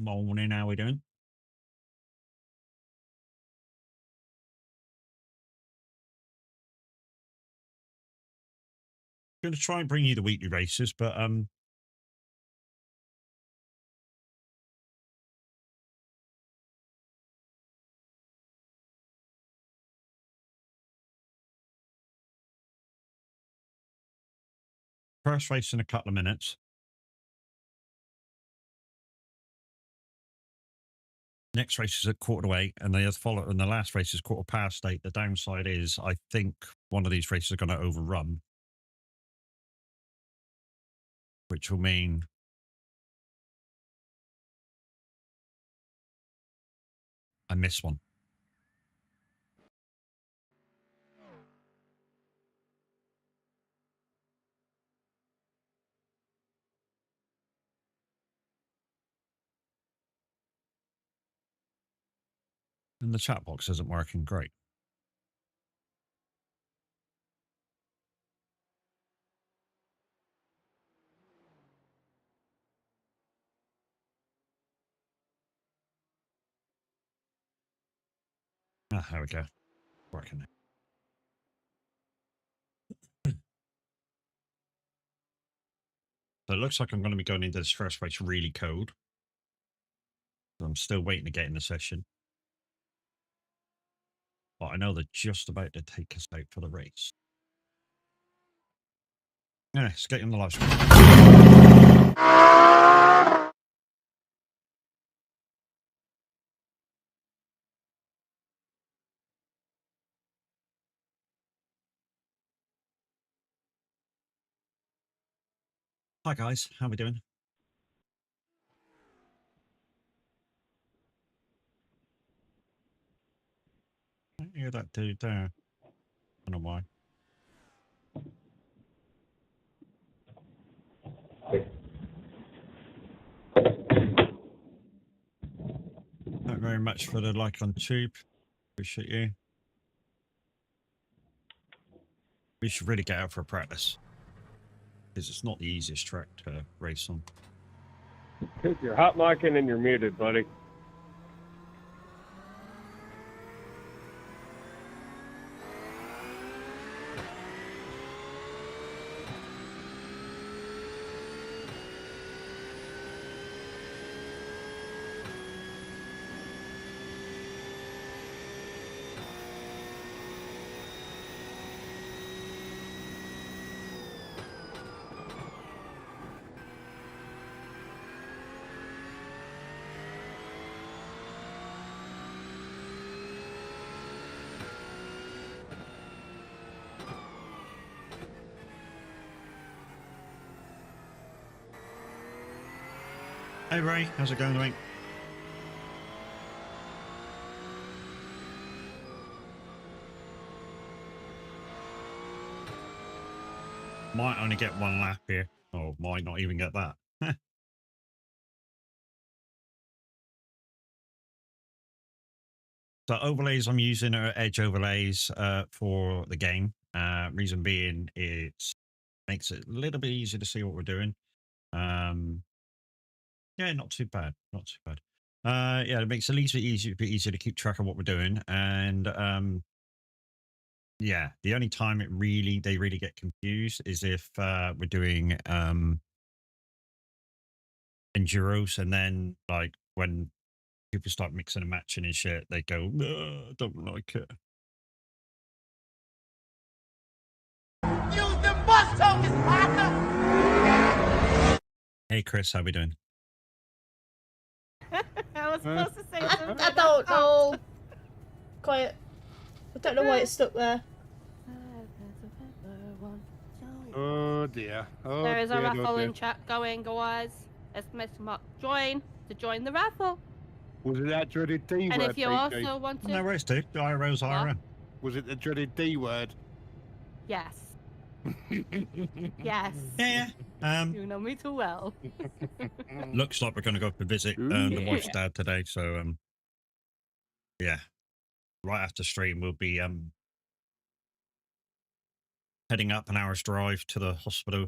Morning, how we doing? Going to try and bring you the weekly races, but first race in a couple of minutes. Next race is at 7:45, and the last race is 8:15. The downside is, I think one of these races are going to overrun, which will mean I miss one. And the chat box isn't working great. Ah, there we go. Working now. So it looks like I'm going to be going into this first race really cold. So I'm still waiting to get in the session. But I know they're just about to take us out for the race. Yeah, let's get in the live stream. Hi guys, how we doing? I don't hear that dude there. I don't know why. Thank you very much for the like on tube. Appreciate you. We should really get out for a practice, because it's not the easiest track to race on. You're hot micing and you're muted, buddy. Hey Ray, how's it going, mate? Might only get one lap here, or might not even get that. So overlays I'm using are edge overlays for the game. Reason being, it makes it a little bit easier to see what we're doing. Yeah, not too bad, not too bad. Yeah, it makes it easier to keep track of what we're doing. And yeah, the only time they really get confused is if we're doing enduros, and then like when people start mixing and matching and shit, they go, I don't like it. Use the bus tokens, partner. Hey Chris, how we doing? I was supposed to say something. I don't know. Quiet. I don't know why it's stuck there. Oh dear. Oh, There is a dear, raffle oh, dear. in chat going, guys. Exclamation mark join to join the raffle. Was it that dreaded D And word, if you PJ? also want to, No race too. IRO's IRO. Was it the dreaded D word? yes, yes. Yeah. You know me too well. Looks like we're going to go to visit the wife's dad today. So yeah, right after stream we'll be heading up an hour's drive to the hospital.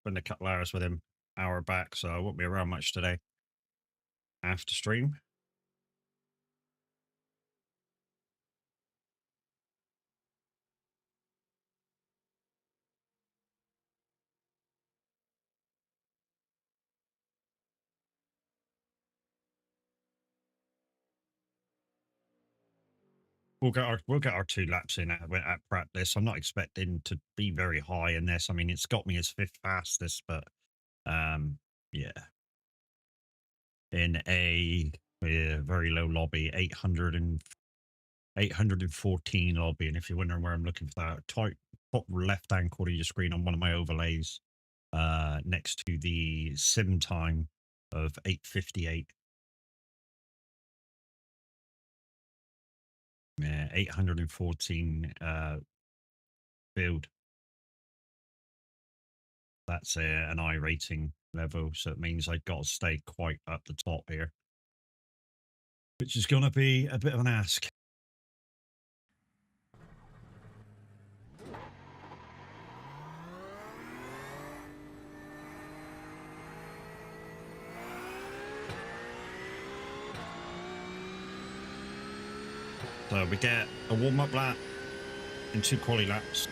Spend a couple hours with him, hour back. So I won't be around much today. after stream. We'll get our 2 laps in at practice. I'm not expecting to be very high in this. I mean, it's got me as 5th fastest, but yeah. In a very low lobby, 814 lobby. And if you're wondering where I'm looking for that, top left-hand corner of your screen on one of my overlays, next to the sim time of 8:58. Yeah, 814 build. That's an I rating level, so it means I've got to stay quite at the top here, which is going to be a bit of an ask. So we get a warm-up lap and 2 quali laps.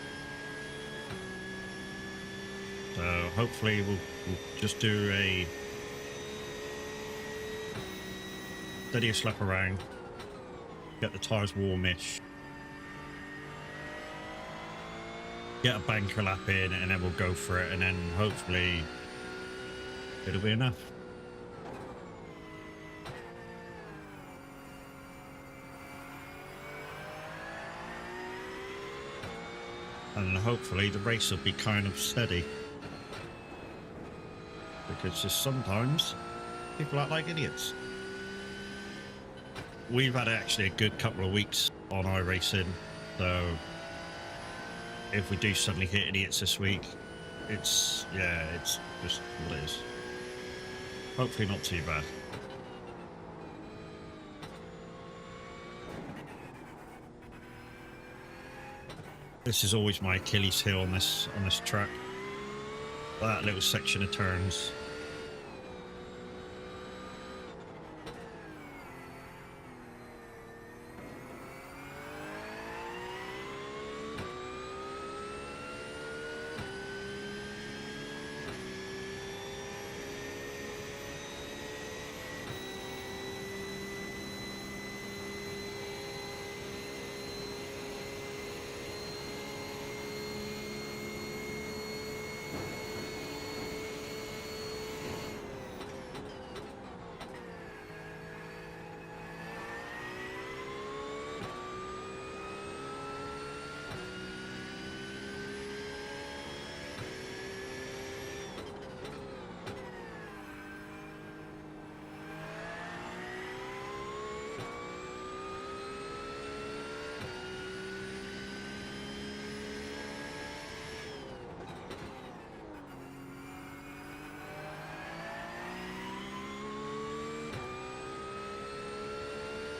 So hopefully we'll just do a steadiest lap around, get the tyres warmish, get a banker lap in, and then we'll go for it, and then hopefully it'll be enough. And hopefully the race will be kind of steady. Because just sometimes people act like idiots. We've had actually a good couple of weeks on iRacing, so if we do suddenly hit idiots this week, it's just what it is. Hopefully not too bad. This is always my Achilles heel on this track. That little section of turns.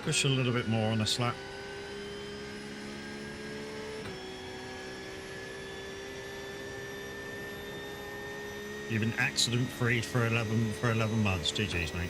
Push a little bit more on the slap. You've been accident free for 11 months. GG's, mate.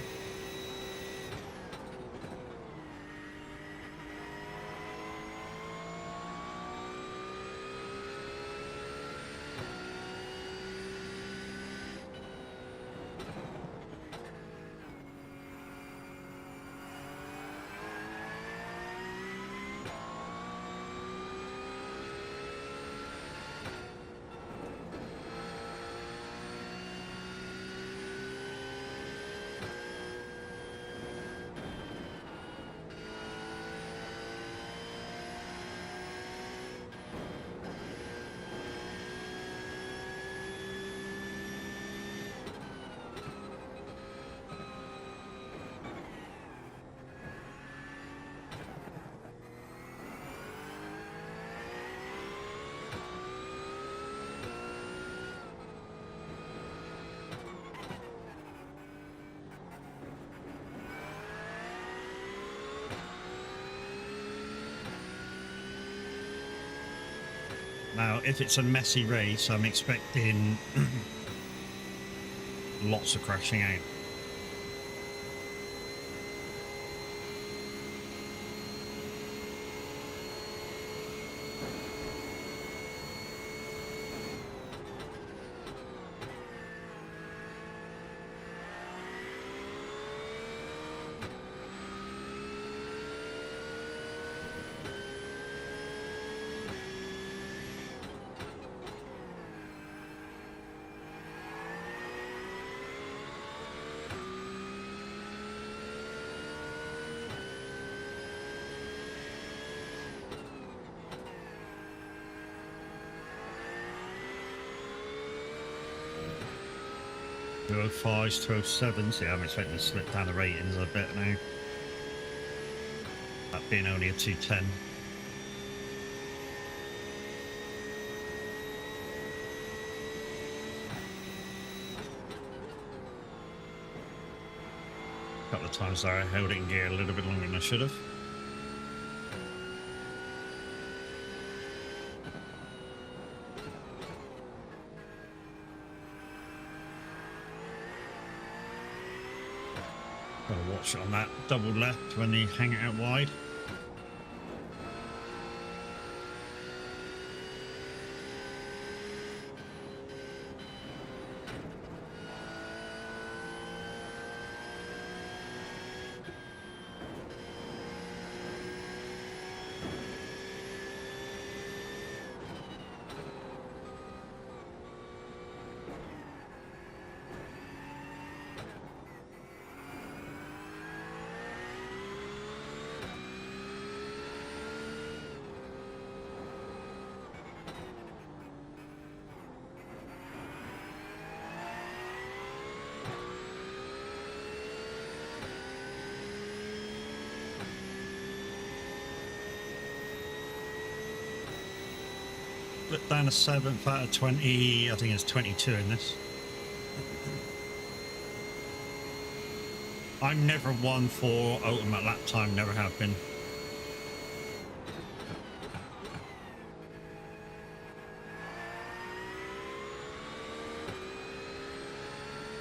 Now, if it's a messy race, I'm expecting lots of crashing out. 205s, 207s. Yeah, I'm expecting to slip down the ratings a bit now. That being only a 210. A couple of times there I held it in gear a little bit longer than I should have. Gotta watch it on that double left when they hang it out wide. Flip down a 7th out of 20. I think it's 22 in this. I'm never one for ultimate lap time, never have been.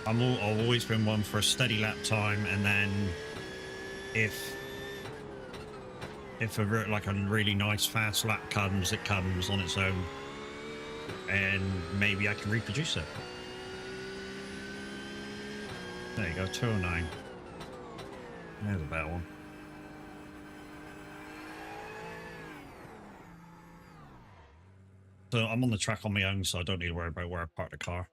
I've always been one for a steady lap time, and then if like a really nice fast lap comes, it comes on its own, and maybe I can reproduce it. There you go, 209. There's a better one. So I'm on the track on my own, so I don't need to worry about where I park the car.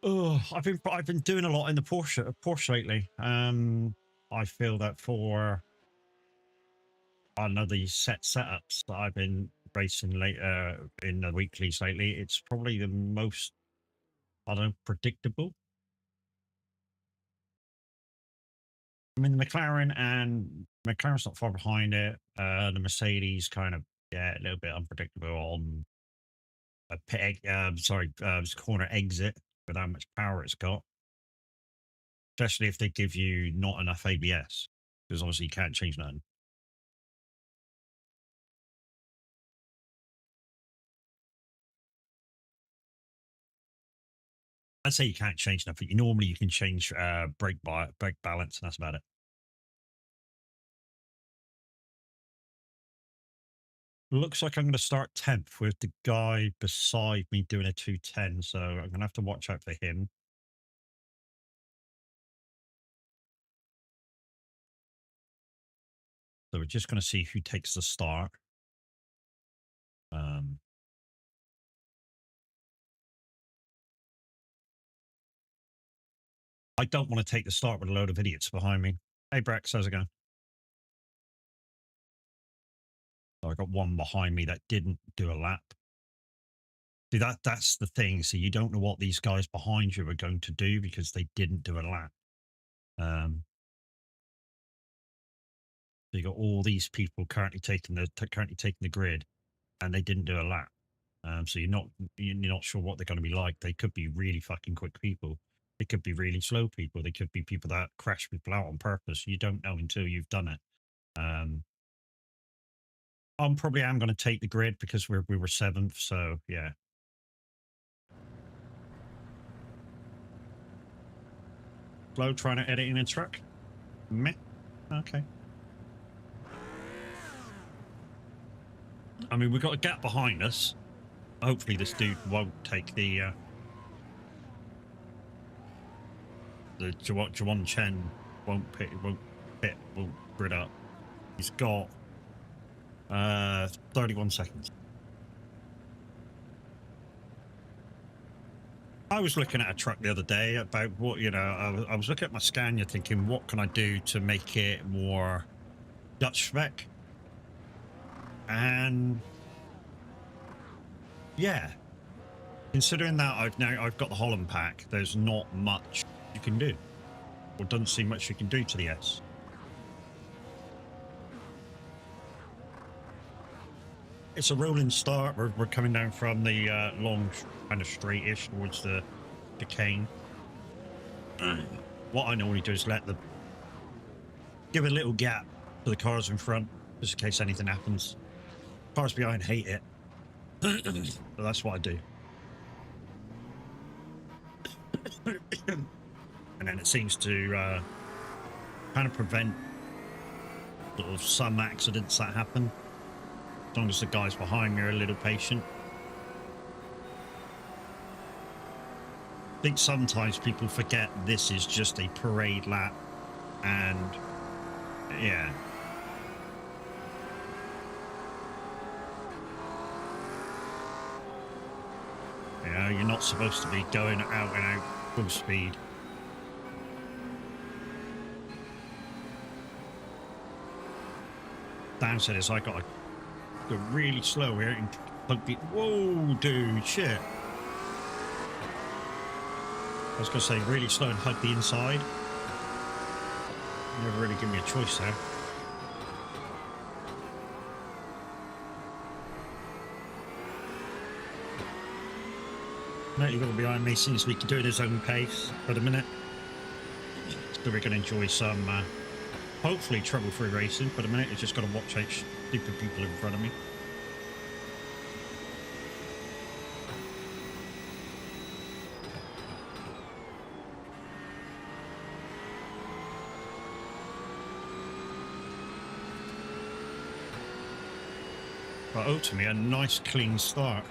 Oh, I've been doing a lot in the Porsche lately. I feel that for another setups that I've been racing later in the weeklies lately, it's probably the most, I don't know, predictable. I mean, the McLaren's not far behind it. The Mercedes kind of, yeah, a little bit unpredictable on a corner exit with how much power it's got. Especially if they give you not enough ABS, because obviously you can't change nothing. I'd say you can't change nothing. Normally you can change brake balance, and that's about it. Looks like I'm going to start 10th with the guy beside me doing a 210, so I'm going to have to watch out for him. So we're just going to see who takes the start. I don't want to take the start with a load of idiots behind me. Hey, Brax, how's it going? So I got one behind me that didn't do a lap. See, that's the thing. So you don't know what these guys behind you are going to do because they didn't do a lap. So you got all these people currently taking the grid, and they didn't do a lap. So you're not sure what they're going to be like. They could be really fucking quick people. They could be really slow people. They could be people that crash people out on purpose. You don't know until you've done it. I'm probably going to take the grid because we were 7th. So yeah. Slow trying to edit in a truck. Meh. Okay. I mean, we've got a gap behind us. Hopefully this dude won't take the Jawan Chen won't grid up. He's got 31 seconds. I was looking at a truck the other day about what, I was looking at my Scania thinking, what can I do to make it more Dutch spec? And yeah, Considering that I've got the Holland pack, there's not much you can do, or doesn't seem much you can do to the S. It's a rolling start. We're coming down from the long, kind of straight-ish towards the cane. What I normally do is give a little gap to the cars in front, just in case anything happens. Cars behind hate it, but that's what I do. And then it seems to kind of prevent sort of some accidents that happen, as long as the guys behind me are a little patient. I think sometimes people forget this is just a parade lap, and yeah. You know, you're not supposed to be going out and out full speed. Dan said it's like I gotta go really slow here and hug the. Whoa, dude, shit. I was gonna say really slow and hug the inside. Never really give me a choice there. No, you've got to be behind me. Seems we can do it at his own pace for the minute. So we're going to enjoy some, hopefully, trouble-free racing. For the minute, it's just got to watch out stupid people in front of me. But ultimately, a nice, clean start.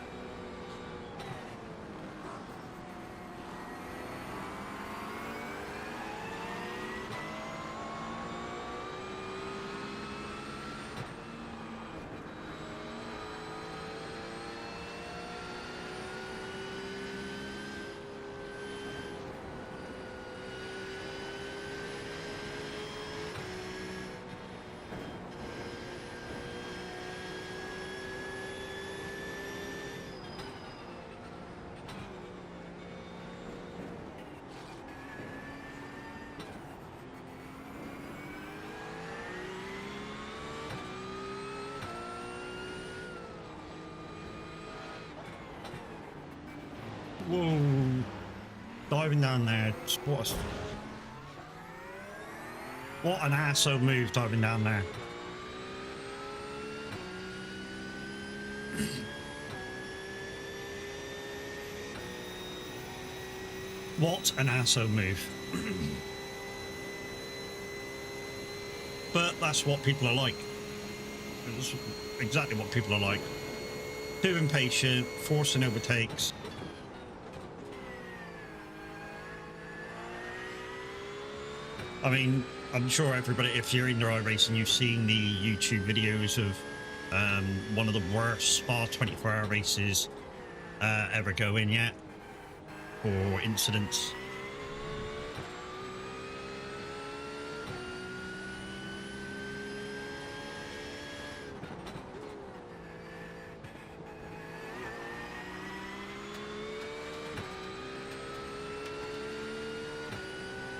Whoa, diving down there. What an arsehole move, diving down there. What an arsehole move. But that's what people are like. It's exactly what people are like. Too impatient, forcing overtakes. I mean, I'm sure everybody, if you're into iRacing, you've seen the YouTube videos of one of the worst Spa 24-hour races ever going yet, or incidents.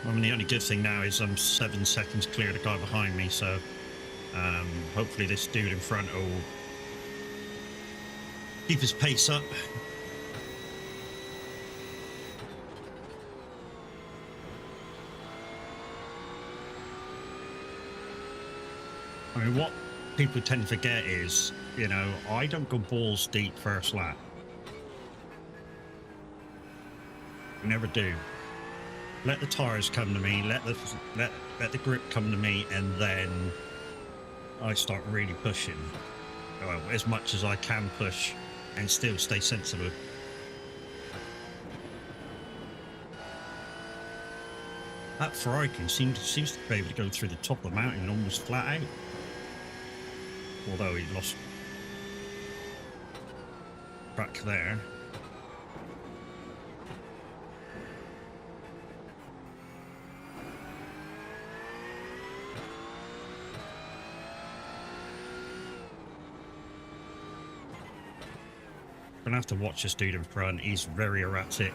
I mean, the only good thing now is I'm 7 seconds clear of the guy behind me, so hopefully this dude in front will keep his pace up. I mean, what people tend to forget is, you know, I don't go balls deep first lap. I never do. Let the tires come to me, let the grip come to me, and then I start really pushing. Well, as much as I can push and still stay sensible. That Ferrari seems to be able to go through the top of the mountain almost flat out. Although he lost track there. gonna have to watch this dude in front. He's very erratic.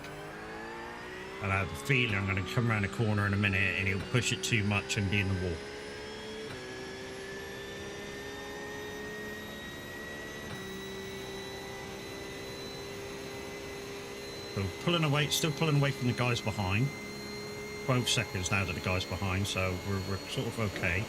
And I have a feeling I'm gonna come around the corner in a minute and he'll push it too much and be in the wall. So pulling away, still pulling away from the guys behind. 12 seconds now to the guys behind, so we're sort of okay.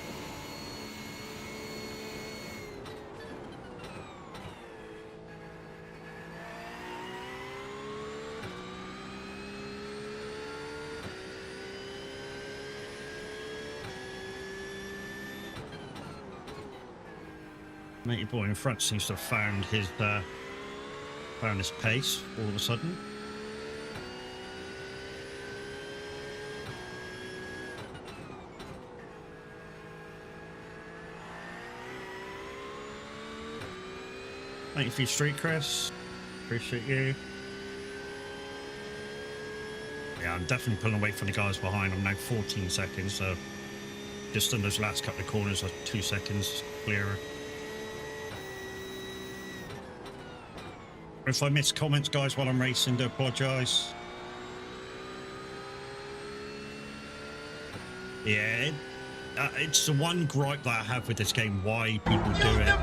Matey boy in front seems to have found his pace all of a sudden. Thank you for your street, Chris. Appreciate you. Yeah, I'm definitely pulling away from the guys behind. I'm now 14 seconds, so just in those last couple of corners are 2 seconds clearer. If I miss comments, guys, while I'm racing, do apologise. Yeah, it's the one gripe that I have with this game, why people do it.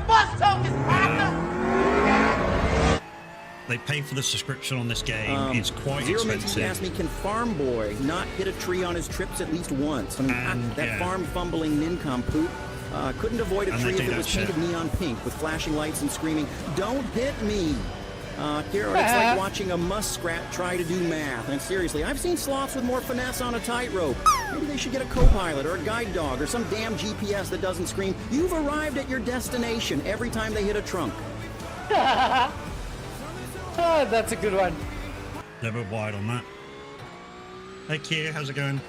They pay for the subscription on this game. It's quite expensive. Asked me, can Farm Boy not hit a tree on his trips at least once? I mean, that farm fumbling nincompoop couldn't avoid a tree if it was painted neon pink with flashing lights and screaming, "Don't hit me!" Kira, it's like watching a muskrat try to do math. And seriously, I've seen sloths with more finesse on a tightrope. Maybe they should get a co-pilot or a guide dog or some damn GPS that doesn't scream, "You've arrived at your destination," every time they hit a trunk. Oh, that's a good one. Never wide on that. Hey, Kia, how's it going?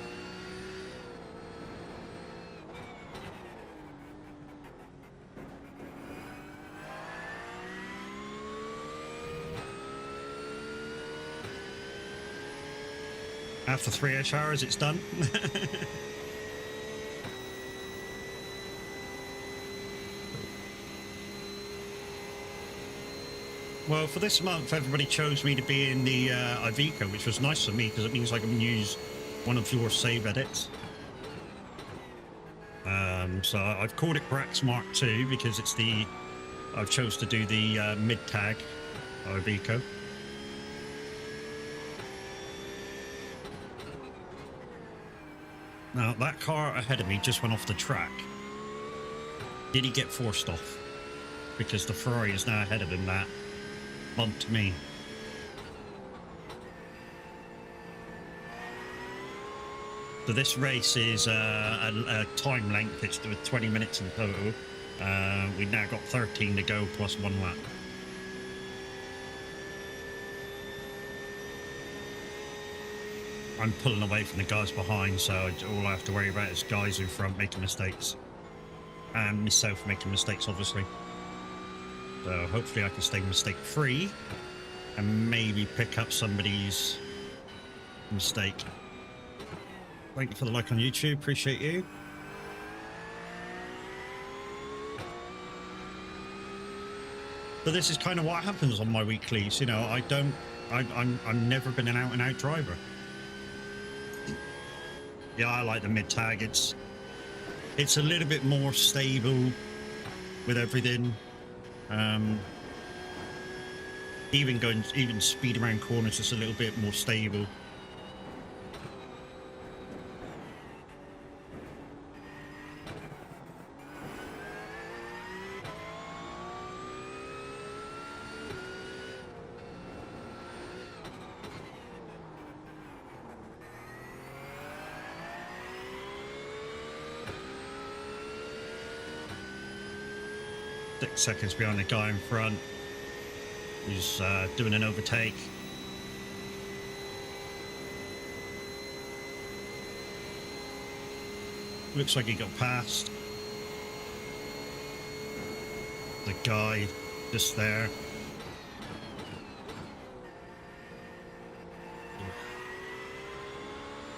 After 3 hours, it's done. Well, for this month, everybody chose me to be in the Iveco, which was nice for me because it means I can use one of your save edits. So I've called it Brax Mark II because it's I've chose to do the mid-tag Iveco. Now, that car ahead of me just went off the track. Did he get forced off? Because the Ferrari is now ahead of him that bumped me. So this race is a time length. It's 20 minutes in total. We've now got 13 to go plus 1 lap. I'm pulling away from the guys behind, so all I have to worry about is guys in front making mistakes. And myself making mistakes, obviously. So hopefully I can stay mistake-free and maybe pick up somebody's mistake. Thank you for the like on YouTube, appreciate you. But this is kind of what happens on my weeklies, you know. I'm never been an out-and-out driver. Yeah, I like the mid-tag. It's a little bit more stable with everything. Even speed around corners is a little bit more stable. Seconds behind the guy in front. He's doing an overtake. Looks like he got past. The guy just there.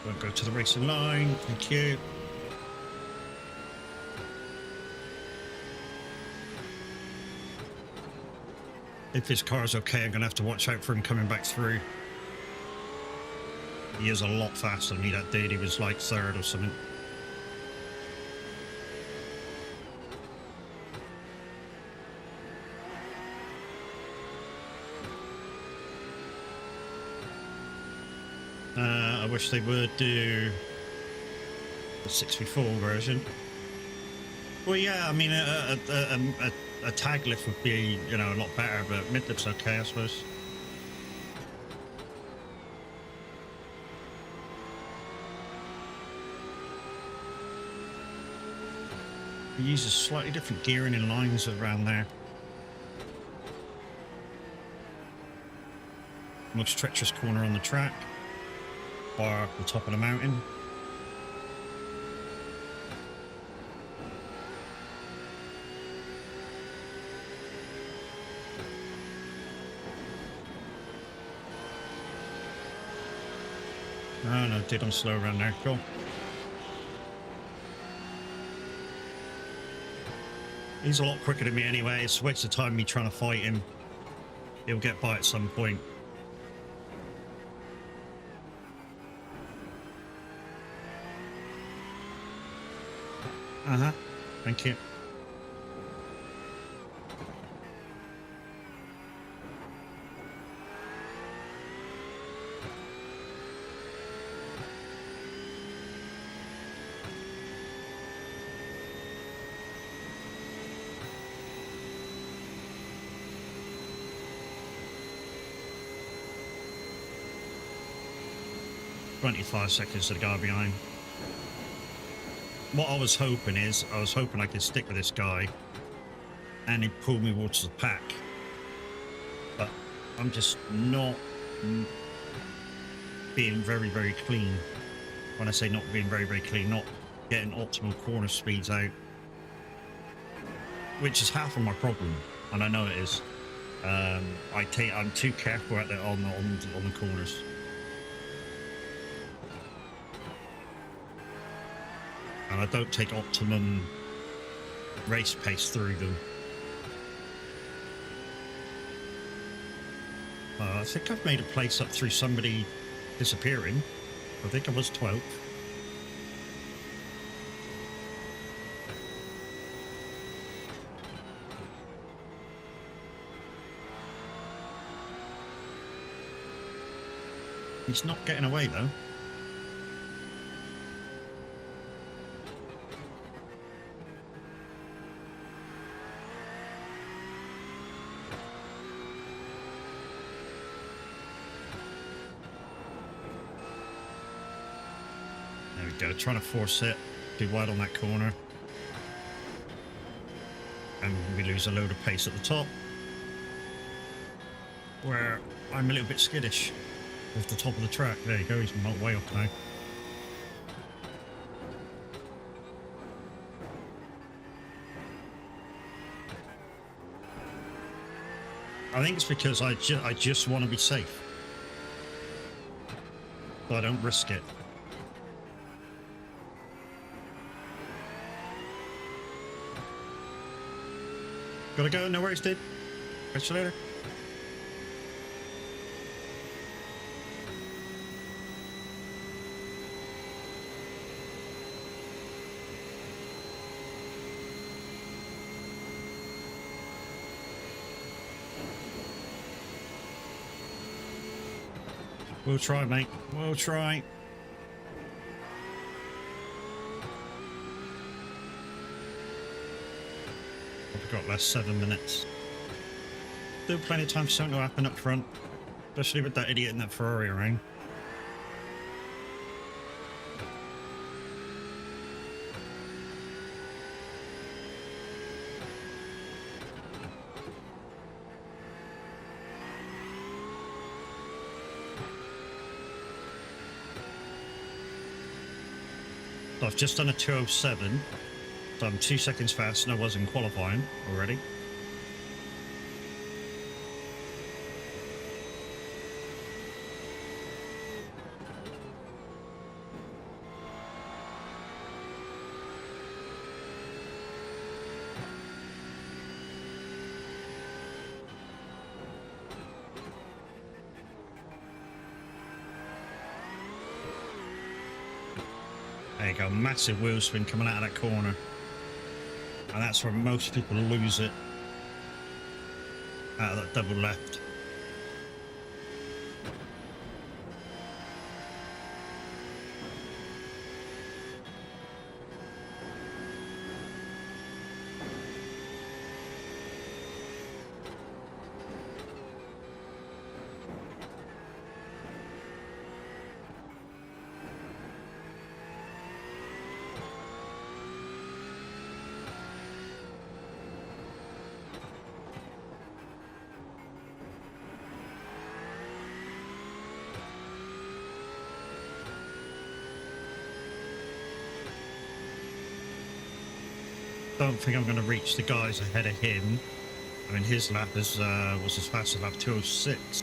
Won't go to the racing line. Thank you. If his car's okay, I'm going to have to watch out for him coming back through. He is a lot faster than me that day. He was like third or something. I wish they would do the 6v4 version. Well, yeah, I mean, a tag lift would be, you know, a lot better, but mid lift's okay, I suppose. He uses slightly different gearing in lines around there. Most treacherous corner on the track. Bar up the top of the mountain. Oh no, did on slow around there. Cool. He's a lot quicker than me anyway. It's a waste of time me trying to fight him. He'll get by at some point. Uh-huh. Thank you. "25 seconds to the guy behind." What I was hoping is, I could stick with this guy and he'd pull me towards the pack. But I'm just not being very, very clean. When I say not being very, very clean, not getting optimal corner speeds out. Which is half of my problem, and I know it is. I'm too careful out there on the corners. And I don't take optimum race pace through them. I think I've made a place up through somebody disappearing. I think I was 12th. He's not getting away though. Go, trying to force it, do wide on that corner, and we lose a load of pace at the top, where I'm a little bit skittish off the top of the track. There you go, he's way off now. I think it's because I just want to be safe, so I don't risk it. Gotta go, no worries, dude. Catch you later. We'll try, mate. We'll try. Got last 7 minutes. Still plenty of time for something to happen up front, especially with that idiot in that Ferrari around. So I've just done a 2:07. So I'm 2 seconds faster than I was in qualifying already. There you go, massive wheel spin coming out of that corner. And that's where most people lose it. Out of that double left. Don't think I'm going to reach the guys ahead of him. I mean, his lap is, was as fast as lap 206.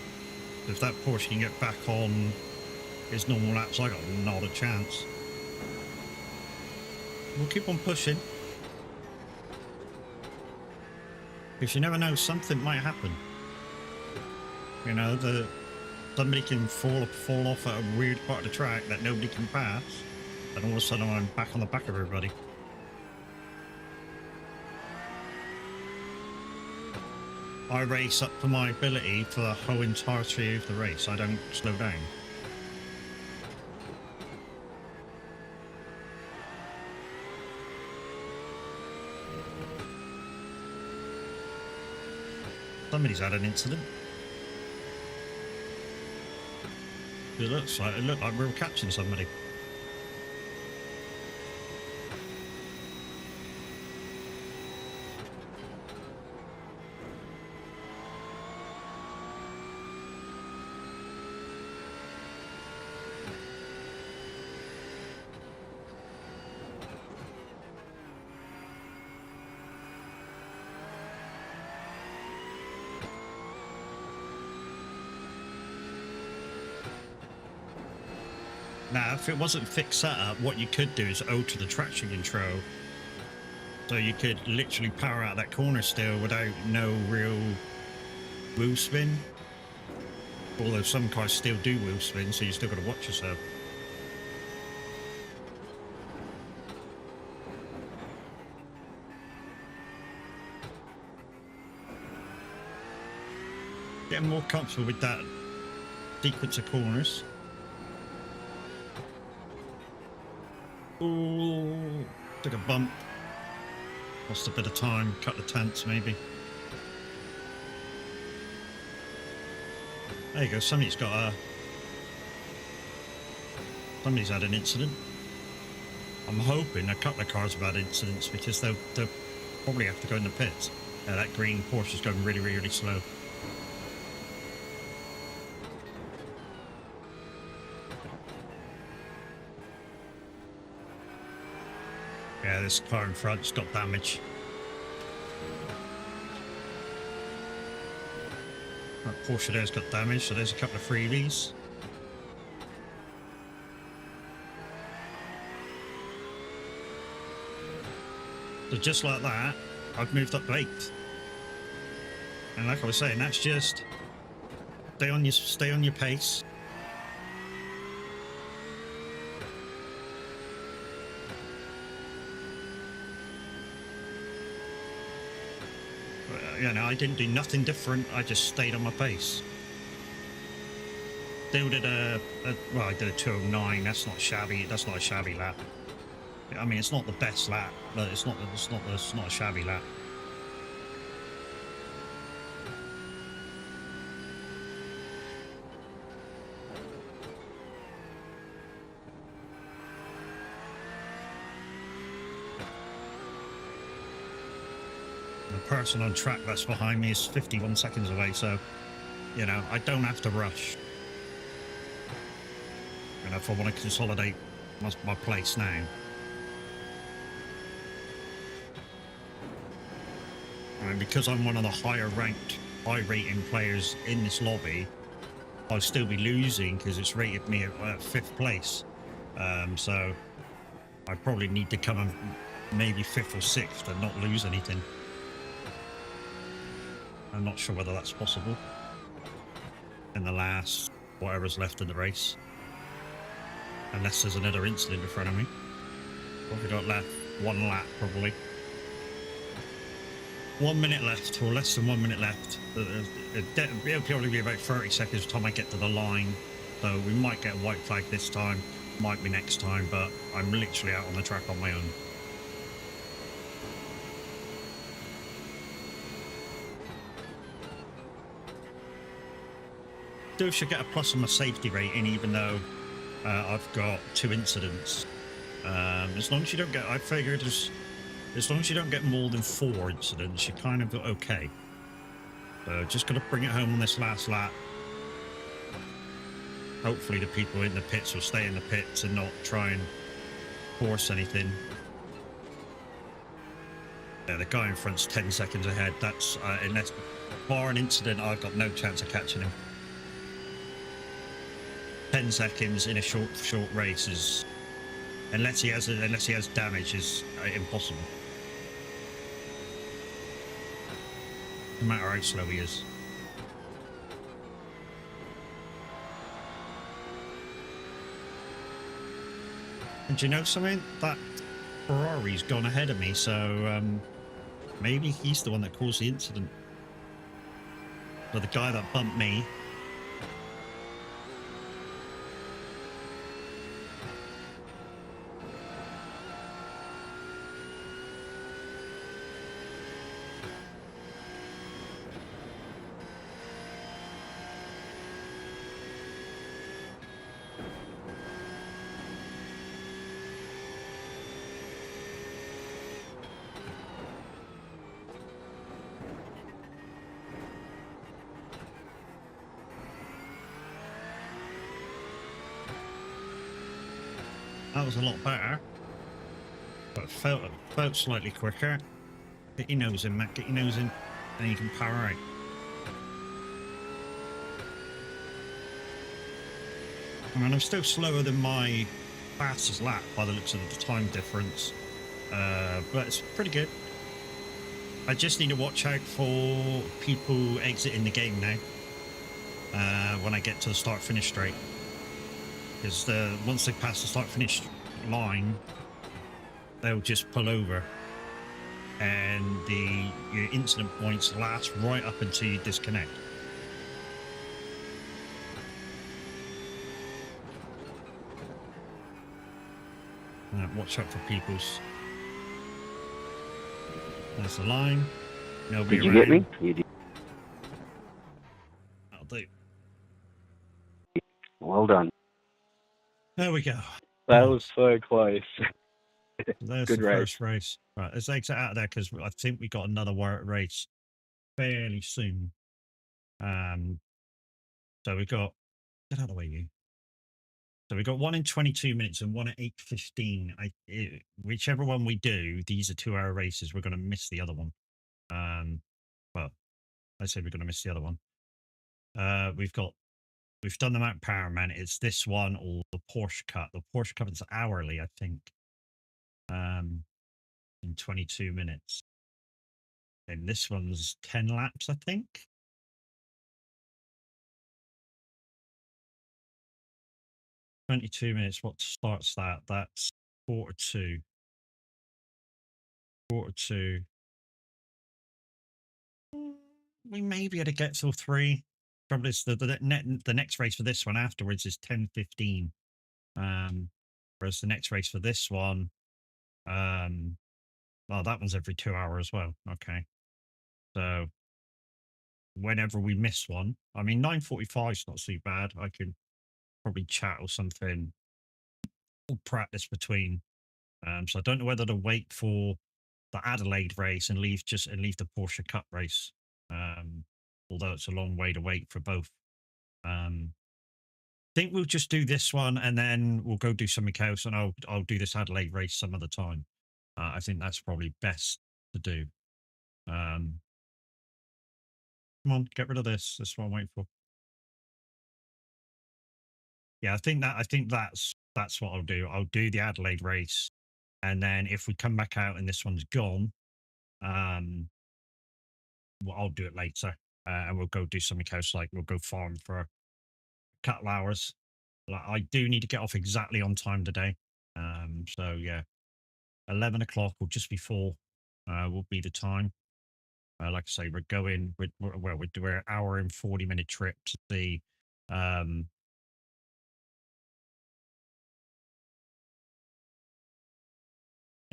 If that Porsche can get back on his normal laps, I got not a chance. We'll keep on pushing. Because you never know, something might happen. You know, somebody can fall off at a weird part of the track that nobody can pass, and all of a sudden I'm back on the back of everybody. I race up to my ability for the whole entirety of the race. I don't slow down. Somebody's had an incident. It looked like we were catching somebody. Now, if it wasn't fixed setup, what you could do is alter the traction control. So you could literally power out that corner still without no real wheel spin. Although some cars still do wheel spin, so you still got to watch yourself. Getting more comfortable with that sequence of corners. Ooh, took a bump. Lost a bit of time, cut the tenths maybe. There you go, somebody's had an incident. I'm hoping a couple of cars have had incidents because they'll probably have to go in the pits. That green Porsche is going really, really slow. Yeah, this car in front's got damage. That Porsche there's got damage, so there's a couple of freebies. So just like that, I've moved up to 8th. And like I was saying, that's just stay on your pace. You know, I didn't do nothing different. I just stayed on my pace. Still did well, I did a 209. That's not shabby. That's not a shabby lap. I mean, it's not the best lap, but it's not a shabby lap. The person on track that's behind me is 51 seconds away, so, you know, I don't have to rush. You know, if I want to consolidate my place now. And because I'm one of the higher ranked, high rating players in this lobby, I'll still be losing because it's rated me at 5th place. So I probably need to come in maybe 5th or 6th and not lose anything. I'm not sure whether that's possible in the last whatever's left in the race, unless there's another incident in front of me. What have we got left? 1 lap, probably. 1 minute left, or less than 1 minute left. It'll probably be about 30 seconds by the time I get to the line. So we might get a white flag this time, might be next time, but I'm literally out on the track on my own. Still should get a plus on my safety rating, even though I've got 2 incidents. As long as you don't get, I figured as long as you don't get more than 4 incidents, you're kind of okay. So just got to bring it home on this last lap. Hopefully the people in the pits will stay in the pits and not try and force anything. Yeah, the guy in front's 10 seconds ahead. That's unless bar an incident, I've got no chance of catching him. 10 seconds in a short race is, unless he has damage, is impossible. No matter how slow he is. And do you know something? That Ferrari's gone ahead of me, so maybe he's the one that caused the incident. So the guy that bumped me. That was a lot better, but felt slightly quicker. Get your nose in, Matt. Get your nose in, and you can power out. I mean, I'm still slower than my fastest lap by the looks of the time difference, but it's pretty good. I just need to watch out for people exiting the game now when I get to the start-finish straight. Because once they pass the start-finish line, they'll just pull over, and your incident points last right up until you disconnect. Watch out for people's. There's the line. Nobody Did you around. get me? You did. That'll do. Well done. There we go. That was so close. There's Good the race. first race. Right, let's exit out of there because I think we got another race fairly soon. So we got, get out of the way, you. So we got one in 22 minutes and one at 8:15. Whichever one we do, these are 2-hour races. We're going to miss the other one. Well, I say we're going to miss the other one. We've done the Mount Powerman. It's this one or the Porsche Cup. The Porsche Cup is hourly, I think. In 22 minutes. And this one's 10 laps, I think. 22 minutes. What starts that? That's 4:02. 4:02. We may be able to get till 3. Probably the next race for this one afterwards is 10:15. Whereas the next race for this one, well, that one's every 2 hours as well. Okay. So whenever we miss one, I mean, 9:45 is not too bad. I can probably chat or something or practice between. So I don't know whether to wait for the Adelaide race and leave the Porsche Cup race. Although it's a long way to wait for both. I think we'll just do this one and then we'll go do something else, and I'll do this Adelaide race some other time. I think that's probably best to do. Come on, get rid of this. That's what I'm waiting for. Yeah, I think that's what I'll do. I'll do the Adelaide race, and then if we come back out and this one's gone, well, I'll do it later, and we'll go do something else. Like we'll go farm for a couple hours. Like, I do need to get off exactly on time today. So yeah, 11 o'clock or just before will be the time. Like I say, we're going. We're doing an hour and 40-minute trip to see. An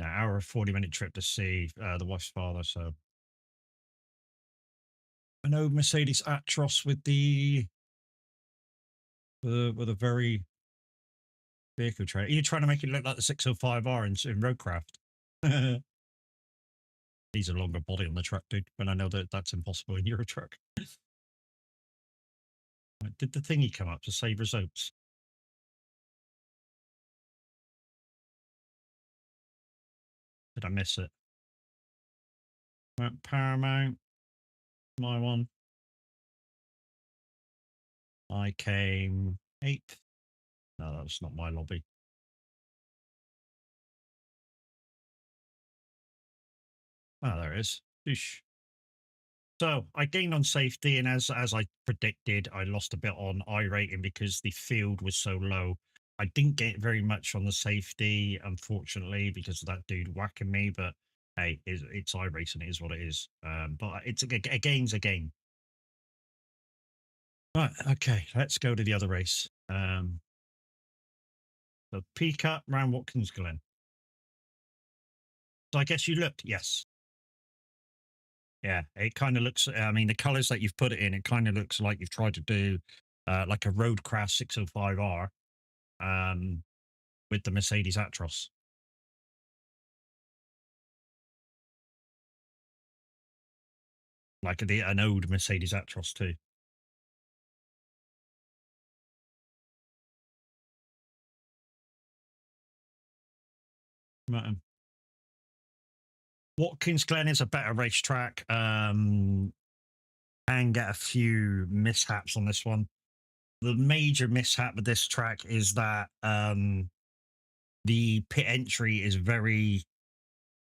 hour and 40-minute trip to see the wife's father. So an old Mercedes Actros with a very vehicle tray. Are you trying to make it look like the 605R in Roadcraft? Needs a longer body on the truck, dude. When I know that that's impossible in your truck. Did the thingy come up to save results? Did I miss it? Paramount, my one. I came 8th. No, that's not my lobby. Oh, there it is. Oosh. So I gained on safety, and as I predicted, I lost a bit on I rating because the field was so low. I didn't get very much on the safety, unfortunately, because of that dude whacking me. But hey, it's I racing. It is what it is. But it's a game's a game. Right. Okay. Let's go to the other race. So P-Cut round Watkins Glen. So I guess you looked. Yes. Yeah, it kind of looks. I mean, the colors that you've put it in, it kind of looks like you've tried to do like a Roadcraft 605R with the Mercedes Actros. Like an old Mercedes Actros too. Watkins Glen is a better racetrack. And get a few mishaps on this one. The major mishap with this track is that the pit entry is very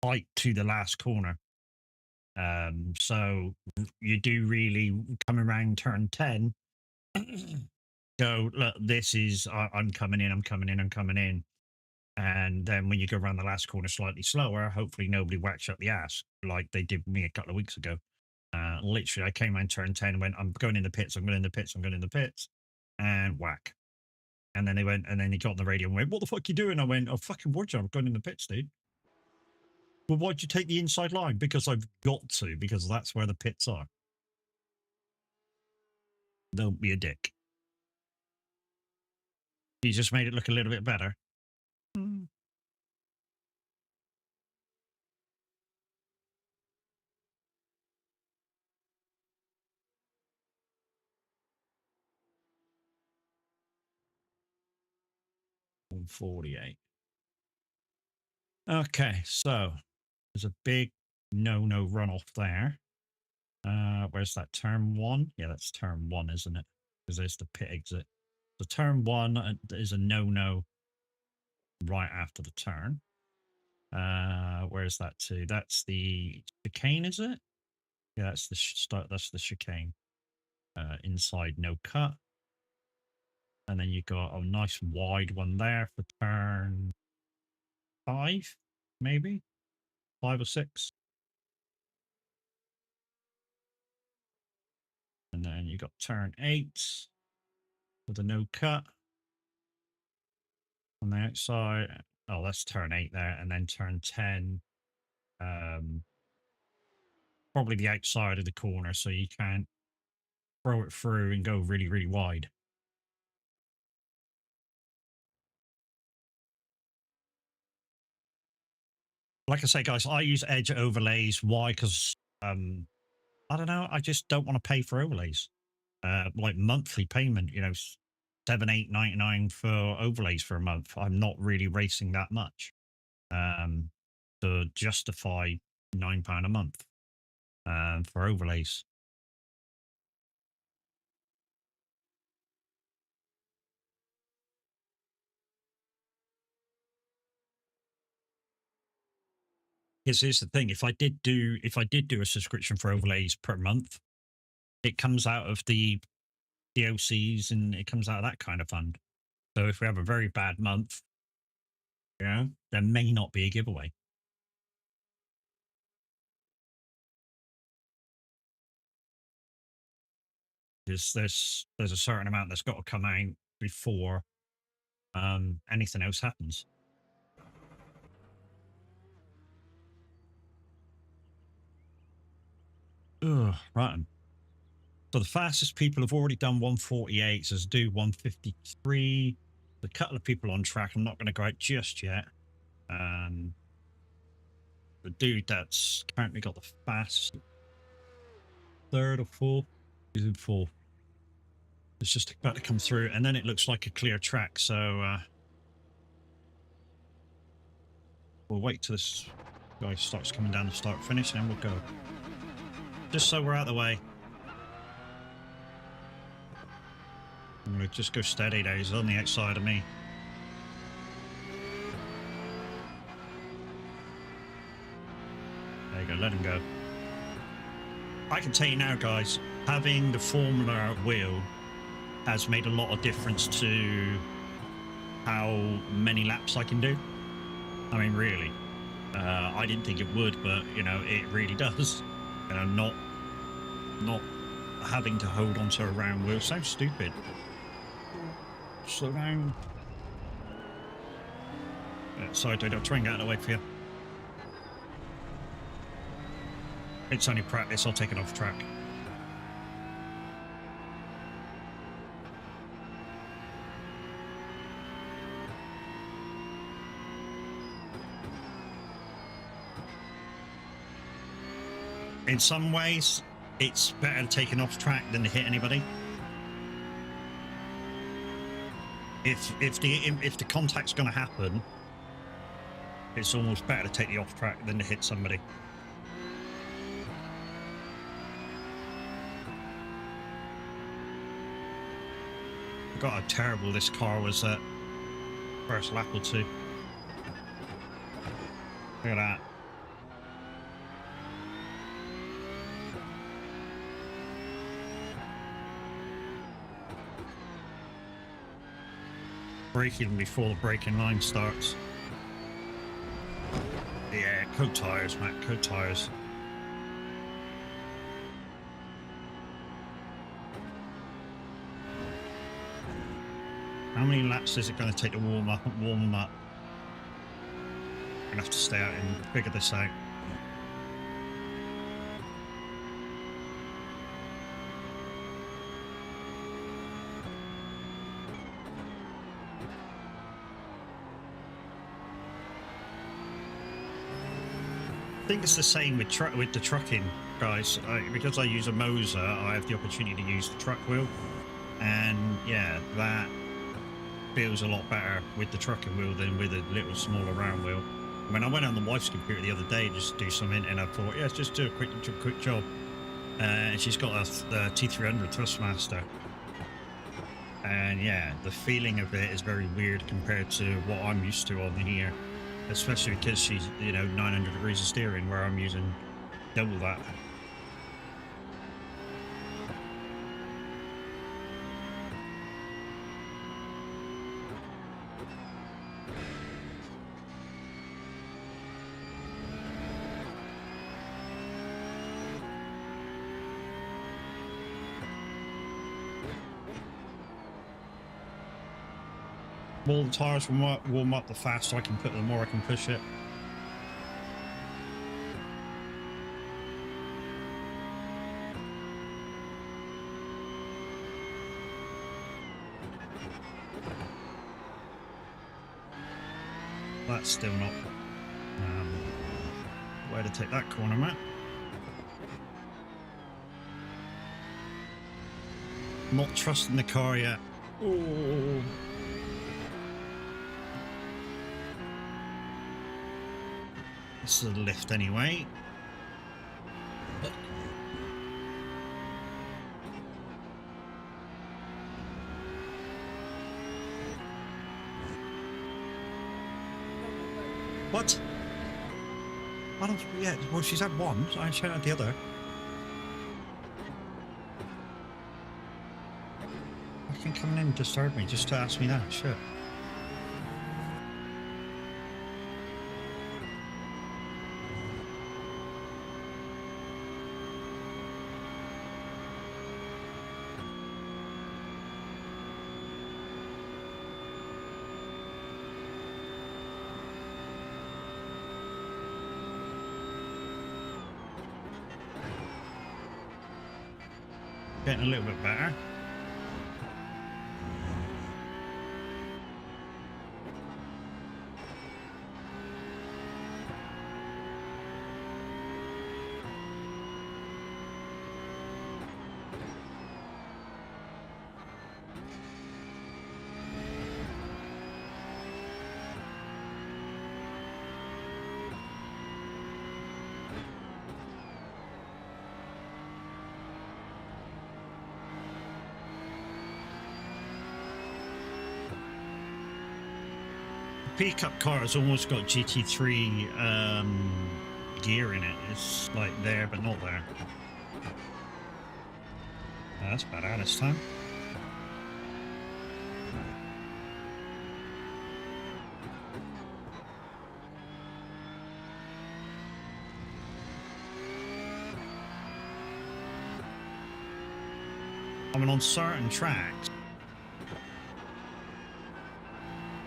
tight to the last corner. So you do really come around turn 10. Go, look, this is I'm coming in, I'm coming in, I'm coming in. And then when you go around the last corner slightly slower, hopefully nobody whacks up the ass like they did me a couple of weeks ago. Literally, I came around turn 10 and went, I'm going in the pits, I'm going in the pits, I'm going in the pits, and whack. And then they went, and then he got on the radio and went, what the fuck are you doing? I went, oh, fucking word, I'm going in the pits, dude. Well, why'd you take the inside line? Because I've got to, because that's where the pits are. Don't be a dick. You just made it look a little bit better. 148. Okay, so there's a big no runoff there. Where's that? Turn 1? Yeah, that's turn 1, isn't it? Because there's the pit exit. So turn 1 is a no right after the turn. Where's that to? That's the chicane, is it? Yeah, that's the that's the chicane. Inside no cut. And then you got a nice wide one there for turn 5, maybe 5 or 6. And then you got turn 8 with a no cut on the outside. Oh, that's turn 8 there. And then turn 10, probably the outside of the corner, so you can't throw it through and go really wide. Like I say, guys, I use edge overlays. Why? Because I don't know, I just don't want to pay for overlays. Like monthly payment, you know, 7, 8, 99 for overlays for a month. I'm not really racing that much to justify £9 a month for overlays. Because here's the thing: if I did do a subscription for overlays per month, it comes out of the DLCs and it comes out of that kind of fund. So if we have a very bad month, yeah, there may not be a giveaway. There's a certain amount that's got to come out before anything else happens. Ugh, right. So the fastest people have already done 148, so let's do 153. A couple of people on track. I'm not going to go out just yet. The dude that's currently got the fastest third or fourth is in fourth. It's just about to come through, and then it looks like a clear track. So we'll wait till this guy starts coming down the start finish, and then we'll go. Just so we're out of the way. I'm going to just go steady there. He's on the outside of me. There you go, let him go. I can tell you now, guys, having the Formula wheel has made a lot of difference to how many laps I can do. I mean, really. I didn't think it would, but, you know, it really does. You know, not having to hold onto a round wheel. So stupid. Slow down. Sorry, dude, I'll try and get out of the way for you. It's only practice, I'll take it off track. In some ways, it's better to take it off track than to hit anybody. If the contact's going to happen, it's almost better to take the off track than to hit somebody. I forgot how terrible this car was at first lap or two. Look at that. Braking before the braking line starts. Yeah, coat tires, Matt, coat tires. How many laps is it going to take to warm them up? I'm going to have to stay out and figure this out. I think it's the same with the trucking, guys. Because I use a Moser, I have the opportunity to use the truck wheel, and yeah, that feels a lot better with the trucking wheel than with a little smaller round wheel. I mean, I went on the wife's computer the other day just to do something, and I thought, yeah, let's just do a quick job. And she's got a T300 Thrustmaster, and yeah, the feeling of it is very weird compared to what I'm used to on here. Especially because she's, you know, 900 degrees of steering, where I'm using double that. The more the tires warm up, the faster I can put them, the more I can push it. That's still not where to take that corner, Matt. Not trusting the car yet. Ooh. This is a lift anyway. What? I don't. Yeah. Well, she's had one. So I should have the other. I can come in and disturb me just to ask me that. Shit. getting a little bit better. Pickup car has almost got GT3 gear in it. It's like there but not there. That's better this time. I mean, on certain tracks,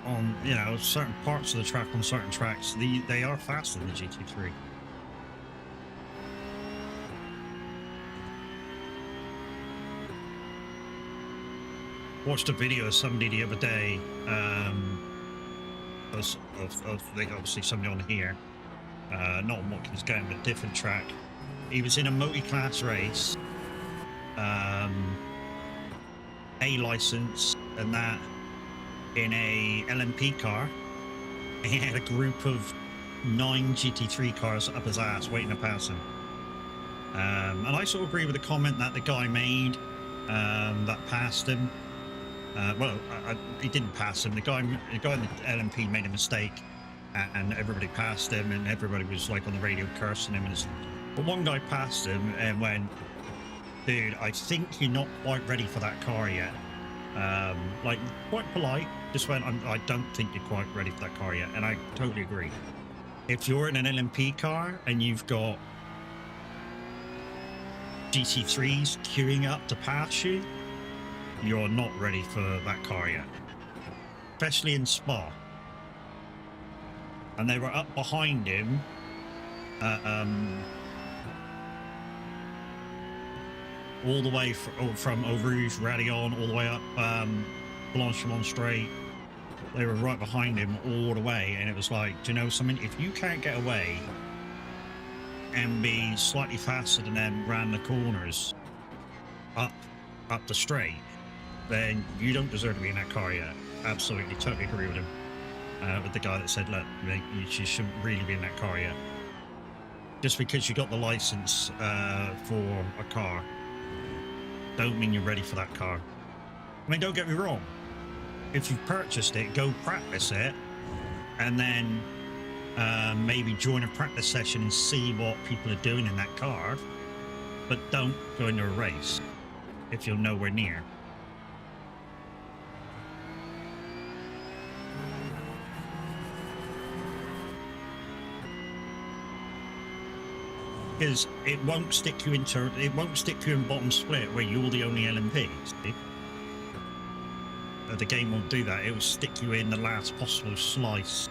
on, you know, certain parts of the track on certain tracks, they are faster than the GT3. Watched a video of somebody the other day, of obviously somebody on here, not on Watkins Glen, but a different track. He was in a multi-class race, A license and that, in a LMP car. He had a group of 9 GT3 cars up his ass waiting to pass him. And I sort of agree with the comment that the guy made, that passed him. Well, he didn't pass him. The guy in the LMP made a mistake, and everybody passed him, and everybody was like on the radio cursing him. But one guy passed him and went, "Dude, I think you're not quite ready for that car yet." Like, quite polite, just went, "I don't think you're quite ready for that car yet." And I totally agree. If you're in an LMP car and you've got GT3s queuing up to pass you, you're not ready for that car yet. Especially in Spa. And they were up behind him, all the way from Eau Rouge, Rayon, all the way up Blanchimont Straight. They were right behind him all the way, and it was like, do you know something? If you can't get away and be slightly faster than them around the corners up the straight, then you don't deserve to be in that car yet. Absolutely, totally agree with him. With the guy that said, look, you shouldn't really be in that car yet. Just because you got the license for a car don't mean you're ready for that car. I mean, don't get me wrong. If you've purchased it, go practice it, and then maybe join a practice session and see what people are doing in that car, but don't go into a race if you're nowhere near. Because it won't stick you in bottom split where you're the only LMP. See? The game won't do that. It will stick you in the last possible slice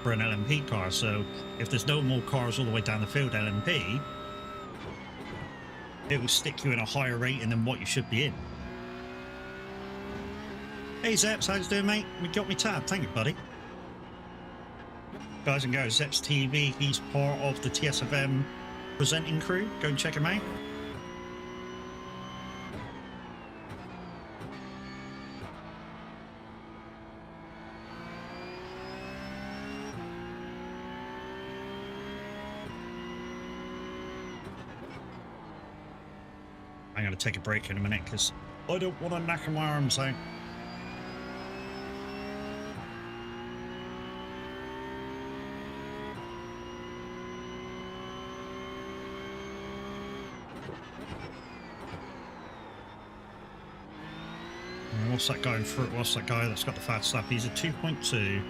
for an LMP car. So if there's no more cars all the way down the field LMP, it will stick you in a higher rating than what you should be in. Hey Zeps, how's it doing, mate? We got me tab. Thank you, buddy. Guys and girls, Zeps TV, he's part of the TSFM presenting crew. Go and check him out. I'm going to take a break in a minute because I don't want to knack my arms out. What's that going for? What's that guy that's got the fast lap? He's a 2.2.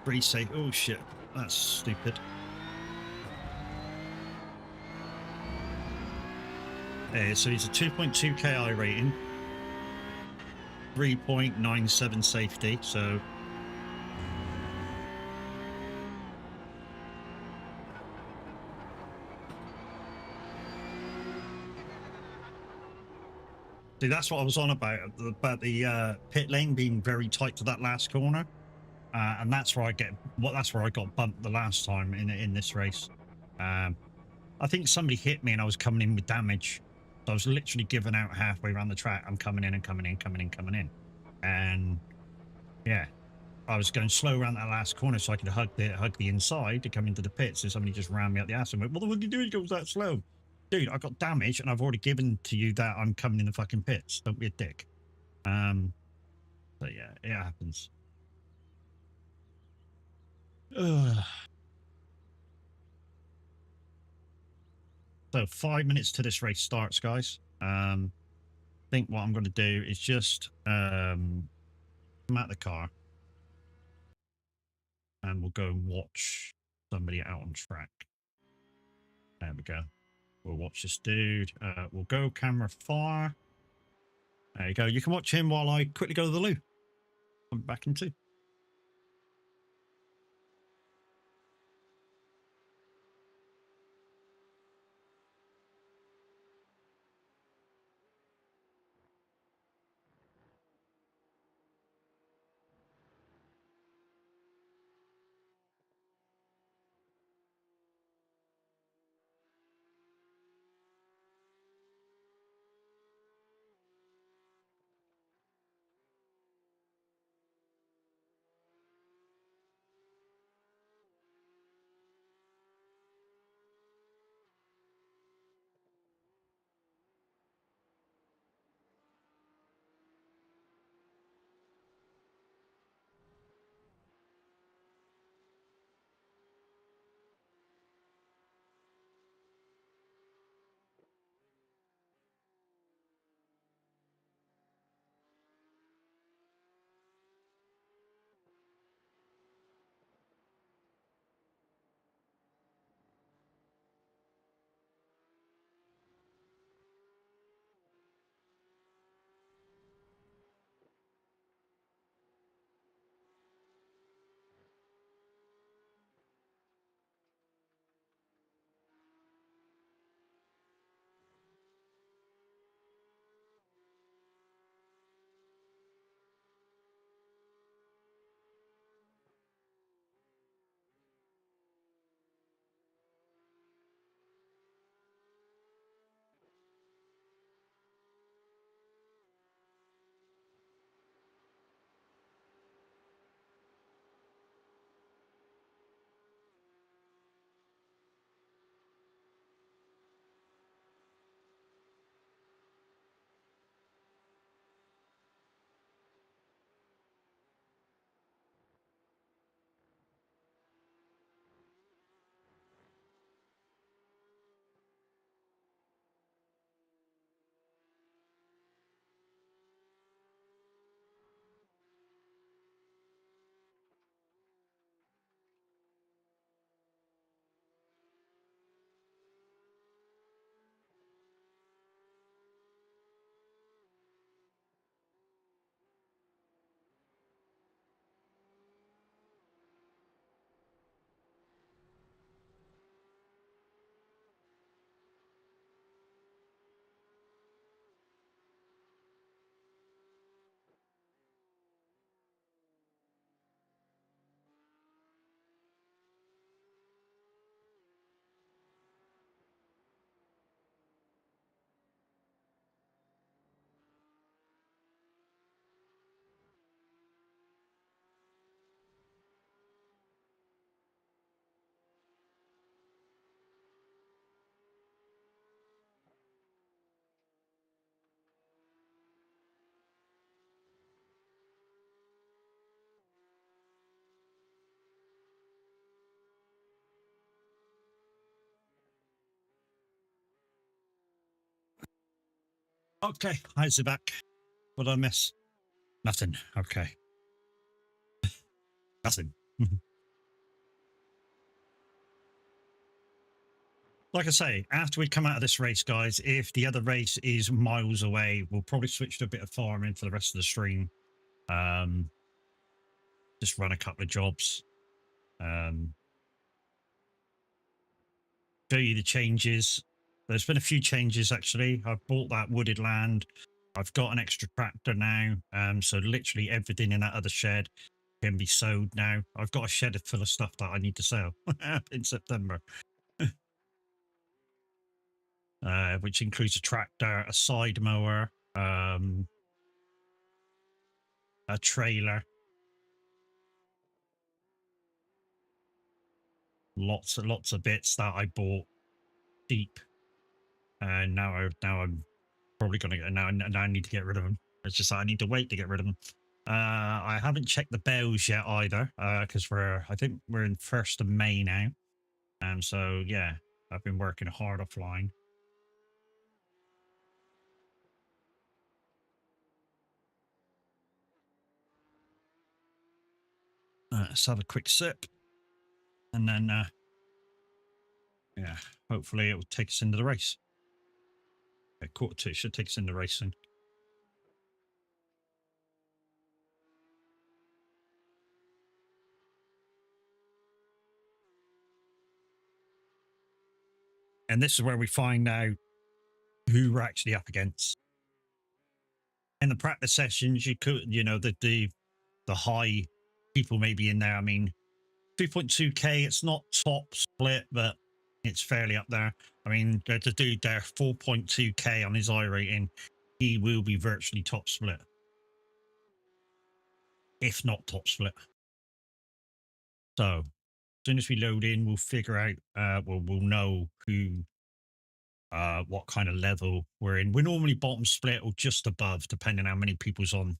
Pretty safe. Oh shit, that's stupid. So he's a 2.2 KI rating, 3.97 safety. So See, that's what I was on about the pit lane being very tight to that last corner, and that's where that's where I got bumped the last time in this race. I think somebody hit me and I was coming in with damage, so I was literally giving out halfway around the track. I'm coming in and coming in, coming in, coming in, and yeah, I was going slow around that last corner so I could hug the inside to come into the pits, and somebody just ran me up the ass and went, "What the fuck are you doing? It goes that slow." Dude, I got damage and I've already given to you that I'm coming in the fucking pits. Don't be a dick. But yeah, it happens. Ugh. So 5 minutes to this race starts, guys. I think what I'm going to do is just come out the car and we'll go and watch somebody out on track. There we go. We'll watch this dude. We'll go camera far. There you go. You can watch him while I quickly go to the loo. I'm back in 2. Okay, how's it back? What did I miss? Nothing. Okay. Nothing. Like I say, after we come out of this race, guys, if the other race is miles away, we'll probably switch to a bit of farming for the rest of the stream. Just run a couple of jobs. Show you the changes. There's been a few changes, actually. I've bought that wooded land. I've got an extra tractor now, so literally everything in that other shed can be sold now. I've got a shed full of stuff that I need to sell in September, which includes a tractor, a side mower, a trailer, lots of bits that I bought deep, and now I'm probably gonna get now I need to get rid of them. It's just that I need to wait to get rid of them. I haven't checked the bells yet either, because I think we're in 1st of May now. So yeah, I've been working hard offline. Let's have a quick sip, and then yeah, hopefully it will take us into the race. Okay, 1:45 should take us into racing. And this is where we find out who we're actually up against. In the practice sessions, you could, the high people may be in there. I mean, 3.2k, it's not top split, but it's fairly up there. I mean, the dude there, 4.2k on his I rating, he will be virtually top split, if not top split. So as soon as we load in, we'll figure out, we'll know who, what kind of level we're in. We're normally bottom split or just above, depending how many people's on.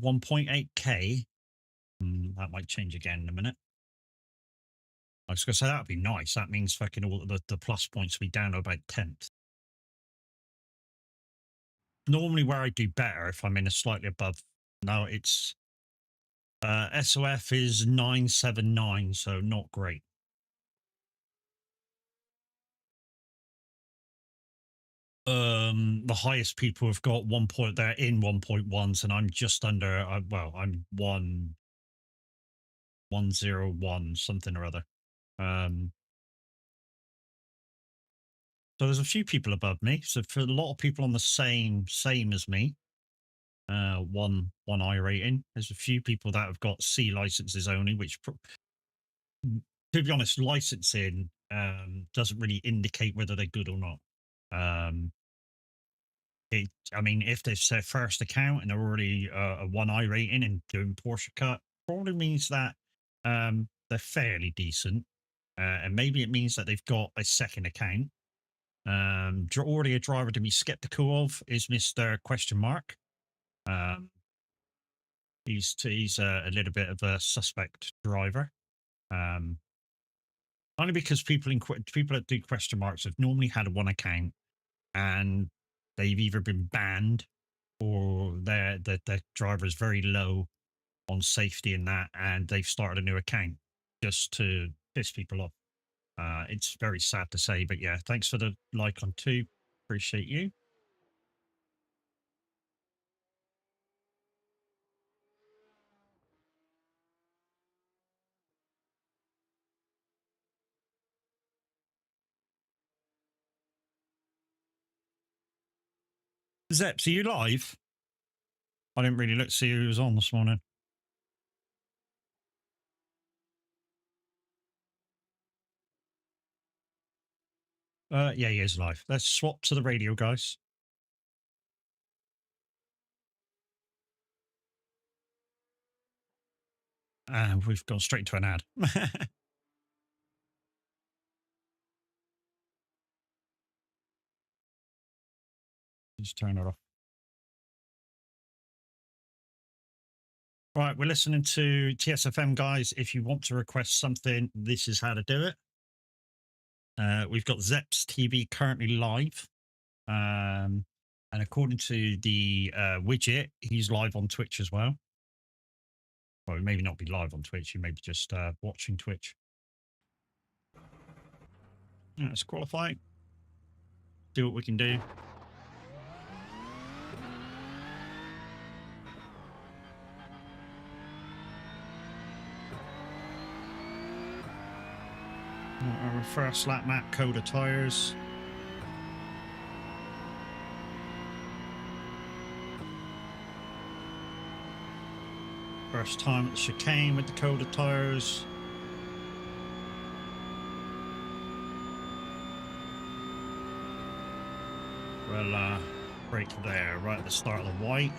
1.8k. That might change again in a minute. I was going to say that would be nice. That means fucking all the plus points will be down to about 10th. Normally where I do better if I'm in a slightly above. No, it's SOF is 979, so not great. The highest people have got 1 point. They're in 1.1s, and I'm just under. Well, I'm 101 something or other. So there's a few people above me. So for a lot of people on the same as me, one I rating. There's a few people that have got C licenses only, which, to be honest, licensing doesn't really indicate whether they're good or not. I mean, if it's their first account and they're already a 1 I rating and doing Porsche cut, probably means that they're fairly decent, and maybe it means that they've got a second account. Already a driver to be skeptical of is Mr. Question Mark. He's a little bit of a suspect driver. Only because people that do question marks have normally had one account, and they've either been banned or their driver is very low on safety in that, and they've started a new account just to piss people off. It's very sad to say, but yeah, thanks for the like on 2. Appreciate you. Zeps, are you live? I didn't really look to see who was on this morning. Yeah, he is live. Let's swap to the radio, guys. And we've gone straight to an ad. Just turn it off. Right, we're listening to TSFM, guys. If you want to request something, this is how to do it. We've got Zeps TV currently live. And according to the widget, he's live on Twitch as well. Well, maybe not be live on Twitch. You may be just watching Twitch. Let's qualify. Do what we can do. Grabbing first lap map, code of tires. First time at the chicane with the code of tires. Well, brake there, right at the start of the white.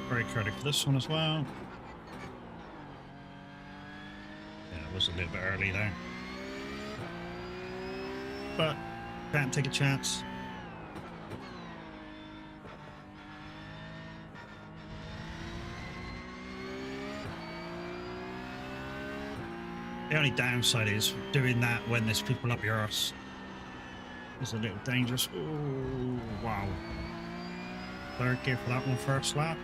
Brake ready for this one as well. Yeah, it was a little bit early there. But can't take a chance. The only downside is doing that when there's people up your arse. It's a little dangerous. Oh, wow. Third gear for that one first lap.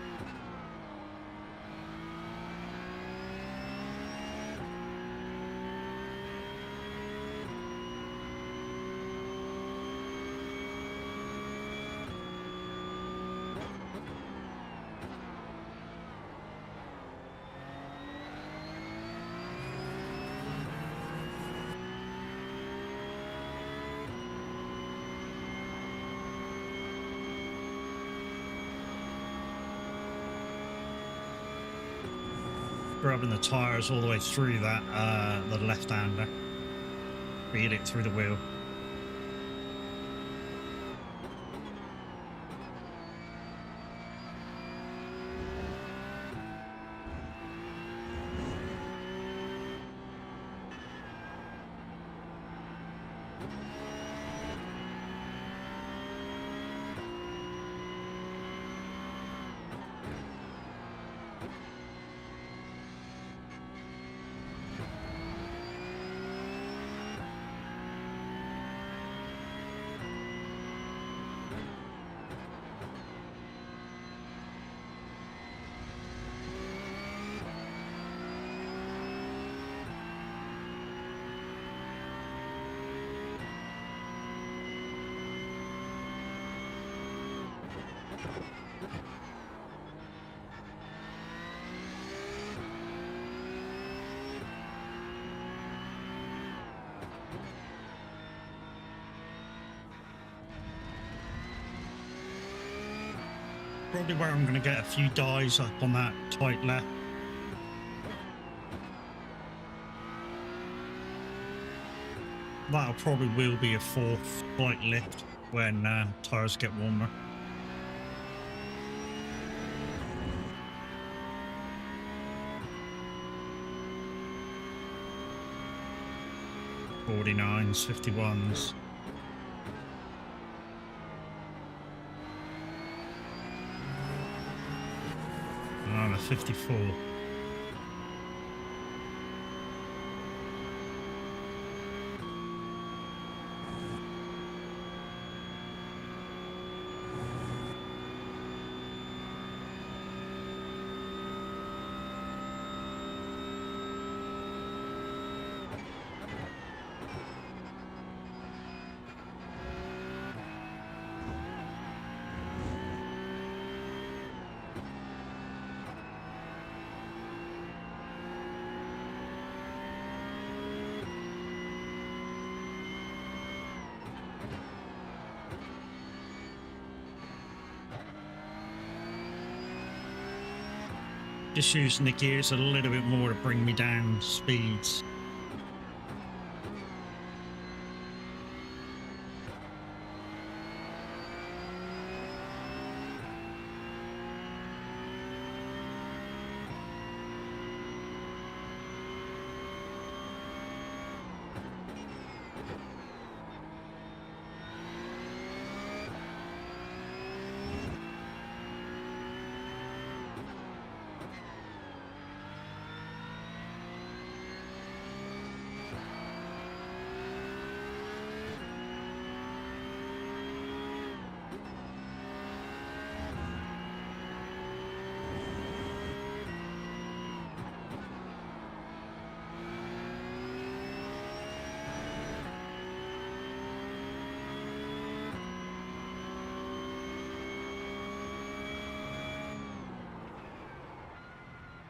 Grabbing the tires all the way through that, the left-hander. Feel it through the wheel. Probably where I'm going to get a few dies up on that tight left. That'll probably will be a fourth slight lift when tyres get warmer. '49s, 51s. I'm a 54. Just using the gears a little bit more to bring me down speeds.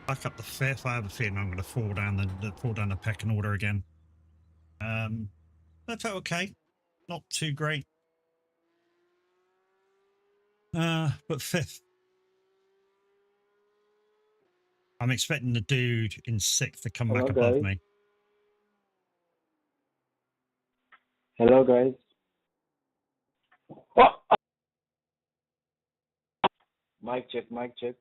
back up the fifth. I have a feeling I'm going to fall down the pecking order again. That felt okay, not too great. But fifth. I'm expecting the dude in sixth to come back above me. Hello, guys. Oh! Mic check, mic check.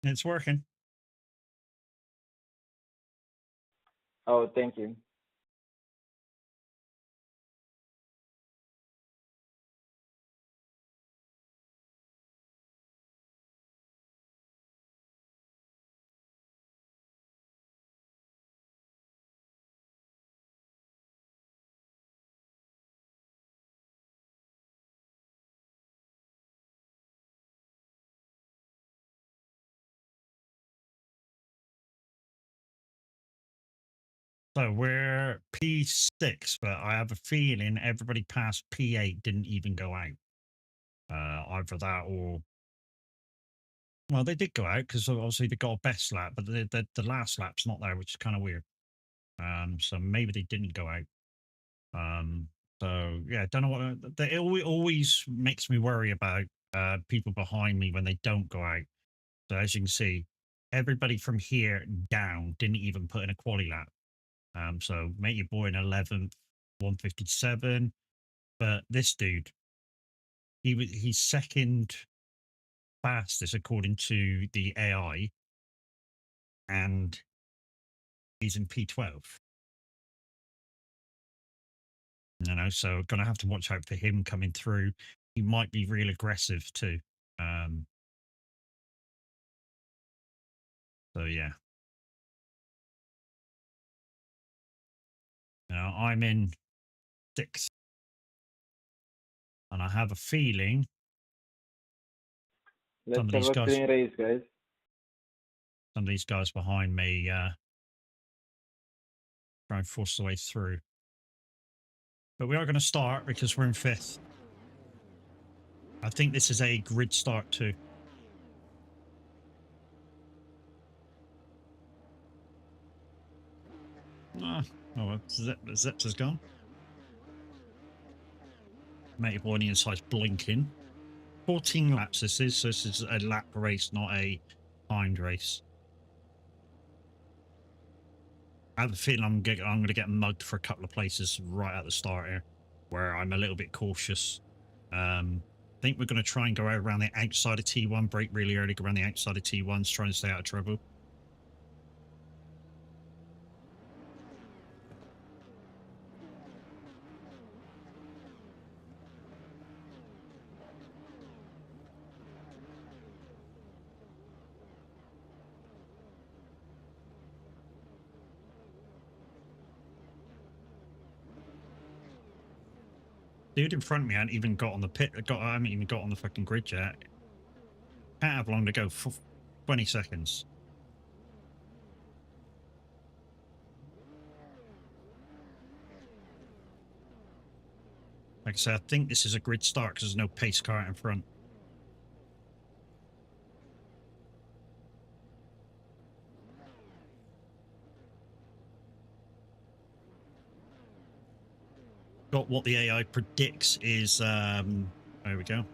It's working. Oh, thank you. So we're P6, but I have a feeling everybody past P8 didn't even go out. Either that or... Well, they did go out because obviously they got a best lap, but the last lap's not there, which is kind of weird. So maybe they didn't go out. So yeah, don't know what... It always makes me worry about people behind me when they don't go out. So as you can see, everybody from here down didn't even put in a quali lap. So make your boy an 11th, 157. But this dude, he's second fastest according to the AI, and he's in P12. You know, so gonna have to watch out for him coming through. He might be real aggressive too. So yeah. Now I'm in sixth, and I have a feeling Let's have a clean race, guys. Some of these guys behind me try and force the way through. But we are going to start because we're in fifth. I think this is a grid start too. Oh, well, Zips has gone. Mate, boy on the inside's blinking. 14 laps this is, so this is a lap race, not a timed race. I have a feeling I'm going to get mugged for a couple of places right at the start here, where I'm a little bit cautious. I think we're going to try and go around the outside of T1, brake really early, go around the outside of T1s, try and stay out of trouble. Dude in front of me hadn't even got on the I haven't even got on the fucking grid yet. Can't have long to go. 20 seconds. Like I said, I think this is a grid start because there's no pace car in front. Got what the AI predicts is, there we go.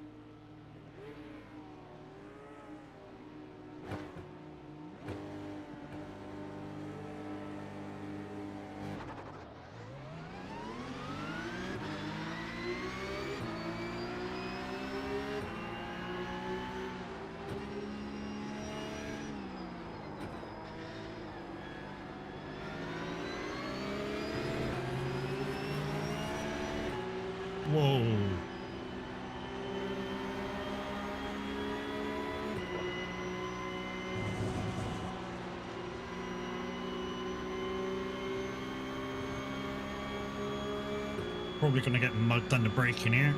Whoa. Probably going to get mugged under braking here.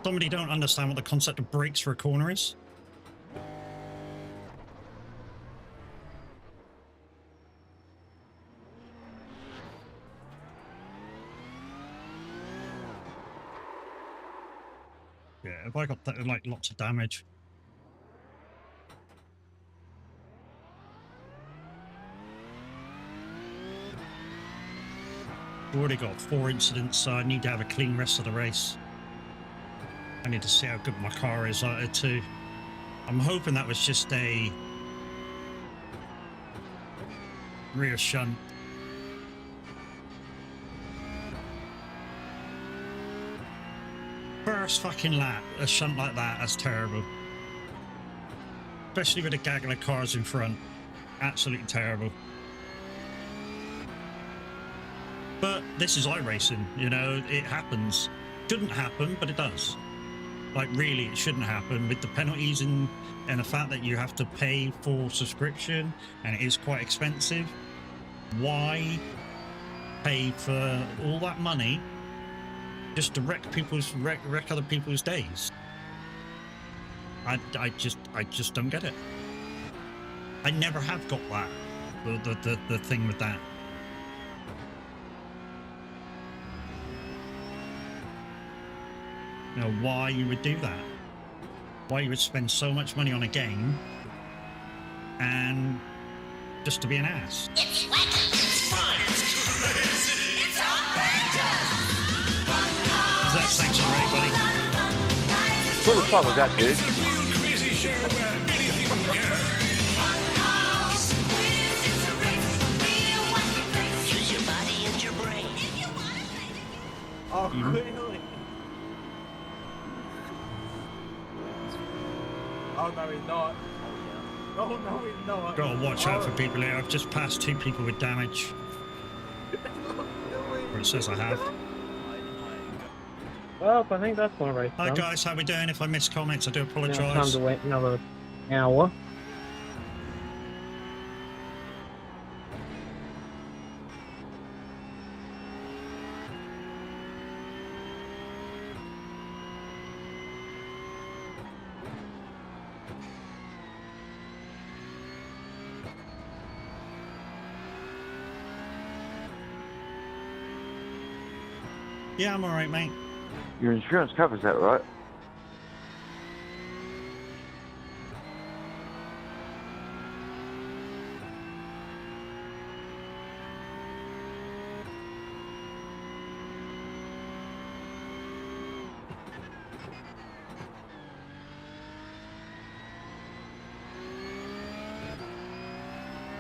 Somebody don't understand what the concept of brakes for a corner is. Yeah, have I got like lots of damage? Already got 4 incidents, so I need to have a clean rest of the race. I need to see how good my car is too. I'm hoping that was just a rear shunt. First fucking lap, a shunt like that, that's terrible. Especially with a gaggle of cars in front. Absolutely terrible. But this is iRacing, you know, it happens. Shouldn't happen, but it does. Like, really, it shouldn't happen with the penalties and the fact that you have to pay for subscription and it is quite expensive. Why pay for all that money just to wreck other people's days? I just don't get it. I never have got that. The thing with that. You know, why you would do that? Why you would spend so much money on a game and just to be an ass? It's wacky, it's fun, it's crazy, it's outrageous! Is that sanction right, buddy? What the fuck was that, dude? Oh, really? Oh, no, he's not. Oh, no, he's not. Gotta watch out for people here. I've just passed 2 people with damage. Or it says I have. Well, I think that's one right. Hi guys, how we doing? If I miss comments, I do Time apologise. to wait another hour. Yeah, I'm alright, mate. Your insurance covers that, right?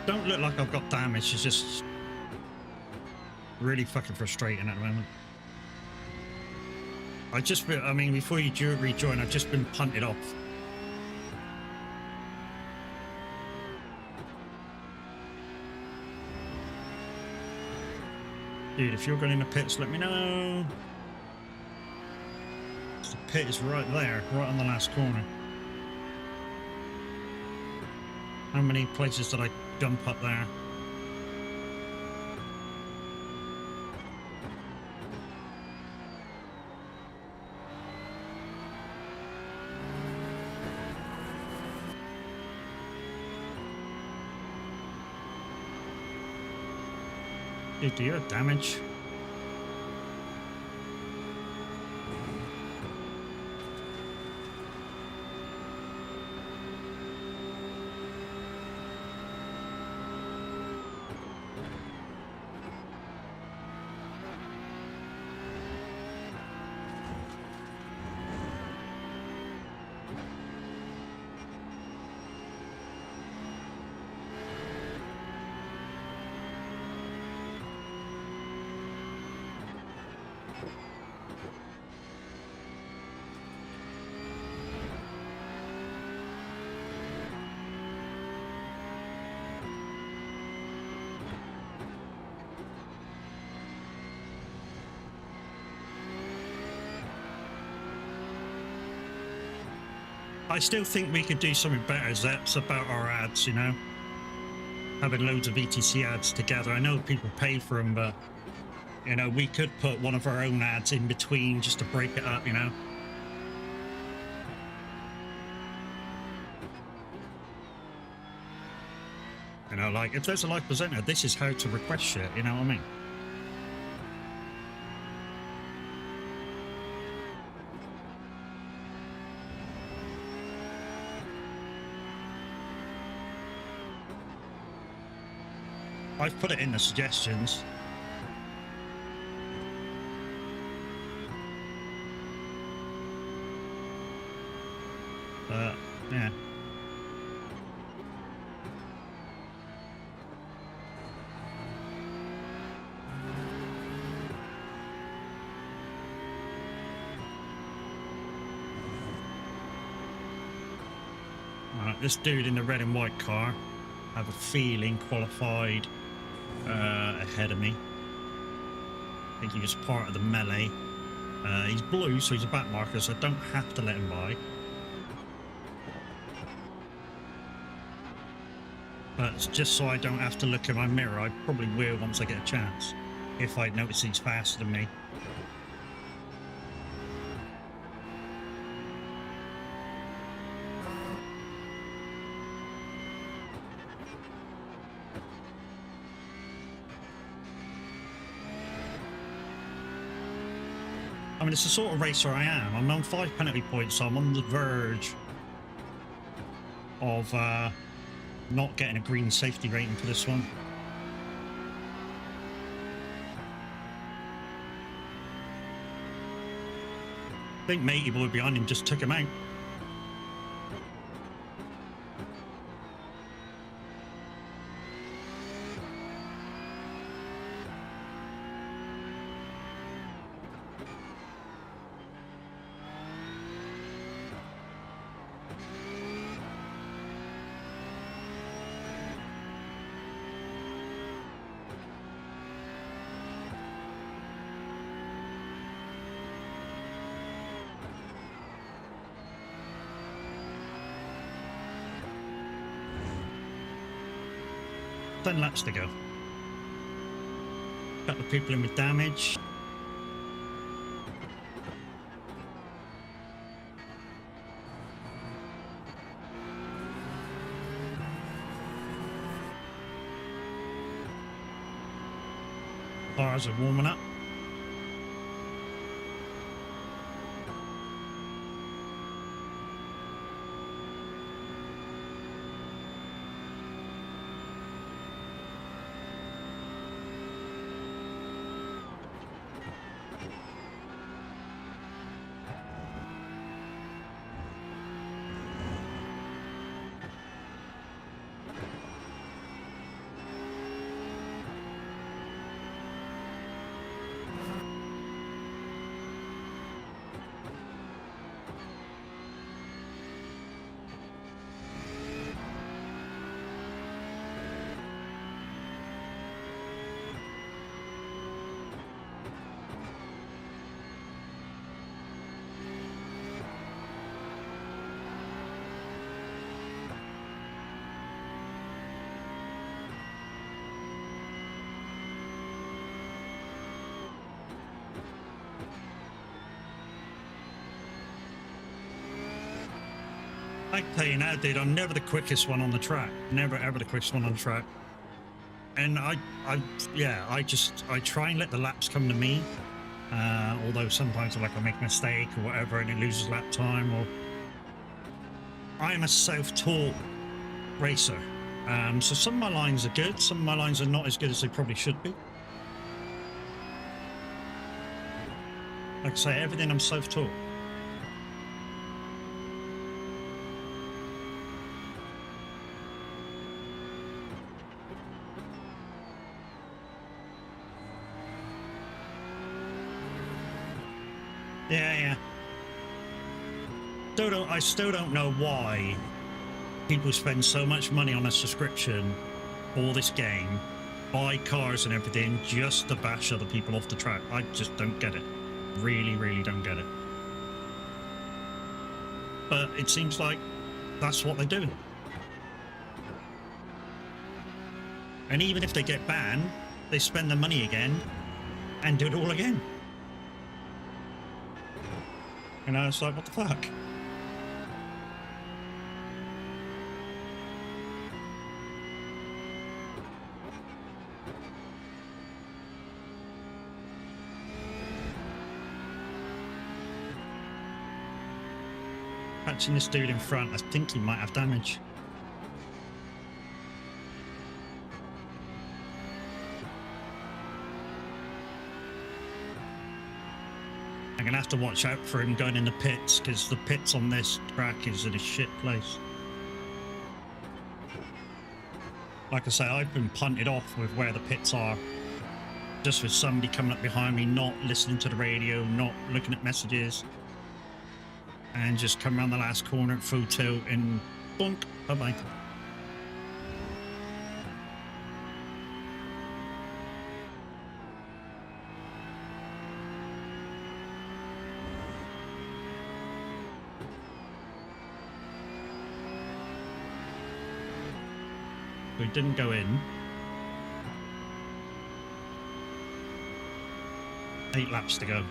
Don't look like I've got damage, it's just really fucking frustrating at the moment. I mean, before you rejoin, I've just been punted off. Dude, if you're going in the pits, let me know. The pit is right there, right on the last corner. How many places did I jump up there? Dude, do you have damage? I still think we could do something better, Zeps, about our ads, you know? Having loads of ETC ads together. I know people pay for them, but, you know, we could put one of our own ads in between just to break it up, you know? You know, like, if there's a live presenter, this is how to request shit, you know what I mean? I've put it in the suggestions. Yeah. This dude in the red and white car, I have a feeling qualified ahead of me. I think he was part of the melee. He's blue, so he's a back marker, so I don't have to let him by. But just so I don't have to look in my mirror, I probably will once I get a chance, if I notice he's faster than me. I mean, it's the sort of racer I am. I'm on 5 penalty points, so I'm on the verge of not getting a green safety rating for this one. I think Matey Boy behind him just took him out. Ten laps to go. Couple of people in with damage. Cars are warming up. I tell you now, dude, I'm never the quickest one on the track. Never ever the quickest one on the track. And I try and let the laps come to me. Although sometimes I make a mistake or whatever and it loses lap time. Or I am a self-taught racer. So some of my lines are good. Some of my lines are not as good as they probably should be. Like I say, everything I'm self-taught. Yeah. I still don't know why people spend so much money on a subscription for this game, buy cars and everything, just to bash other people off the track. I just don't get it. Really, really don't get it. But it seems like that's what they're doing. And even if they get banned, they spend the money again and do it all again. You know, it's like, what the fuck? Catching this dude in front, I think he might have damage. I'm gonna have to watch out for him going in the pits because the pits on this track is in a shit place. Like I say, I've been punted off with where the pits are. Just with somebody coming up behind me, not listening to the radio, not looking at messages. And just come around the last corner at full tilt and bonk, bye-bye. We didn't go in. 8 laps to go.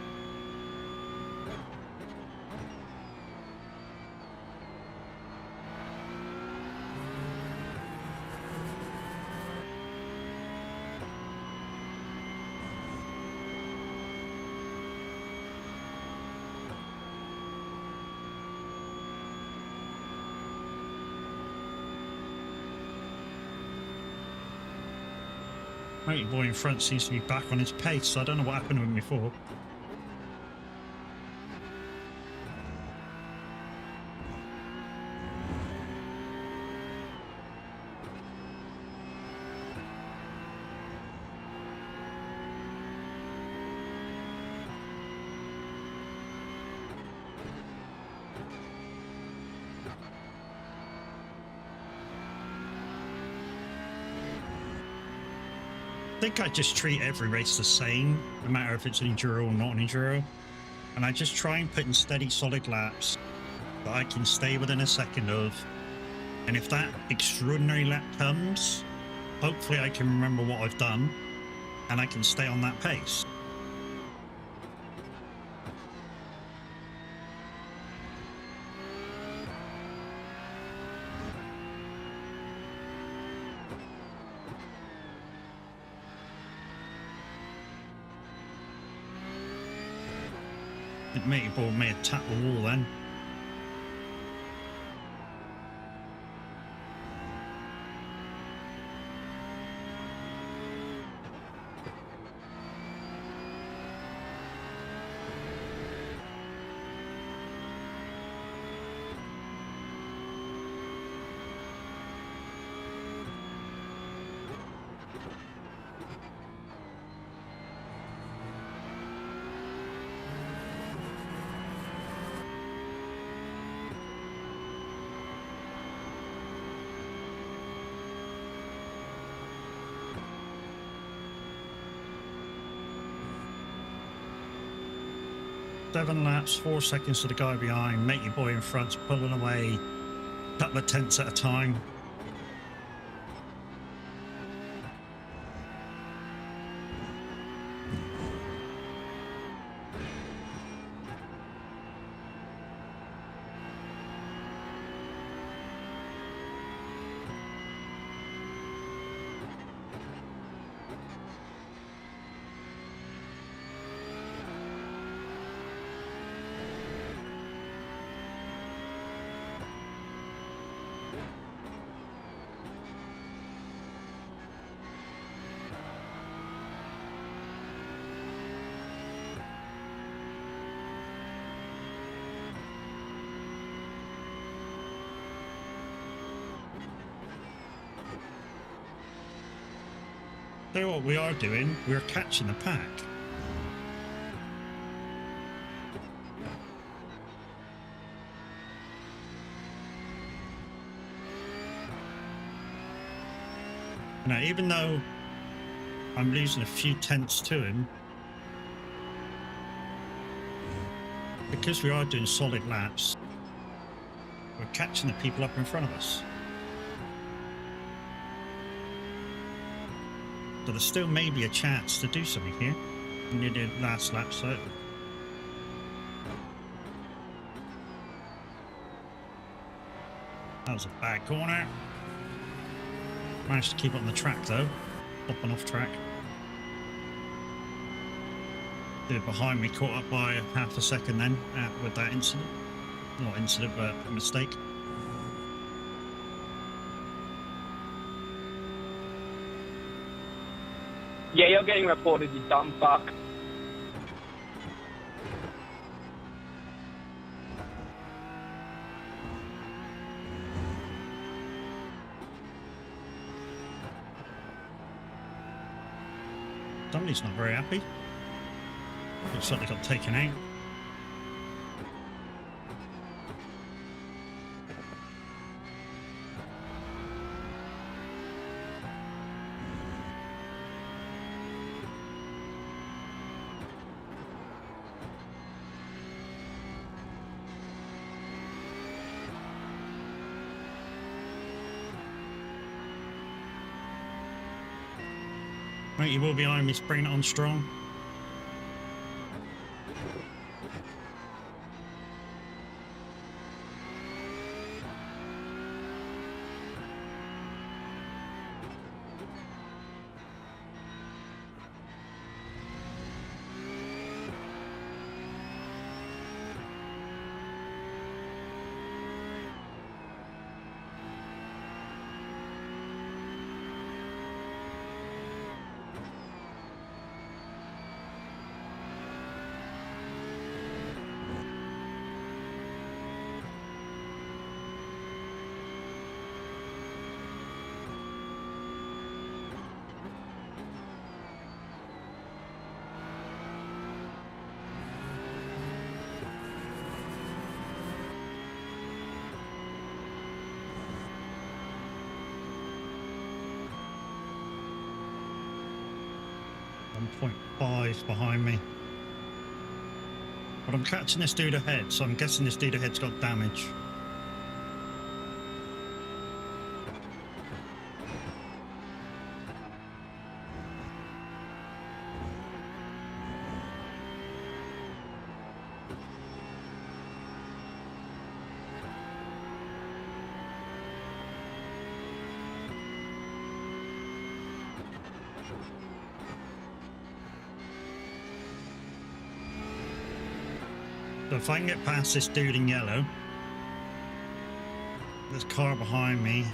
Matey boy in front seems to be back on his pace, so I don't know what happened to him before. I think I just treat every race the same, no matter if it's an enduro or not an enduro. And I just try and put in steady, solid laps that I can stay within a second of. And if that extraordinary lap comes, hopefully I can remember what I've done and I can stay on that pace. Matey ball may have tapped the wall then. Seven laps, 4 seconds to the guy behind. Matey boy in front's pulling away. Couple of tenths at a time. Tell you what we are doing, we're catching the pack. Now, even though I'm losing a few tenths to him, because we are doing solid laps, we're catching the people up in front of us. So there still may be a chance to do something here. Near the last lap, so. That was a bad corner. Managed to keep it on the track though. Up and off track. Dude behind me caught up by half a second then with that incident. Not incident, but a mistake. Yeah, you're getting reported, you dumb fuck. Somebody's not very happy. Looks like they got taken out. Mate, you will behind me, bringing it on strong. .5 behind me. But I'm catching this dude ahead, so I'm guessing this dude ahead's got damage. So if I can get past this dude in yellow, this car behind me,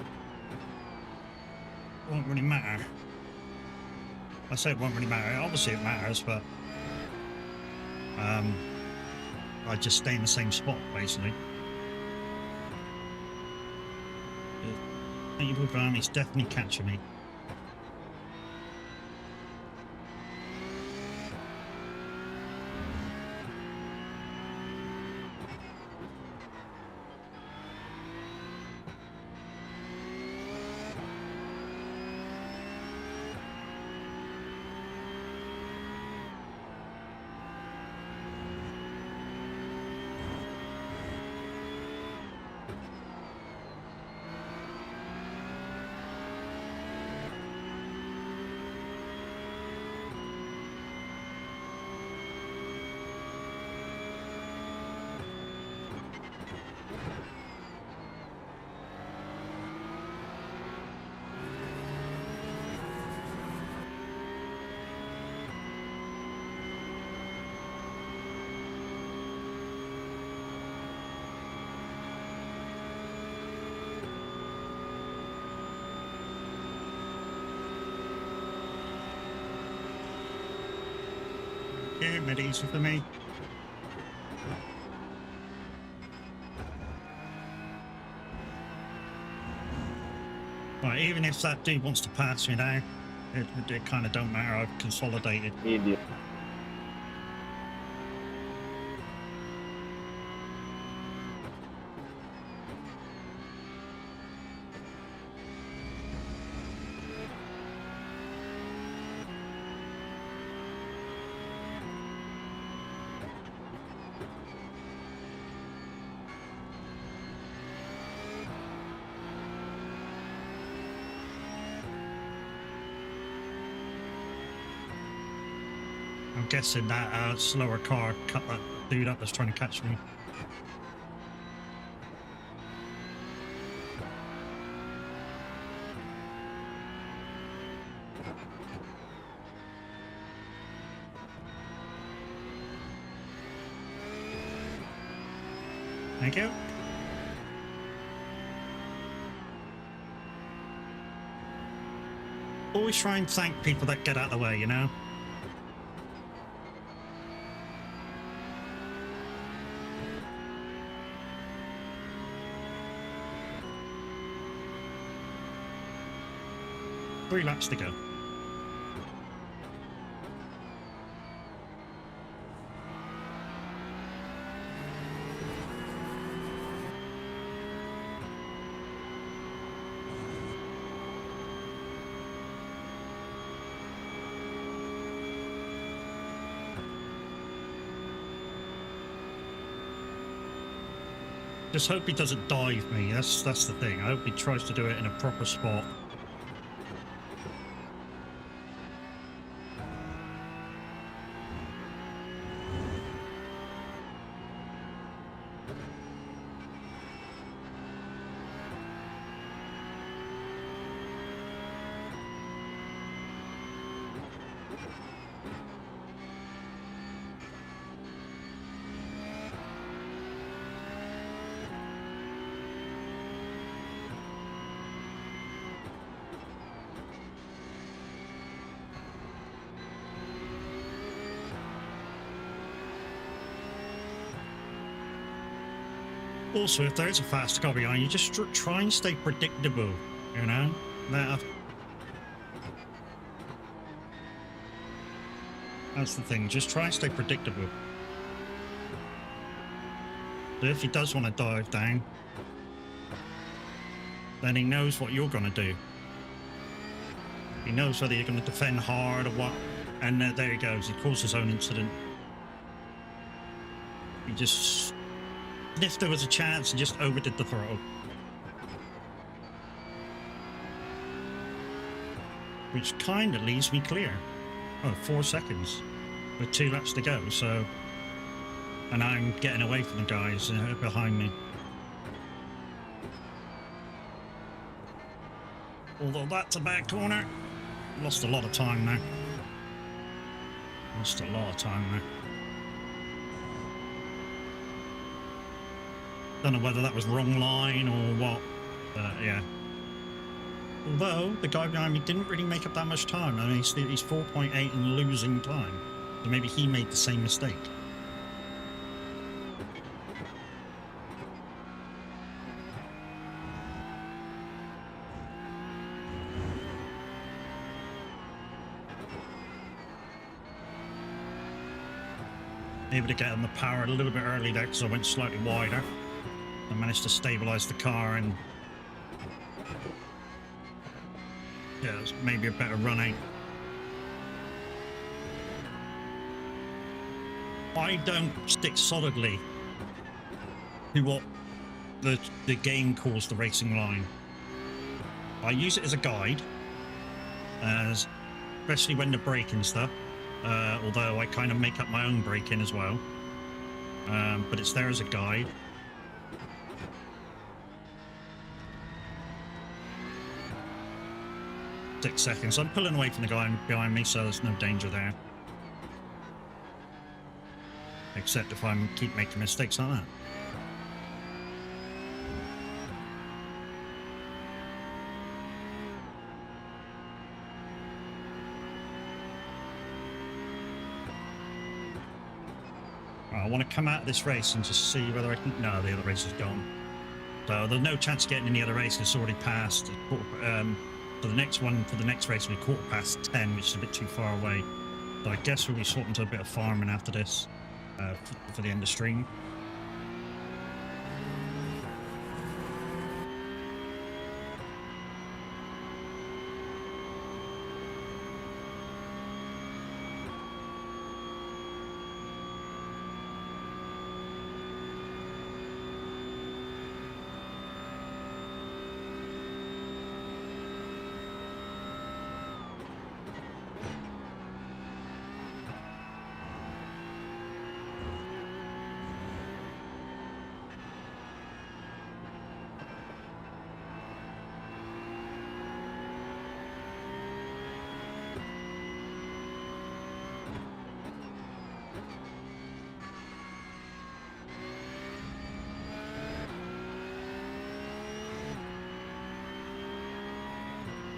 won't really matter. I say it won't really matter. Obviously it matters, but I just stay in the same spot basically. The people behind me is definitely catching me. Yeah, made it easy for me. Right, even if that dude wants to pass me now, it kind of don't matter. I've consolidated. Idiot. I'm guessing that slower car cut that dude up that's trying to catch me. Thank you. Always try and thank people that get out of the way, you know? Three laps to go. Just hope he doesn't dive me. That's the thing. I hope he tries to do it in a proper spot. Also, if there is a fast car behind you, just try and stay predictable, you know? That's the thing, just try and stay predictable. So if he does want to dive down, then he knows what you're going to do. He knows whether you're going to defend hard or what. And there he goes, he caused his own incident. He just... If there was a chance, he just overdid the throttle. Which kind of leaves me clear. Oh, 4 seconds. With 2 laps to go, so... And I'm getting away from the guys behind me. Although that's a bad corner. Lost a lot of time now. Lost a lot of time now. Don't know whether that was wrong line or what, but yeah. Although the guy behind me didn't really make up that much time. I mean, he's 4.8 and losing time. So maybe he made the same mistake. Able to get on the power a little bit early there because I went slightly wider. I managed to stabilize the car and yeah, it was maybe a better running. I don't stick solidly to what the game calls the racing line. I use it as a guide, especially when they're braking stuff. Although I kind of make up my own braking as well. But it's there as a guide. 6 seconds. I'm pulling away from the guy behind me, so there's no danger there. Except if I keep making mistakes like that. I want to come out of this race and just see whether I can... No, the other race is gone. So there's no chance of getting in the other race. It's already passed. For the next one, for the next race, we'll be 10:15, which is a bit too far away. So I guess we'll be sorting to a bit of farming after this, for the end of stream.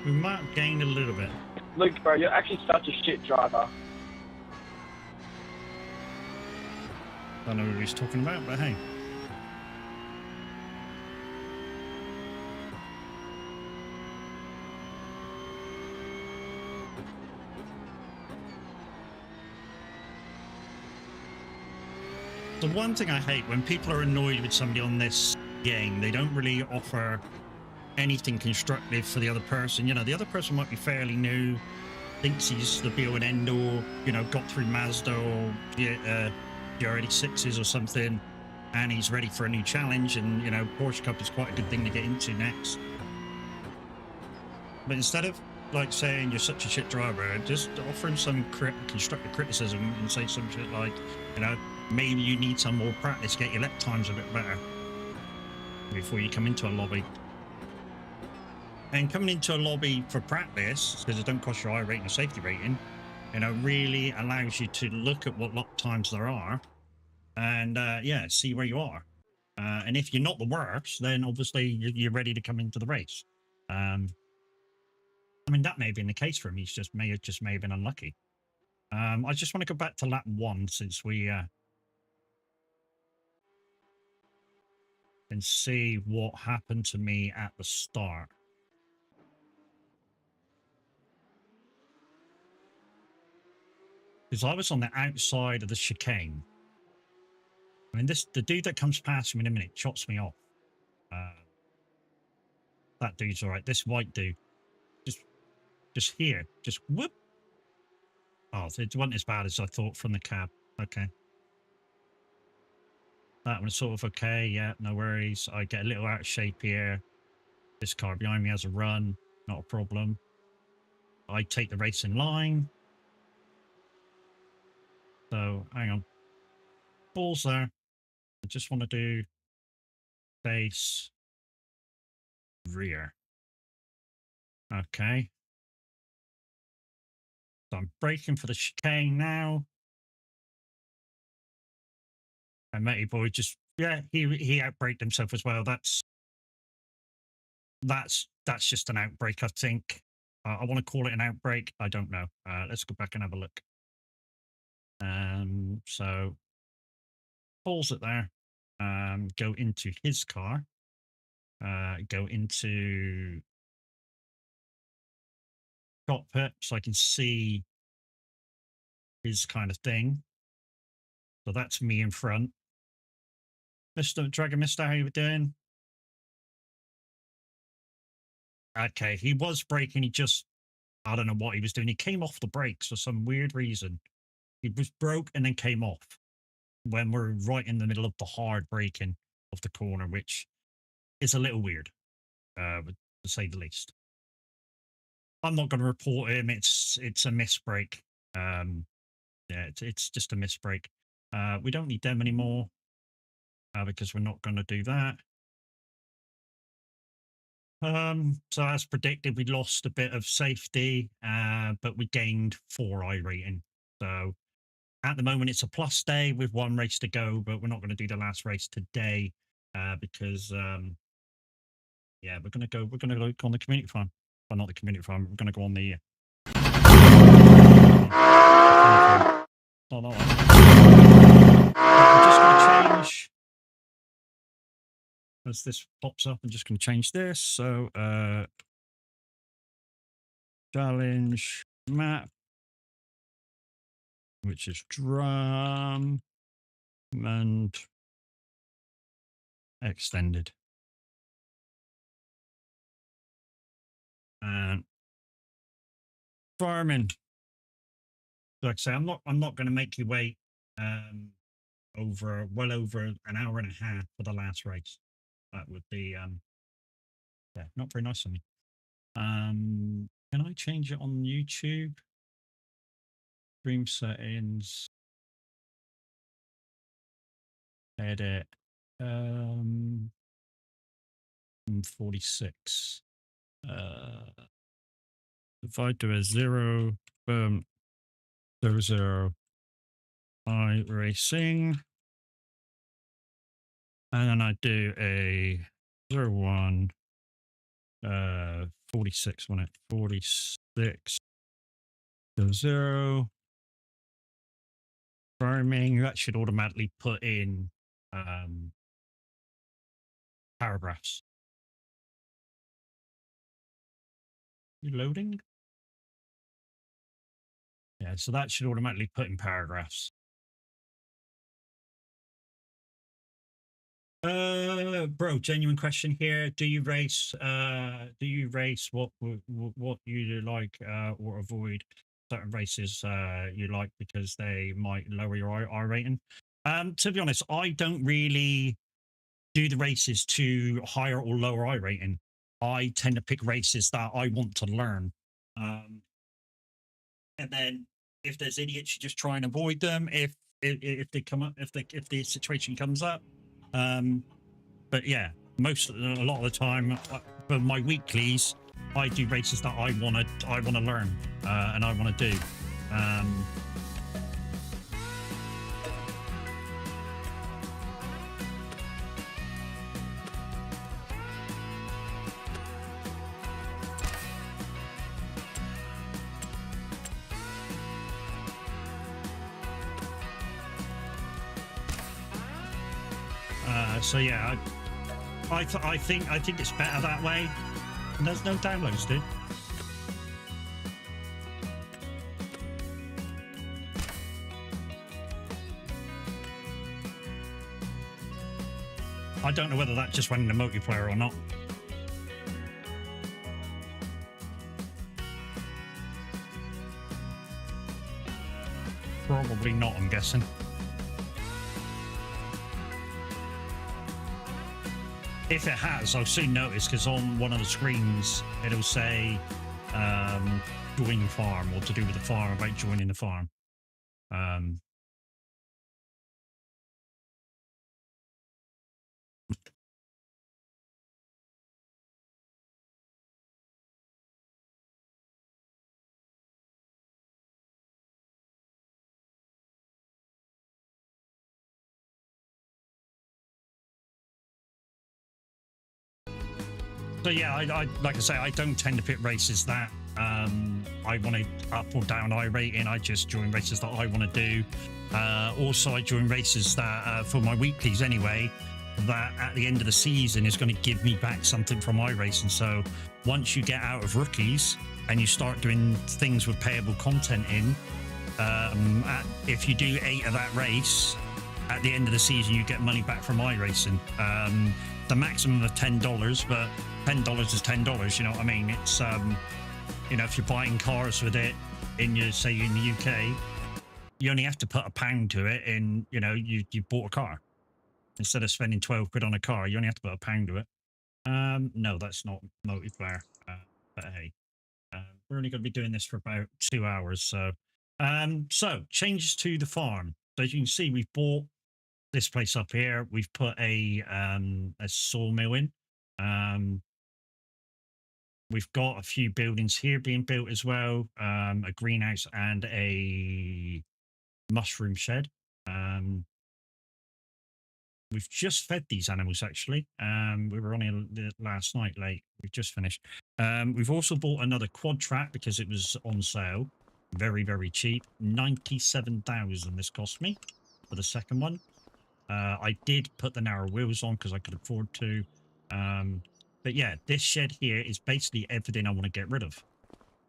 We might have gained a little bit. Luke, bro, you're actually such a shit driver. Don't know who he's talking about, but hey. The one thing I hate, when people are annoyed with somebody on this game, they don't really offer anything constructive for the other person. You know, the other person might be fairly new, thinks he's the be all and end all, you know, got through Mazda or GR86s or something, and he's ready for a new challenge. And you know, Porsche Cup is quite a good thing to get into next. But instead of like saying you're such a shit driver, just offer him some constructive criticism and say some shit like, you know, maybe you need some more practice, get your lap times a bit better before you come into a lobby. And coming into a lobby for practice, because it don't cost your I rating or safety rating, you know, really allows you to look at what lap times there are and yeah, see where you are. And if you're not the worst, then obviously you're ready to come into the race. I mean, that may have been the case for him. He's just may have been unlucky. I just want to go back to lap 1 since we and see what happened to me at the start. Because I was on the outside of the chicane. I mean, the dude that comes past me in a minute chops me off. That dude's all right. This white dude, just here, just whoop. Oh, it wasn't as bad as I thought from the cab. Okay. That one's sort of okay. Yeah, no worries. I get a little out of shape here. This car behind me has a run. Not a problem. I take the race in line. So, hang on. Balls there. I just want to do face, rear. Okay. So I'm braking for the chicane now. And matey boy just, yeah, he outbraked himself as well. That's just an outbreak, I think. I want to call it an outbreak. I don't know. Let's go back and have a look. So pause it there. Go into his car. Go into cockpit so I can see his kind of thing. So that's me in front. Mr. Dragon Mister, how you doing? Okay, he was braking. He just, I don't know what he was doing. He came off the brakes for some weird reason. He was broke and then came off when we're right in the middle of the hard braking of the corner, which is a little weird, to say the least. I'm not going to report him. It's a misbrake. Yeah, it's just a misbrake. We don't need them anymore because we're not going to do that. So as predicted, we lost a bit of safety, but we gained 4 I rating. So at the moment, it's a plus day with 1 race to go, but we're not going to do the last race today because, yeah, we're going to go on the community farm. Well, not the community farm. We're going to go on the. I'm just going to change. As this pops up, I'm just going to change this. So, challenge map, which is drum and extended. And farming. Like I say, I'm not going to make you wait well over an hour and a half for the last race. That would be yeah, not very nice of me. Can I change it on YouTube? Stream settings. Edit. 46. If I do a 0, 0, iracing, and then I do a 01, 46 on it, 46, 0, farming, that should automatically put in paragraphs. Loading? Yeah, so that should automatically put in paragraphs. Bro, genuine question here. Do you race what you like or avoid certain races you like because they might lower your I rating? To be honest, I don't really do the races to higher or lower I rating. I tend to pick races that I want to learn. And then if there's idiots, you just try and avoid them if they come up, if the situation comes up. But yeah, a lot of the time for my weeklies, I do races that I want to learn and I want to do. So yeah, I think it's better that way. And there's no downloads, dude. I don't know whether that just went in the multiplayer or not. Probably not, I'm guessing. If it has, I'll soon notice, because on one of the screens it'll say join farm, or to do with the farm, about joining the farm. So yeah, I like I say, I don't tend to pick races that I want to up or down I rating. I just join races that I want to do. Also, I join races that for my weeklies anyway, that at the end of the season is going to give me back something from iRacing. So once you get out of rookies and you start doing things with payable content in, if you do 8 of that race, at the end of the season you get money back from iRacing. The maximum of $10, but $10 is $10. You know what I mean? It's you know, if you're buying cars with it in your, say in the UK, you only have to put £1 to it, and you know you bought a car. Instead of spending 12 quid on a car, you only have to put £1 to it. No, that's not multiplayer. But hey, we're only going to be doing this for about 2 hours. So changes to the farm. So as you can see, we've bought this place up here. We've put a sawmill in. We've got a few buildings here being built as well. A greenhouse and a mushroom shed. We've just fed these animals, actually. We were on here last night late. We've just finished. We've also bought another quad track because it was on sale. Very, very cheap. 97,000 this cost me for the second one. I did put the narrow wheels on because I could afford to. But yeah, this shed here is basically everything I want to get rid of.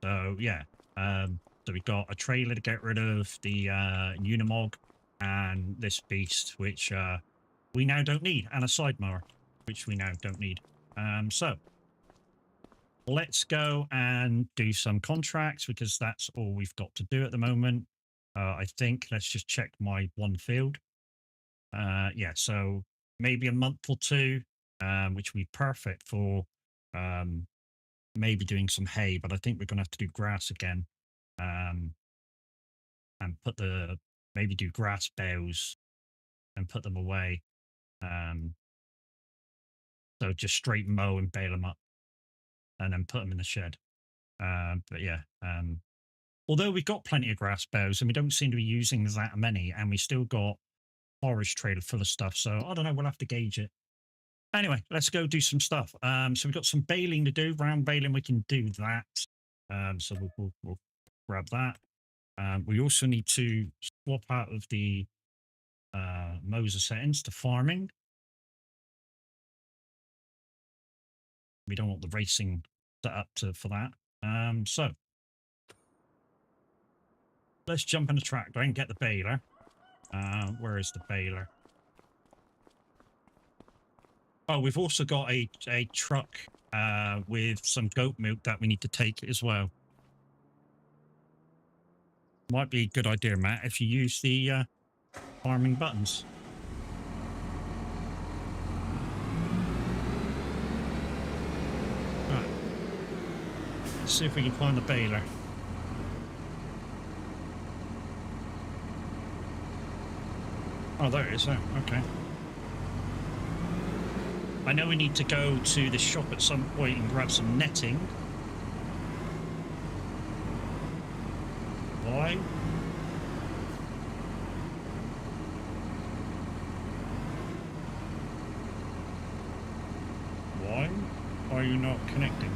So yeah. So we've got a trailer to get rid of, the Unimog, and this beast, which we now don't need, and a side mower, which we now don't need. So let's go and do some contracts, because that's all we've got to do at the moment. I think let's just check my one field. Yeah, so maybe a month or two, which would be perfect for maybe doing some hay, but I think we're going to have to do grass again. And put maybe do grass bales and put them away. So just straight mow and bale them up and then put them in the shed. But yeah, although we've got plenty of grass bales and we don't seem to be using that many, and we still got forage trailer full of stuff. So I don't know, we'll have to gauge it. Anyway, let's go do some stuff. So we've got some baling to do, round baling, we can do that. So we'll grab that. We also need to swap out of the Moser settings to farming. We don't want the racing set up for that. So let's jump in the tractor and get the baler. Where is the baler? Oh, we've also got a truck with some goat milk that we need to take as well. Might be a good idea, Matt, if you use the farming buttons. Right. Let's see if we can find the baler. Oh, there it is. Oh, okay. I know we need to go to the shop at some point and grab some netting. Why? Why are you not connecting?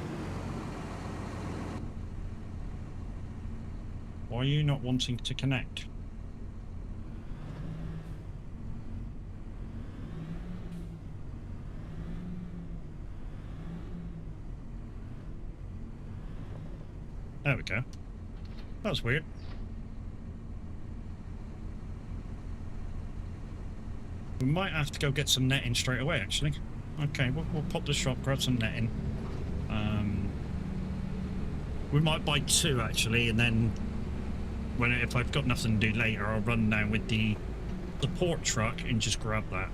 Why are you not wanting to connect? There we go. That's weird. We might have to go get some netting straight away, actually. Okay, we'll pop the shop, grab some netting. We might buy 2, actually, and then if I've got nothing to do later, I'll run down with the support truck and just grab that.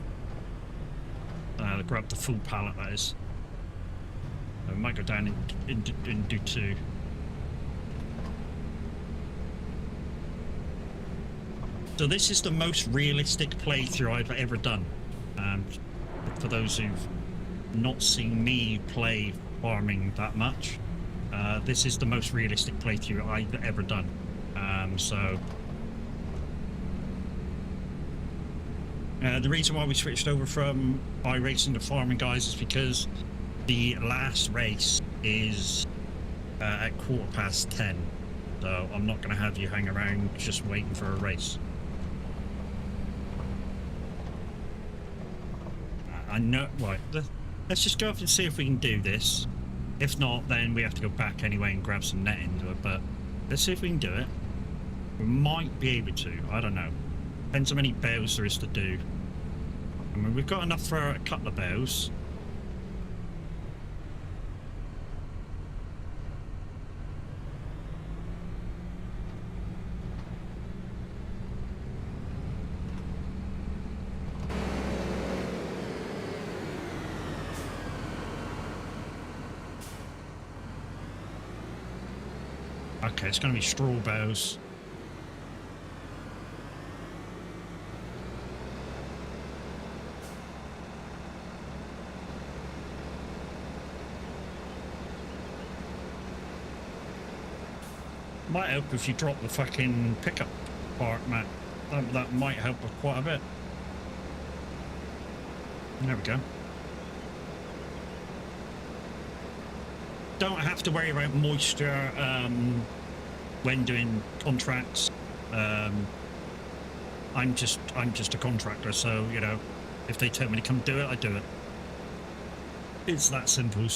Grab the full pallet, that is. I might go down and do 2. So this is the most realistic playthrough I've ever done. For those who've not seen me play farming that much, this is the most realistic playthrough I've ever done. The reason why we switched over from iracing to farming, guys, is because the last race is at 10:15. So I'm not going to have you hang around just waiting for a race. I know. Right, let's just go up and see if we can do this. If not, then we have to go back anyway and grab some netting. But let's see if we can do it. We might be able to. I don't know. Depends how many bales there is to do. I mean, we've got enough for a couple of bales. Okay, it's going to be straw bales. Might help if you drop the fucking pickup part, Matt. That might help quite a bit. There we go. Don't have to worry about moisture when doing contracts. I'm just a contractor, so you know, if they tell me to come do it, I do it. It's that simple.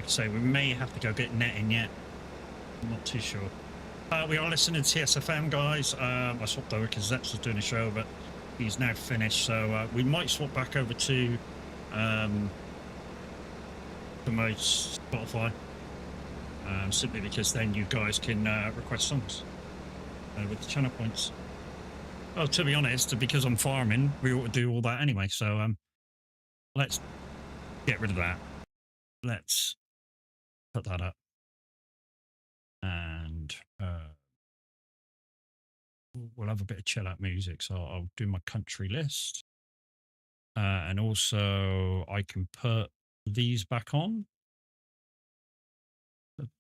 So we may have to go get netting yet. I'm not too sure. We are listening to TSFM, guys. I swapped over because Zeps was doing a show, but he's now finished. So we might swap back over to my Spotify, simply because then you guys can request songs with the channel points. Well, to be honest, because I'm farming, we ought to do all that anyway. So let's get rid of that. Let's put that up, and we'll have a bit of chill out music. So I'll do my country list, and also I can put these back on.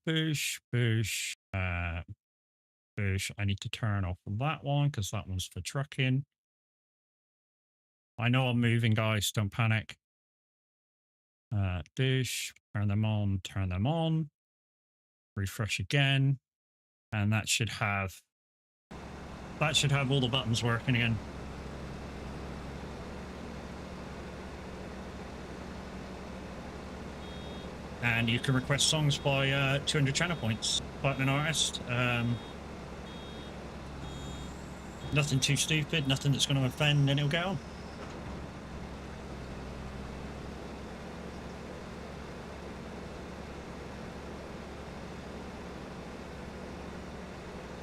Boosh, boosh, boosh. I need to turn off that one because that one's for trucking. I know I'm moving, guys. Don't panic. Dish, turn them on, turn them on. Refresh again. And that should have all the buttons working again. And you can request songs by 200 channel points. Fighting an artist. Nothing too stupid, nothing that's going to offend, and it'll go on.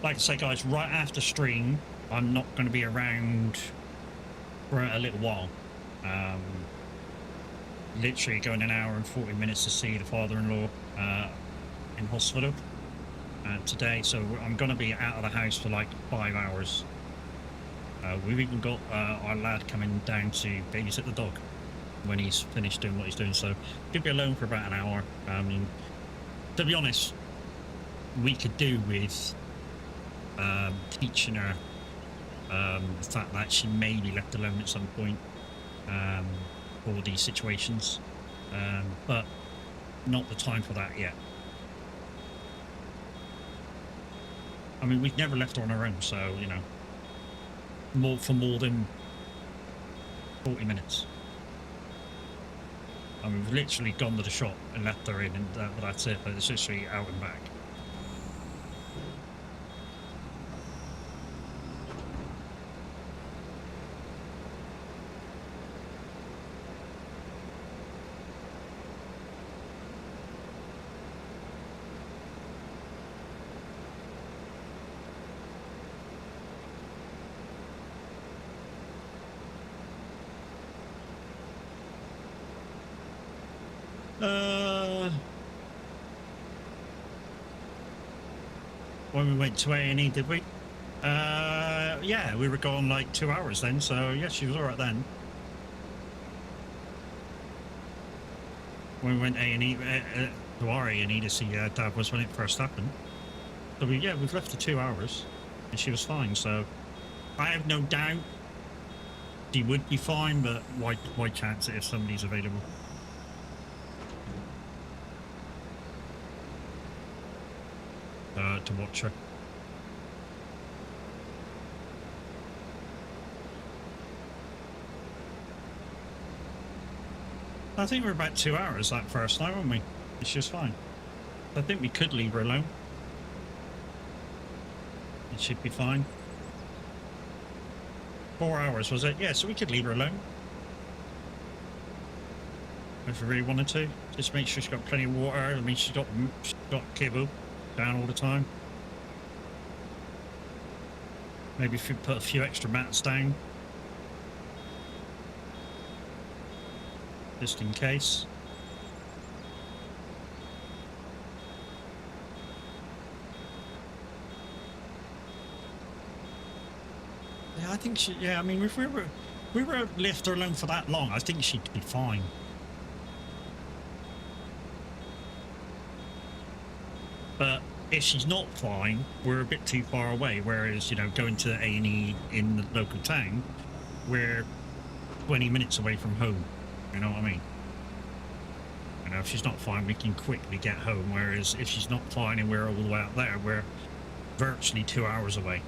Like I say, guys, right after stream, I'm not going to be around for a little while. Literally going an hour and 40 minutes to see the father-in-law in hospital today, so I'm going to be out of the house for like 5 hours. We've even got our lad coming down to babysit the dog when he's finished doing what he's doing, so he'll be alone for about an hour. I mean, to be honest, we could do with teaching her the fact that she may be left alone at some point for these situations, but not the time for that yet. I mean, we've never left her on her own, so, you know, more than 40 minutes. I mean, we've literally gone to the shop and left her in, and that's it, but it's literally out and back. When we went to A&E, did we? Yeah, we were gone like 2 hours then, so yeah, she was alright then. When we went A&E, to our A&E to see Dad was when it first happened. So we've left for 2 hours, and she was fine, so I have no doubt she would be fine, but why chance it if somebody's available? To watch her. I think we're about 2 hours that first night, weren't we? It's just fine. I think we could leave her alone. It should be fine. 4 hours, was it? Yeah, so we could leave her alone. If we really wanted to. Just make sure she's got plenty of water. I mean, she's got kibble down all the time. Maybe if we put a few extra mats down. Just in case. Yeah, I think she, yeah, I mean, if we were left her alone for that long, I think she'd be fine. But if she's not fine, we're a bit too far away. Whereas, you know, going to A&E in the local town, we're 20 minutes away from home. You know what I mean? You know, if she's not fine, we can quickly get home. Whereas if she's not fine and we're all the way out there, we're virtually 2 hours away.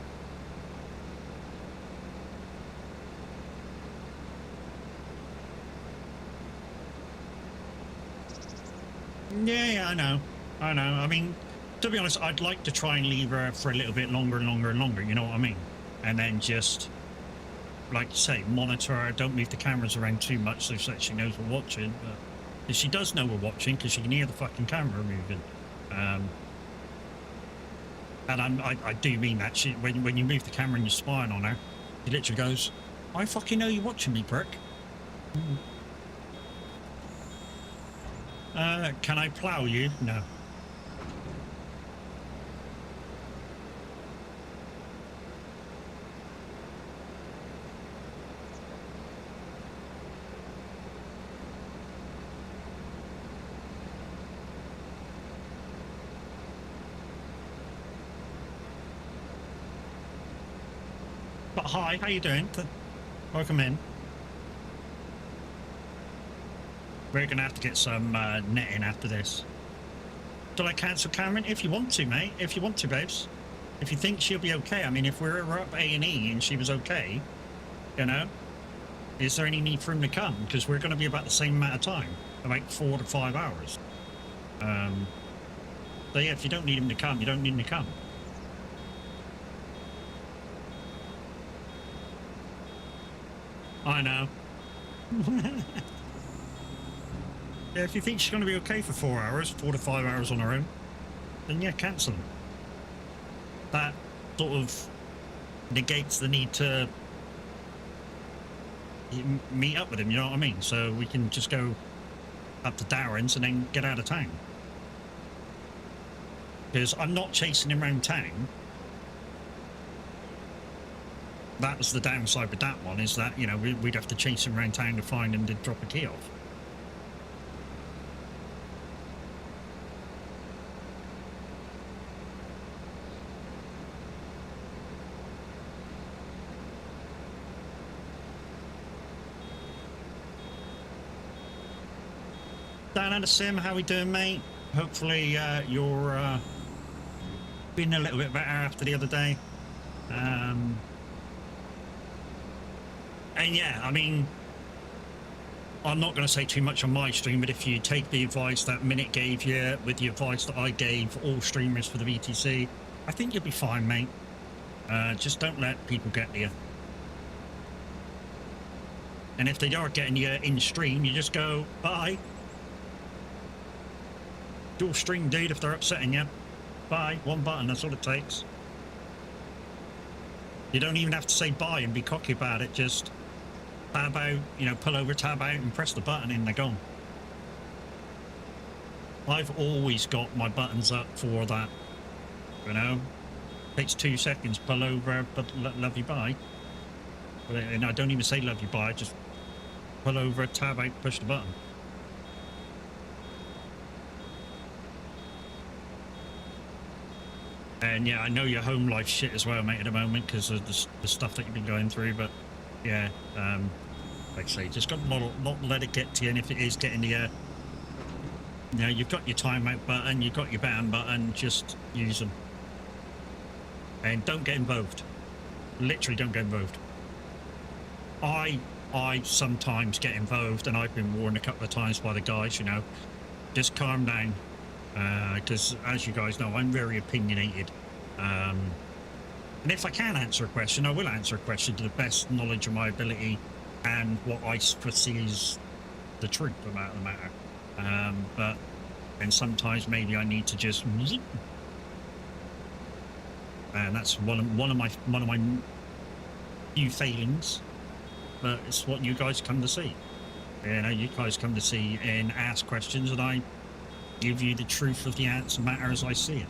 Yeah, I know. I mean, to be honest, I'd like to try and leave her for a little bit longer and longer and longer, you know what I mean? And then just, like you say, monitor her, don't move the cameras around too much so that she knows we're watching. But if she does know we're watching, because she can hear the fucking camera moving. And I do mean that. When you move the camera and you're spying on her, she literally goes, I fucking know you're watching me, prick. Can I plow you? No. But hi, how you doing? Welcome in. We're going to have to get some netting after this. Shall I cancel Cameron? If you want to, mate. If you want to, babes. If you think she'll be okay. I mean, if we're up A&E and she was okay, you know, is there any need for him to come? Because we're going to be about the same amount of time, about 4 to 5 hours. So yeah, if you don't need him to come, you don't need him to come. I know. Yeah, if you think she's going to be okay for 4 hours, 4 to 5 hours on her own, then yeah, cancel him. That sort of negates the need to meet up with him, you know what I mean? So we can just go up to Darren's and then get out of town. Because I'm not chasing him around town. That was the downside with that one, is that, you know, we'd have to chase him around town to find him to drop a key off. Dan and Sim, how we doing, mate? Hopefully you're feeling a little bit better after the other day. And yeah, I mean, I'm not going to say too much on my stream, but if you take the advice that Minute gave you with the advice that I gave all streamers for the VTC, I think you'll be fine, mate. Just don't let people get to you. And if they are getting you in stream, you just go, bye. Dual stream, dude, if they're upsetting you. Bye. One button, that's all it takes. You don't even have to say bye and be cocky about it. Just tab out, you know, pull over, tab out, and press the button and they're gone. I've always got my buttons up for that. You know? Takes 2 seconds, pull over, but love you, bye. And I don't even say love you, bye. Just pull over, tab out, push the button. And yeah, I know your home life shit as well, mate, at the moment, because of the stuff that you've been going through. But yeah, like I say, just got to not let it get to you. And if it is getting to you, you know, you've got your timeout button, you've got your ban button, just use them. And don't get involved. Literally don't get involved. I sometimes get involved, and I've been warned a couple of times by the guys, you know, just calm down. Because as you guys know, I'm very opinionated, and if I can answer a question, I will answer a question to the best knowledge of my ability and what I foresee is the truth about the matter. And sometimes maybe I need to just, and that's one of my few failings, but it's what you guys come to see. You know, you guys come to see and ask questions, and I give you the truth of the answer matter as I see it.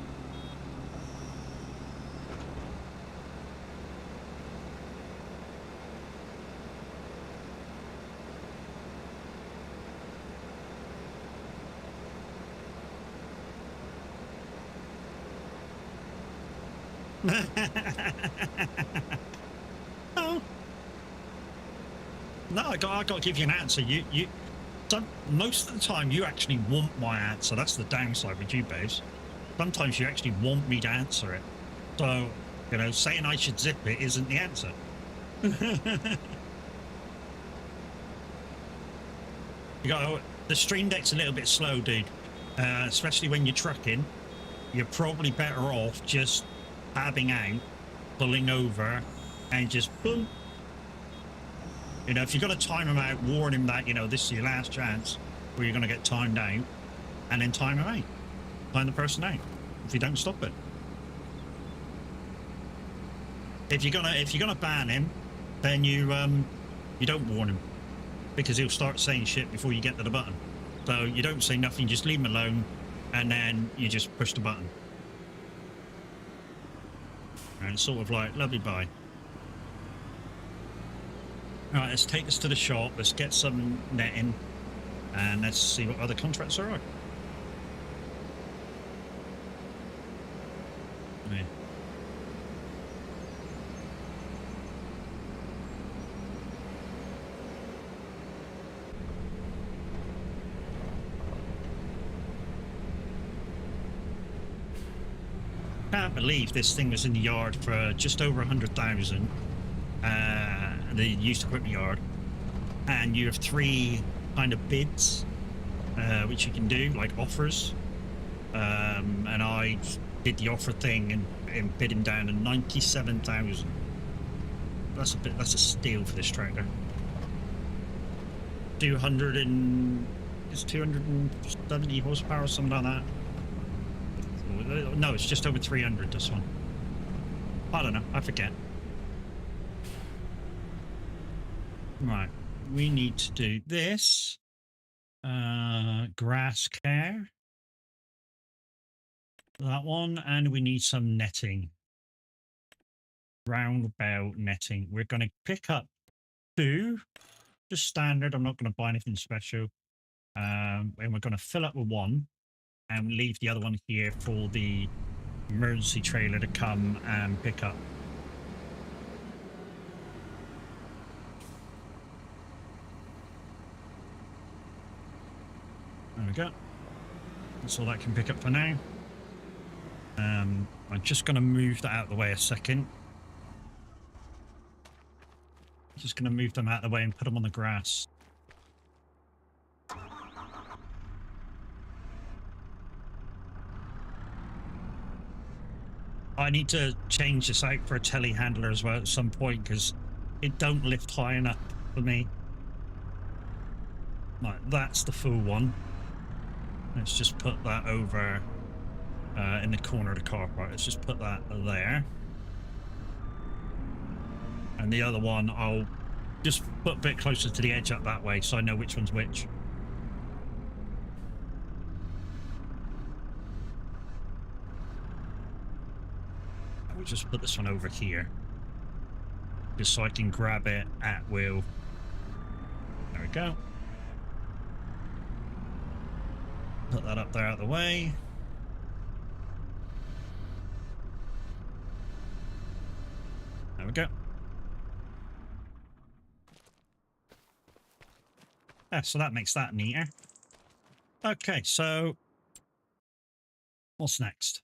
Oh. No, I got to give you an answer. You most of the time you actually want my answer. That's the downside with you, babes. Sometimes you actually want me to answer it. So, you know, saying I should zip it isn't the answer. You got the stream deck's a little bit slow, dude. Especially when you're trucking. You're probably better off just tabbing out, pulling over, and just boom. You know, if you've got to time him out, warn him that, you know, this is your last chance where you're going to get timed out, and then time him out. Time the person out if you don't stop it. If you're gonna ban him, then you don't warn him, because he'll start saying shit before you get to the button. So you don't say nothing, just leave him alone, and then you just push the button. And it's sort of like, love you, bye. Alright, let's take this to the shop, let's get some netting, and let's see what other contracts there are. Yeah. can't believe this thing was in the yard for just over 100,000. The used equipment yard, and you have 3 kind of bids, which you can do, like offers. And I did the offer thing and bid him down to 97,000. That's a steal for this tractor. 270 horsepower or something like that. No, it's just over 300, this one. I don't know, I forget. Right, we need to do this. Grass care. That one, and we need some netting. Roundabout netting. We're going to pick up 2, just standard. I'm not going to buy anything special. And we're going to fill up with 1 and leave the other one here for the emergency trailer to come and pick up. There we go. That's all that can pick up for now. I'm just going to move that out of the way a second. Just going to move them out of the way and put them on the grass. I need to change this out for a telehandler as well at some point because it don't lift high enough for me. Right, that's the full one. Let's just put that over in the corner of the car park. Let's just put that there. And the other one, I'll just put a bit closer to the edge up that way so I know which one's which. We'll just put this one over here. Just so I can grab it at will. There we go. Put that up there out of the way. There we go. Yeah, so that makes that neater. Okay, so what's next?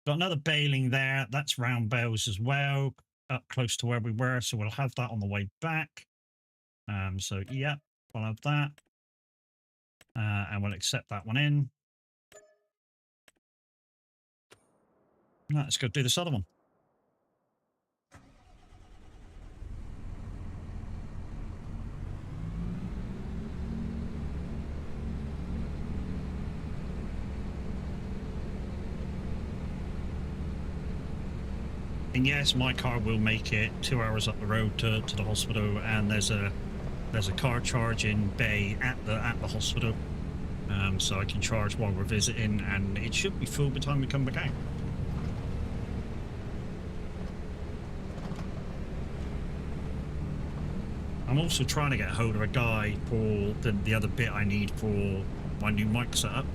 Got another baling there. That's round bales as well, up close to where we were. So we'll have that on the way back. So yeah, we'll have that. And we'll accept that one in. Right, let's go do this other one. And yes, my car will make it 2 hours up the road to the hospital, and there's a car charging bay at the hospital, so I can charge while we're visiting, and it should be full by the time we come back out. I'm also trying to get a hold of a guy for the other bit I need for my new mic setup.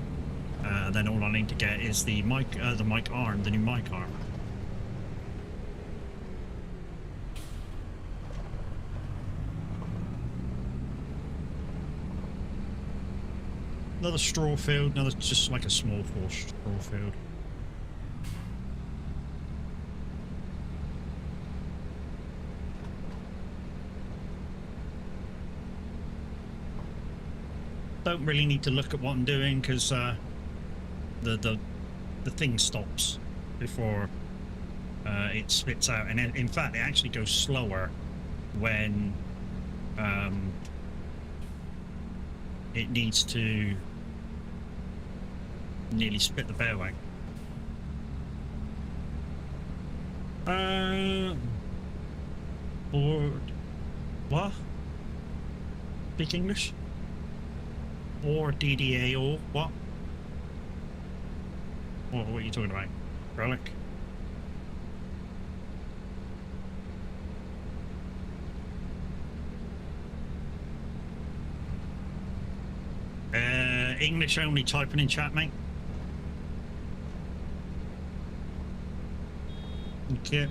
Then all I need to get is the mic arm, the new mic arm. Another straw field, another just like a small straw field. Don't really need to look at what I'm doing because the thing stops before it spits out, and in fact it actually goes slower when it needs to nearly spit the bale out. Or what? Speak English? Or DDA or what? What are you talking about? Relic? English only, typing in chat, mate. Okay.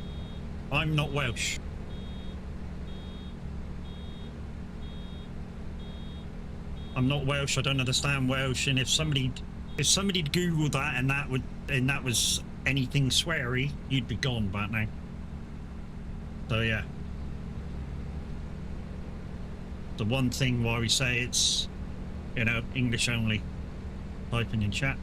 I'm not Welsh. I'm not Welsh. I don't understand Welsh. And if somebody Googled that and that was anything sweary, you'd be gone by now. So yeah. The one thing why we say it's, you know, English only. Typing in chat.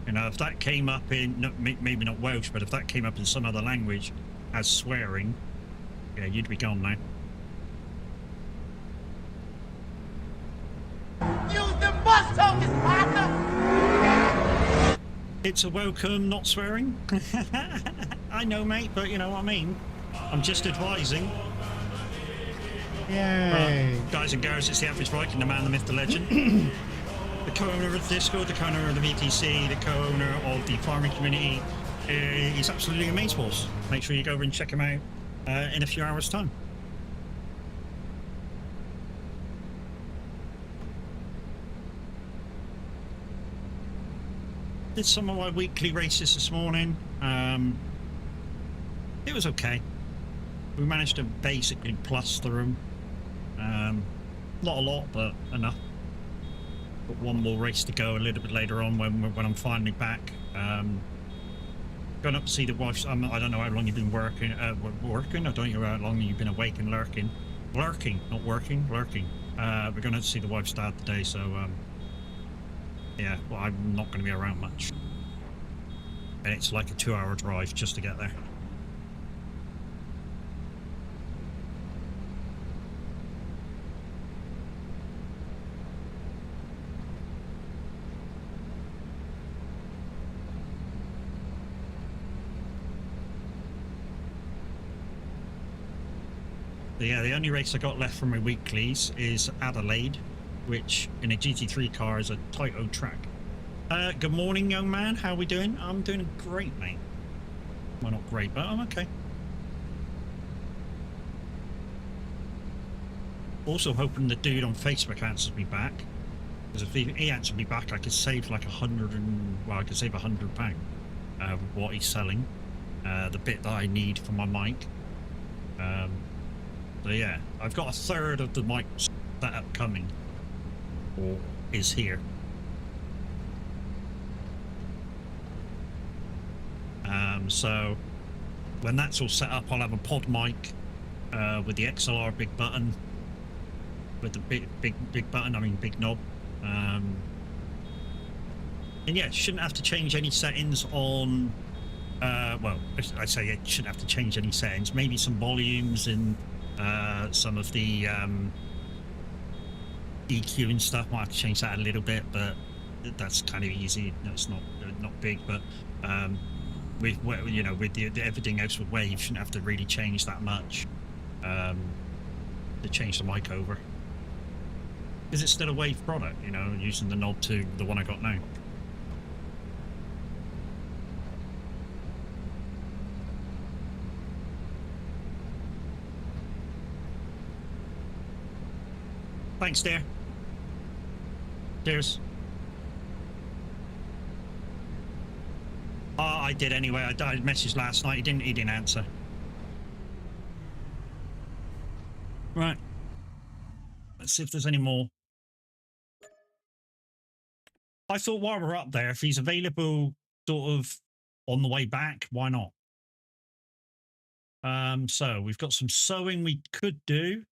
You know, if that came up in, maybe not Welsh, but if that came up in some other language as swearing, yeah, you'd be gone now. Use the bus tokens, partner! It's a welcome, not swearing. I know, mate, but you know what I mean. I'm just advising. Yay! Guys and girls, it's the Average Viking, the man, the myth, the legend. The co-owner of the Discord, the co-owner of the VTC, the co-owner of the farming community. He's absolutely amazing. Make sure you go over and check him out in a few hours' time. Did some of my weekly races this morning. It was okay. We managed to basically plus through them. Not a lot, but enough. Got one more race to go a little bit later on when I'm finally back. Going up to see the wife. I don't know how long you've been working. Working? I don't know how long you've been awake and lurking. Lurking, not working. Lurking. We're going to see the wife's dad today, so yeah. Well, I'm not going to be around much, and it's like a 2-hour drive just to get there. Yeah, the only race I got left from my weeklies is Adelaide, which in a GT3 car is a tight old track. Good morning, young man. How are we doing? I'm doing great, mate. Well, not great, but I'm okay. Also hoping the dude on Facebook answers me back, because if he answered me back, I could save like I could save £100 with what he's selling, the bit that I need for my mic. So yeah, I've got a third of the mic setup coming, or is here. So when that's all set up, I'll have a pod mic with the XLR big button, with the big button. I mean big knob. And yeah, shouldn't have to change any settings on. Well, I say it shouldn't have to change any settings. Maybe some volumes and. Some of the EQ and stuff might have to change that a little bit, but that's kind of easy. No, it's not big, but with everything else with Wave, shouldn't have to really change that much to change the mic over. Is it still a Wave product? You know, using the knob to the one I got now. Thanks, dear. Cheers. Oh, I did anyway. I messaged last night. He didn't answer. Right. Let's see if there's any more. I thought while we're up there, if he's available sort of on the way back, why not? So we've got some sewing we could do.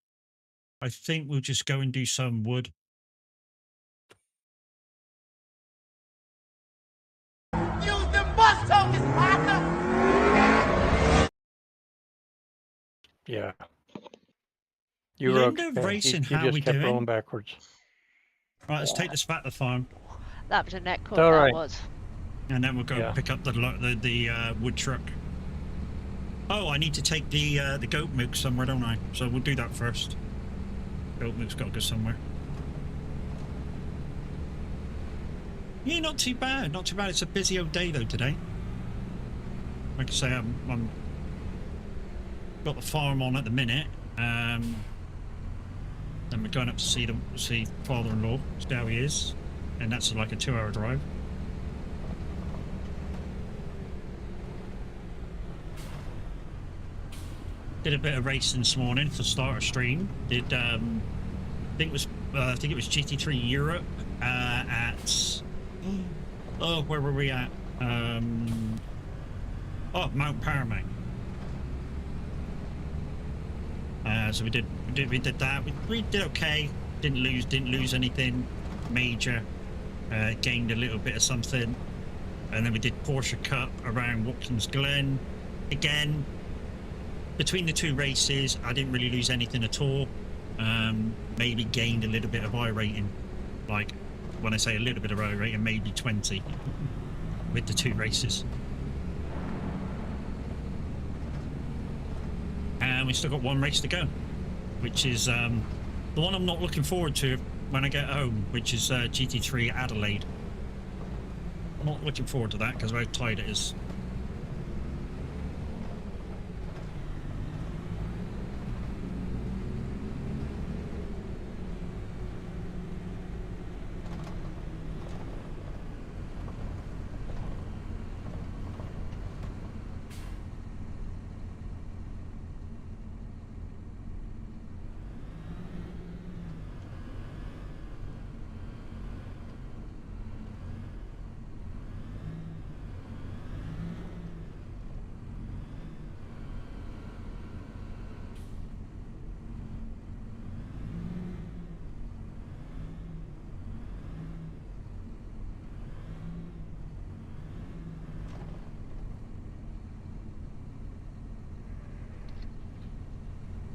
I think we'll just go and do some wood. Use the bus tokens, partner! Yeah. You were Linda okay. Racing, You how just we kept doing? rolling backwards. Right, let's take this back to the farm. That was a net cut, All that right. was. And then we'll go Yeah. pick up the wood truck. Oh, I need to take the goat milk somewhere, don't I? So we'll do that first. Goat milk's got to go somewhere. Yeah, not too bad. Not too bad. It's a busy old day though today. Like I say, I'm got the farm on at the minute. Then we're going up to see father-in-law. See how he is, and that's like a 2-hour drive. Did a bit of racing this morning for start a stream. Did I think it was GT3 Europe at Oh, where were we at? Oh, Mount Paramount. So we did that. We did okay. Didn't lose anything major. Gained a little bit of something, and then we did Porsche Cup around Watkins Glen. Again, between the two races, I didn't really lose anything at all. Maybe gained a little bit of I rating. Like, when I say a little bit of I rating, maybe 20 with the two races. And we still got one race to go, which is the one I'm not looking forward to when I get home, which is GT3 Adelaide. I'm not looking forward to that because of how tight it is.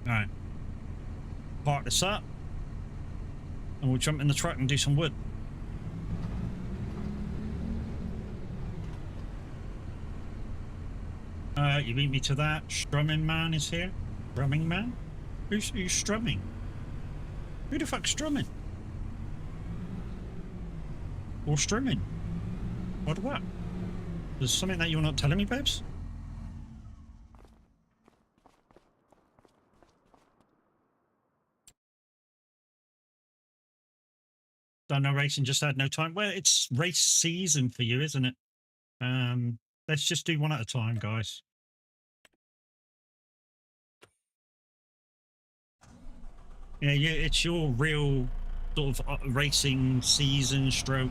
Alright. Park this up. And we'll jump in the truck and do some wood. You beat me to that. Strumming man is here. Strumming man? Who's strumming? Who the fuck's strumming? Or strumming? What? There's something that you're not telling me, babes? Done no racing, just had no time. Well, it's race season for you, isn't it? Let's just do one at a time, guys. Yeah, it's your real sort of racing season stroke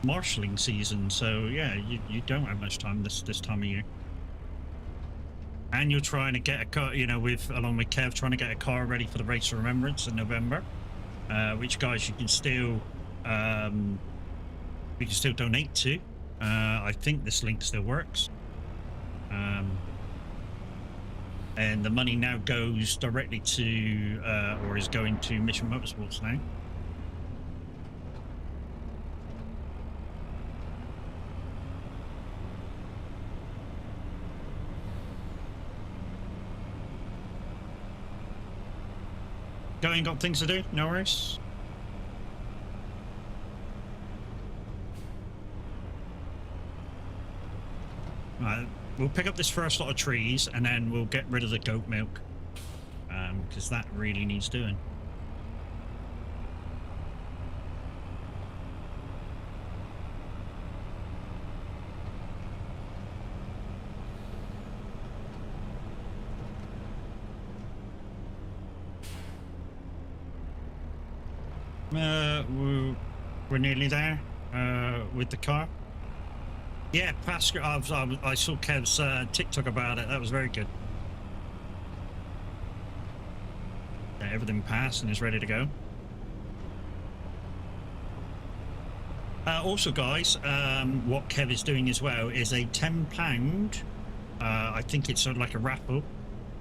marshalling season. So yeah, you don't have much time this time of year. And you're trying to get a car, you know, along with Kev, trying to get a car ready for the Race of Remembrance in November. Which guys you can still donate to. I think this link still works. And the money now goes directly to, or is going to Mission Motorsports now. Going, got things to do? No worries. Right, we'll pick up this first lot of trees and then we'll get rid of the goat milk. Because that really needs doing. We're nearly there with the car. Yeah, Pascal, I saw Kev's TikTok about it. That was very good. Yeah, everything passed and is ready to go. Also, guys, what Kev is doing as well is a £10. I think it's sort of like a raffle.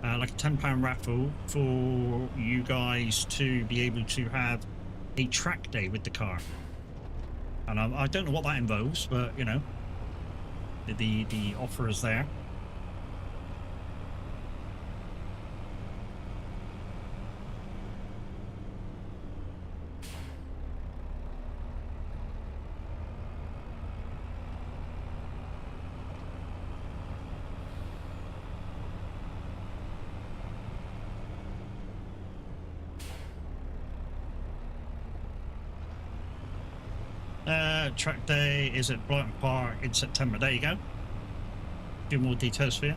Like a £10 raffle for you guys to be able to have a track day with the car. And I don't know what that involves, but you know, the offer is there. Track day is at Brighton Park in September. There you go. Few more details for you.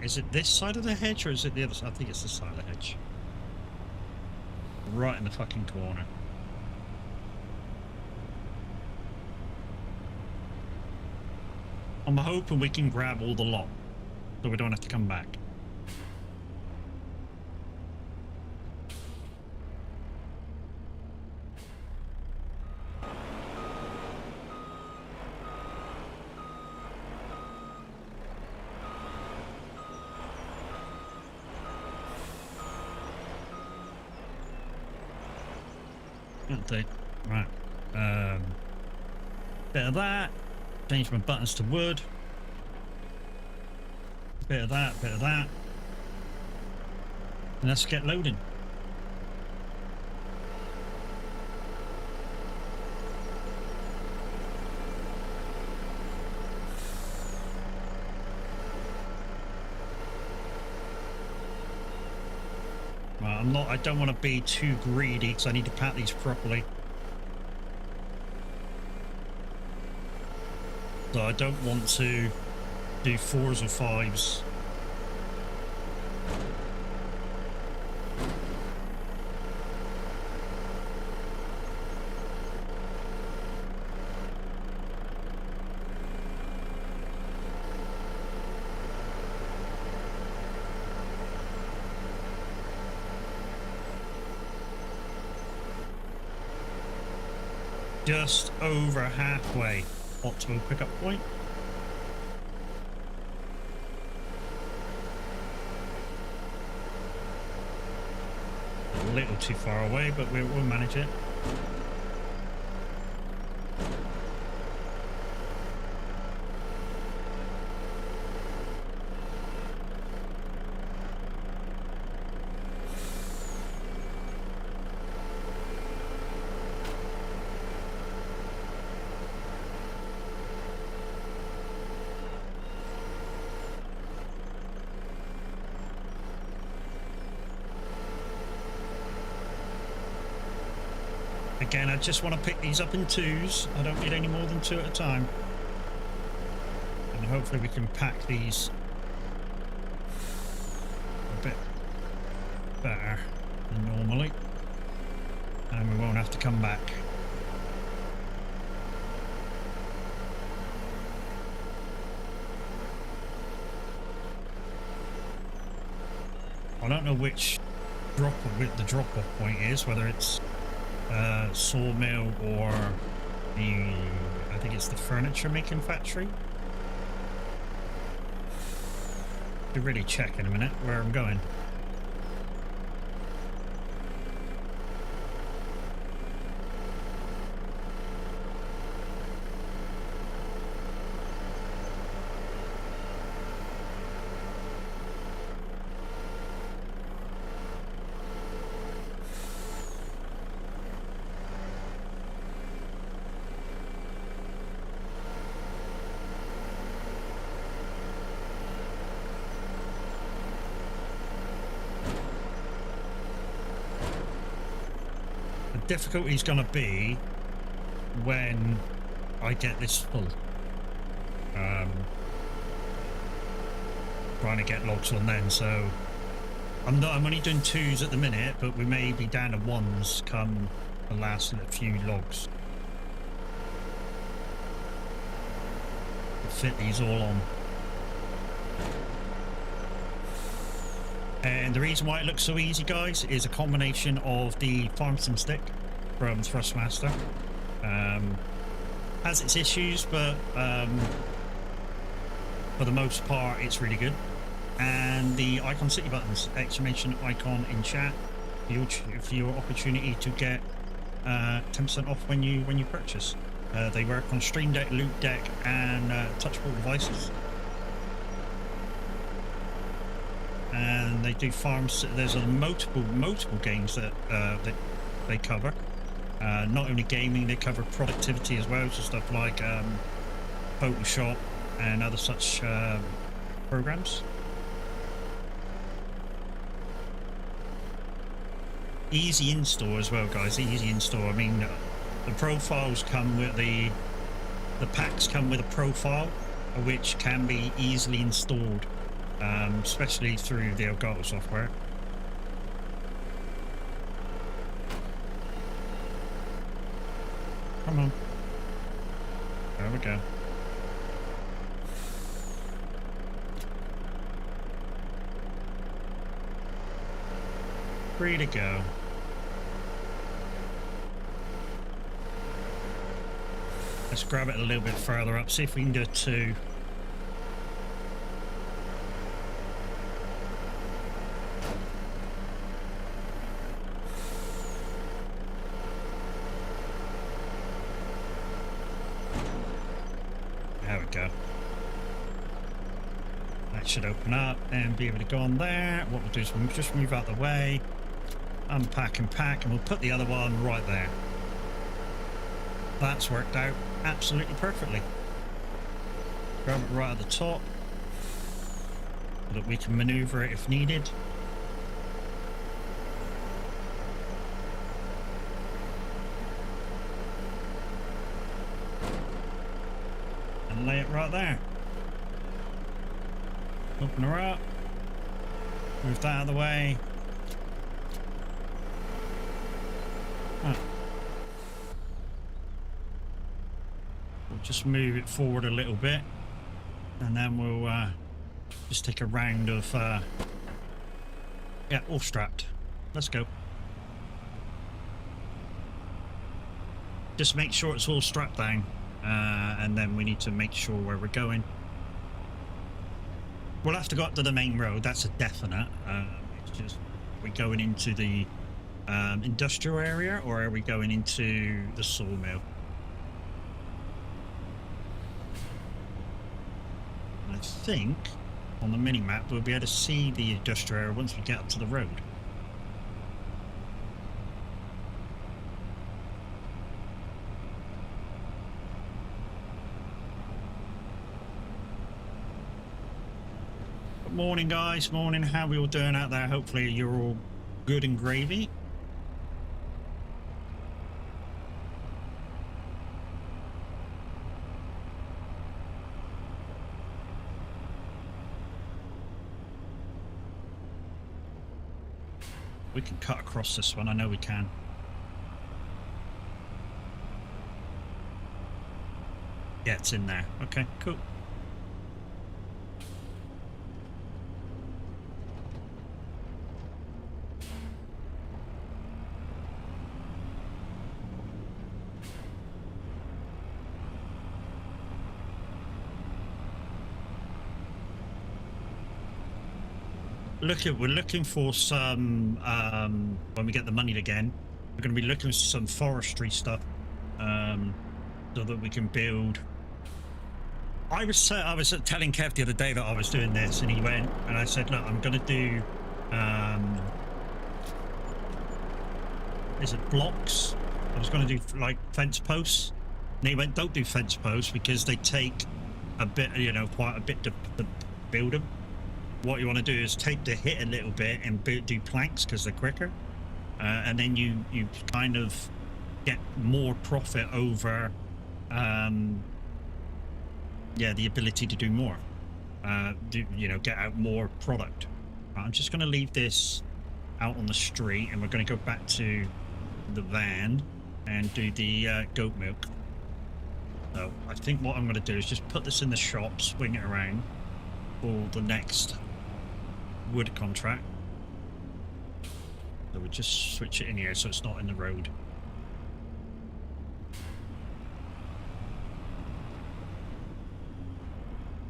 Is it this side of the hedge or is it the other side? I think it's this side of the hedge. Right in the fucking corner. I'm hoping we can grab all the lot so we don't have to come back. Right. Bit of that. Change my buttons to wood. Bit of that, bit of that. And let's get loading. Well, I don't want to be too greedy because I need to pat these properly. So I don't want to do 4s or 5s. Just over halfway. Optimal pickup point. A little too far away, but we'll manage it. Again, I just want to pick these up in 2s. I don't need any more than 2 at a time. And hopefully we can pack these a bit better than normally. And we won't have to come back. I don't know which the drop-off point is, whether it's sawmill or I think it's the furniture making factory. To really check in a minute where I'm going. Difficulty is going to be when I get this full. Trying to get logs on then, so I'm only doing 2s at the minute, but we may be down to 1s come the last few logs. To fit these all on. And the reason why it looks so easy, guys, is a combination of the farm sim stick from Thrustmaster. Has its issues, but for the most part, it's really good. And the icon city buttons, exclamation icon in chat, for your opportunity to get 10% off when you purchase. They work on Stream Deck, Loop Deck, and touchable devices. And they do farms. There's multiple games that they cover. Not only gaming, they cover productivity as well, so stuff like Photoshop and other such programs. Easy install as well, guys. Easy install. I mean, the profiles come with the packs come with a profile, which can be easily installed especially through the Elgato software. Come on. There we go. Free to go. Let's grab it a little bit further up, see if we can do a 2. There we go. That should open up and be able to go on there. What we'll do is we'll just move out the way, unpack and pack, and we'll put the other one right there. That's worked out absolutely perfectly. Grab it right at the top so that we can maneuver it if needed. And lay it right there. Open her up. Move that out of the way. Oh. We'll just move it forward a little bit, and then we'll just take a round of yeah, all strapped. Let's go. Just make sure it's all strapped down, and then we need to make sure where we're going. We'll have to go up to the main road, that's a definite. It's just, are we going into the industrial area, or are we going into the sawmill? I think on the mini-map we'll be able to see the industrial area once we get up to the road. Morning guys, morning. How are we all doing out there? Hopefully you're all good and gravy. We can cut across this one, I know we can. Yeah, it's in there. Okay, cool. We're looking for some when we get the money again, we're going to be looking for some forestry stuff so that we can build. I was telling Kev the other day that I was doing this, and he went, and I said, look, I'm going to do is it blocks? I was going to do like fence posts, and he went, don't do fence posts because they take a bit, you know, quite a bit to build them. What you want to do is take the hit a little bit and do planks because they're quicker, and then you kind of get more profit over yeah, the ability to do more, you know, get out more product. I'm just going to leave this out on the street, and we're going to go back to the van and do the goat milk. So I think what I'm going to do is just put this in the shop, swing it around for the next wood contract. So we'll just switch it in here so it's not in the road.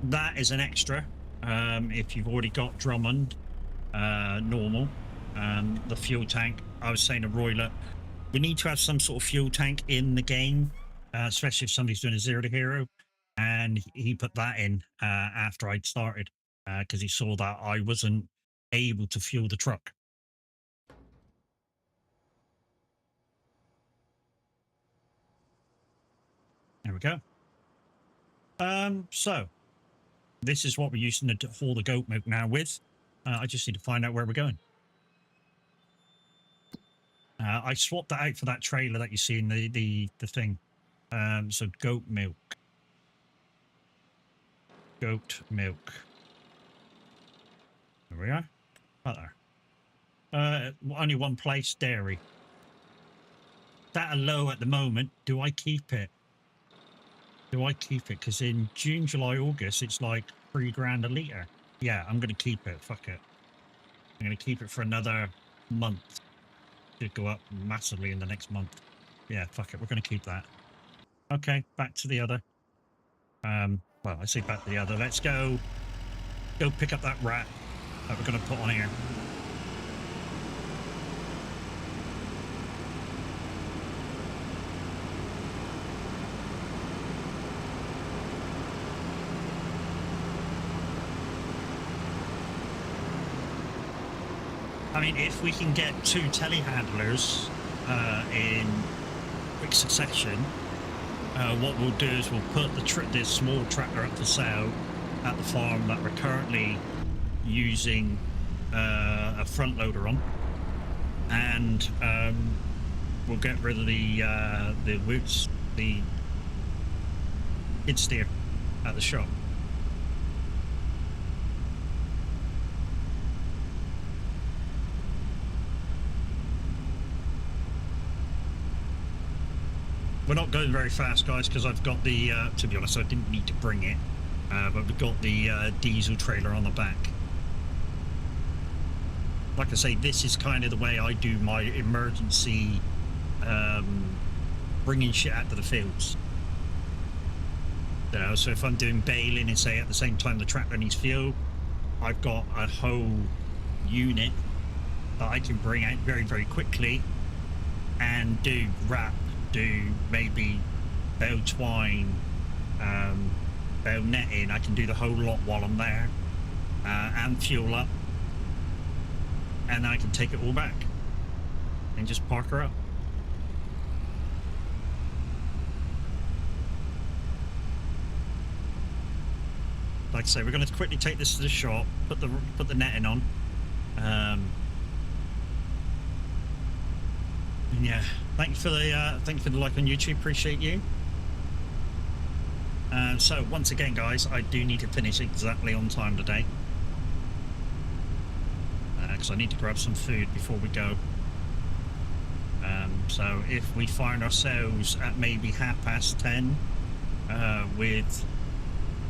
That is an extra if you've already got Drummond normal. The fuel tank, I was saying to Royler, we need to have some sort of fuel tank in the game, especially if somebody's doing a 0 to hero, and he put that in after I'd started because he saw that I wasn't able to fuel the truck. There we go. So this is what we're using to haul the goat milk now with. I just need to find out where we're going. I swapped that out for that trailer that you see in the thing. So goat milk. Goat milk. There we are. Right there. Only one place, dairy. That are low at the moment. Do I keep it? Do I keep it? Because in June, July, August, it's like $3 a litre. Yeah, I'm going to keep it. Fuck it. I'm going to keep it for another month. Should go up massively in the next month. Yeah, fuck it. We're going to keep that. Okay, back to the other. Well, I say back to the other. Let's go pick up that rat that we're going to put on here. I mean, if we can get 2 telehandlers in quick succession, what we'll do is we'll put the small tractor up for sale at the farm that we're currently using a front loader on, and we'll get rid of the woods, the skid steer at the shop. We're not going very fast, guys, because I've got the, to be honest, I didn't need to bring it, but we've got the diesel trailer on the back. Like I say, this is kind of the way I do my emergency bringing shit out to the fields. You know, so if I'm doing baling and say at the same time the tractor needs fuel, I've got a whole unit that I can bring out very, very quickly and do wrap, do maybe bale twine, bale netting. I can do the whole lot while I'm there, and fuel up, and then I can take it all back and just park her up. Like I say, we're going to quickly take this to the shop, put the netting on, and yeah, thank you for the like on YouTube. Appreciate you. So once again, guys, I do need to finish exactly on time today, because I need to grab some food before we go. So if we find ourselves at maybe 10:30 with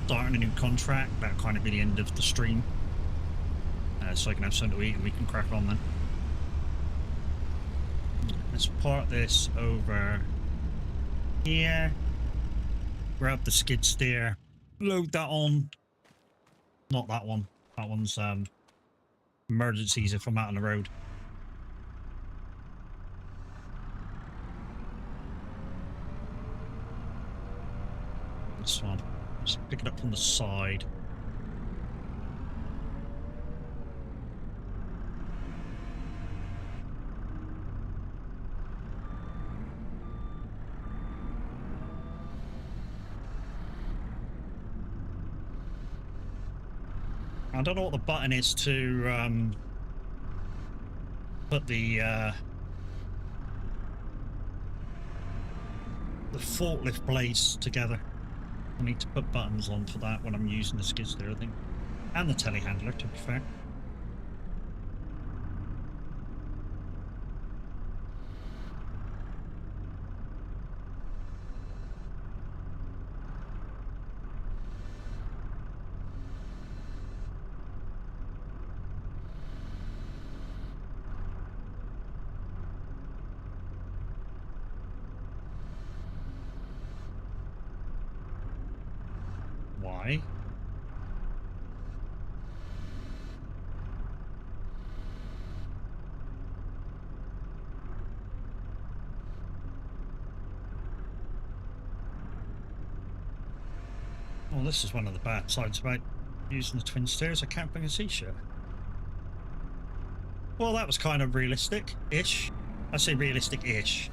starting a new contract, that'll kind of be the end of the stream, so I can have something to eat and we can crack on then. Let's park this over here, grab the skid steer, load that on. Not that one. That one's emergencies if I'm out on the road. This one. Just pick it up from the side. I don't know what the button is to put the forklift blades together. I need to put buttons on for that when I'm using the skid steer, I think, and the telehandler, to be fair. Why? Well, this is one of the bad sides about using the twin steers. I can't bring a C-shirt. Well, that was kind of realistic-ish. I say realistic-ish.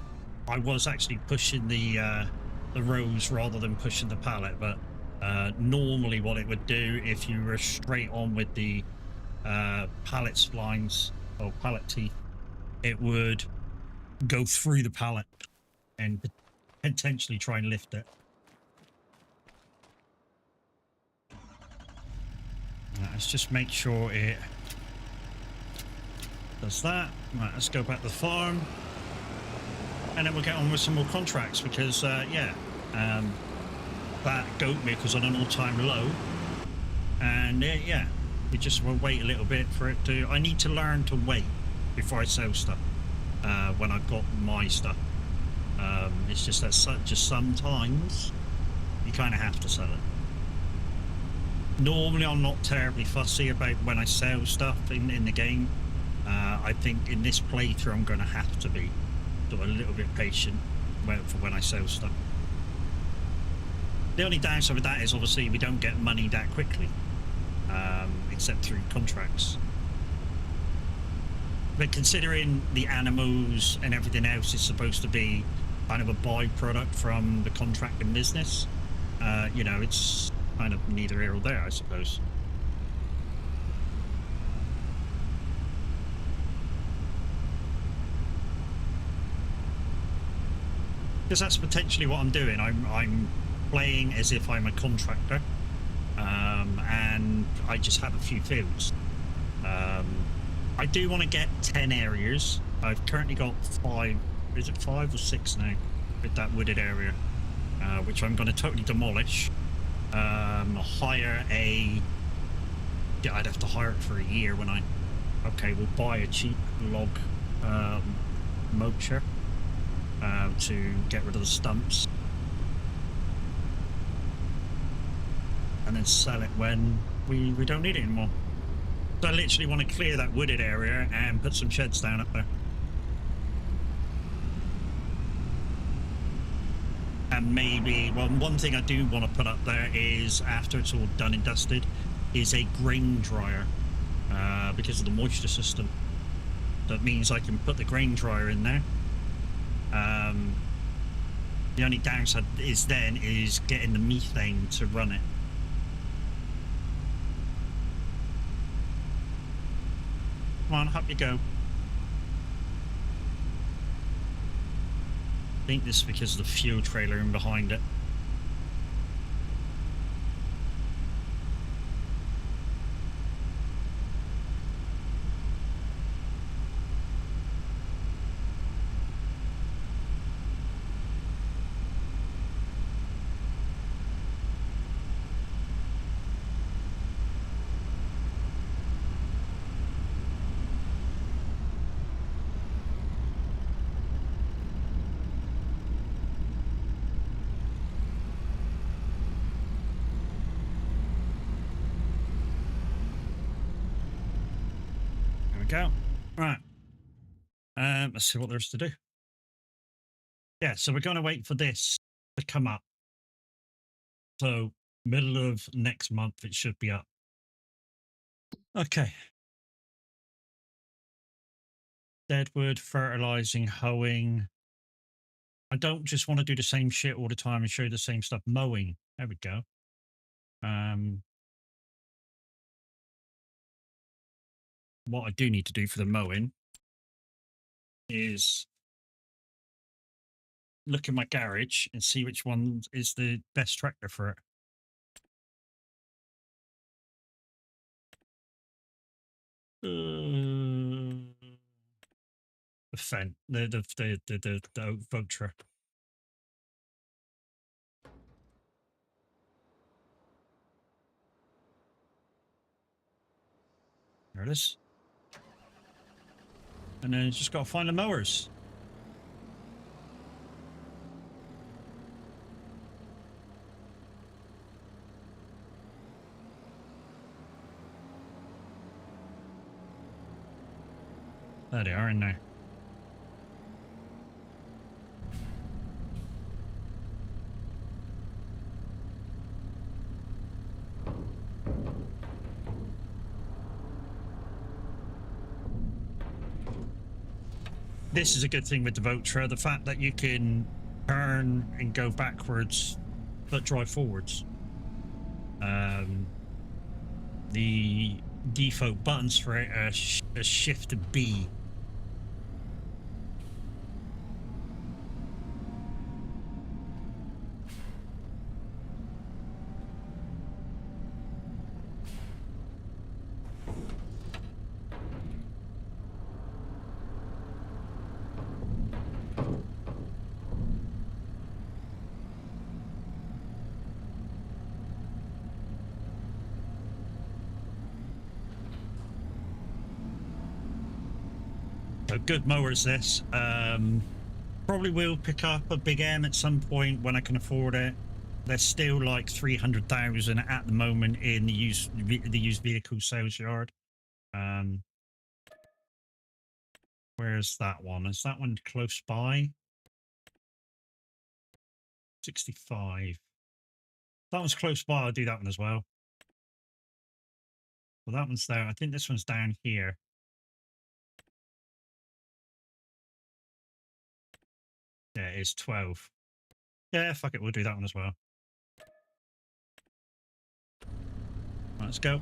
I was actually pushing the rows rather than pushing the pallet, but normally what it would do if you were straight on with the pallet splines or pallet teeth, it would go through the pallet and potentially try and lift it. Let's just make sure it That's that. Right, let's go back to the farm. And then we'll get on with some more contracts because, yeah, that goat milk was on an all-time low. And, yeah, we just will wait a little bit for it to... I need to learn to wait before I sell stuff when I've got my stuff. It's just that just sometimes you kind of have to sell it. Normally, I'm not terribly fussy about when I sell stuff in the game. I think in this playthrough, I'm going to have to be sort of a little bit patient for when I sell stuff. The only downside with that is obviously we don't get money that quickly, except through contracts. But considering the animals and everything else is supposed to be kind of a byproduct from the contracting business, you know, it's kind of neither here or there, I suppose. Because that's potentially what I'm doing. I'm playing as if I'm a contractor, and I just have a few fields. I do want to get 10 areas. I've currently got 5. Is it 5 or 6 now? With that wooded area, which I'm going to totally demolish. Hire a... Yeah, I'd have to hire it for a year when I... Okay, we'll buy a cheap log mulcher to get rid of the stumps. And then sell it when we don't need it anymore. So I literally want to clear that wooded area and put some sheds down up there. And maybe, well, one thing I do want to put up there is, after it's all done and dusted, is a grain dryer, because of the moisture system. That means I can put the grain dryer in there. The only downside is getting the methane to run it. Come on, up you go. I think this is because of the fuel trailer in behind it. Go. Right. Let's see what there's to do. Yeah, so we're going to wait for this to come up. So middle of next month, it should be up. Okay. Deadwood, fertilizing, hoeing. I don't just want to do the same shit all the time and show you the same stuff. Mowing. There we go. What I do need to do for the mowing is look in my garage and see which one is the best tractor for it. The Fendt, the oak Votra. There it is. And then just got to find the mowers. There they are in there. This is a good thing with the Votra, the fact that you can turn and go backwards but drive forwards. The default buttons for it are shift and B. A good mower is this. Probably will pick up a big M at some point when I can afford it. There's still like 300,000 at the moment in the used vehicle sales yard. Where's that one? Is that one close by? 65. That one's close by. I'll do that one as well. Well, that one's there. I think this one's down here. Yeah, it is 12. Yeah, fuck it. We'll do that one as well. Let's go.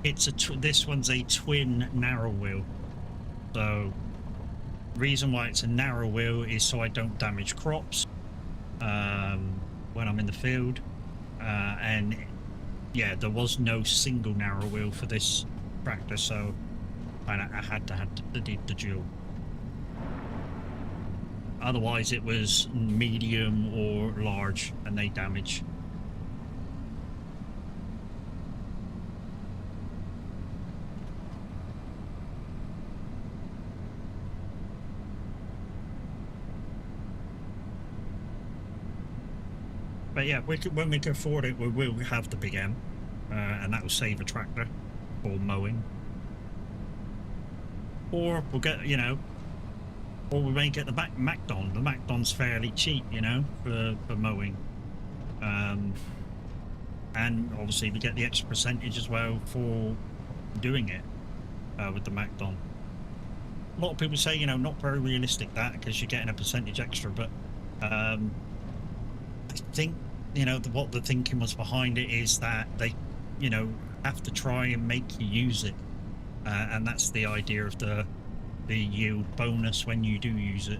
It's this one's a twin narrow wheel. So, reason why it's a narrow wheel is so I don't damage crops when I'm in the field. And yeah, there was no single narrow wheel for this tractor, so I had to have the dual. Otherwise, it was medium or large, and they damage. But yeah, when we can afford it, we will have the big M, and that will save a tractor for mowing. Or we'll get, you know, or we may get the Macdon. The Macdon's fairly cheap, you know, for mowing. And obviously we get the extra percentage as well for doing it with the Macdon. A lot of people say, you know, not very realistic that, because you're getting a percentage extra, but I think, you know, what the thinking was behind it is that they, you know, have to try and make you use it, and that's the idea of the yield bonus when you do use it.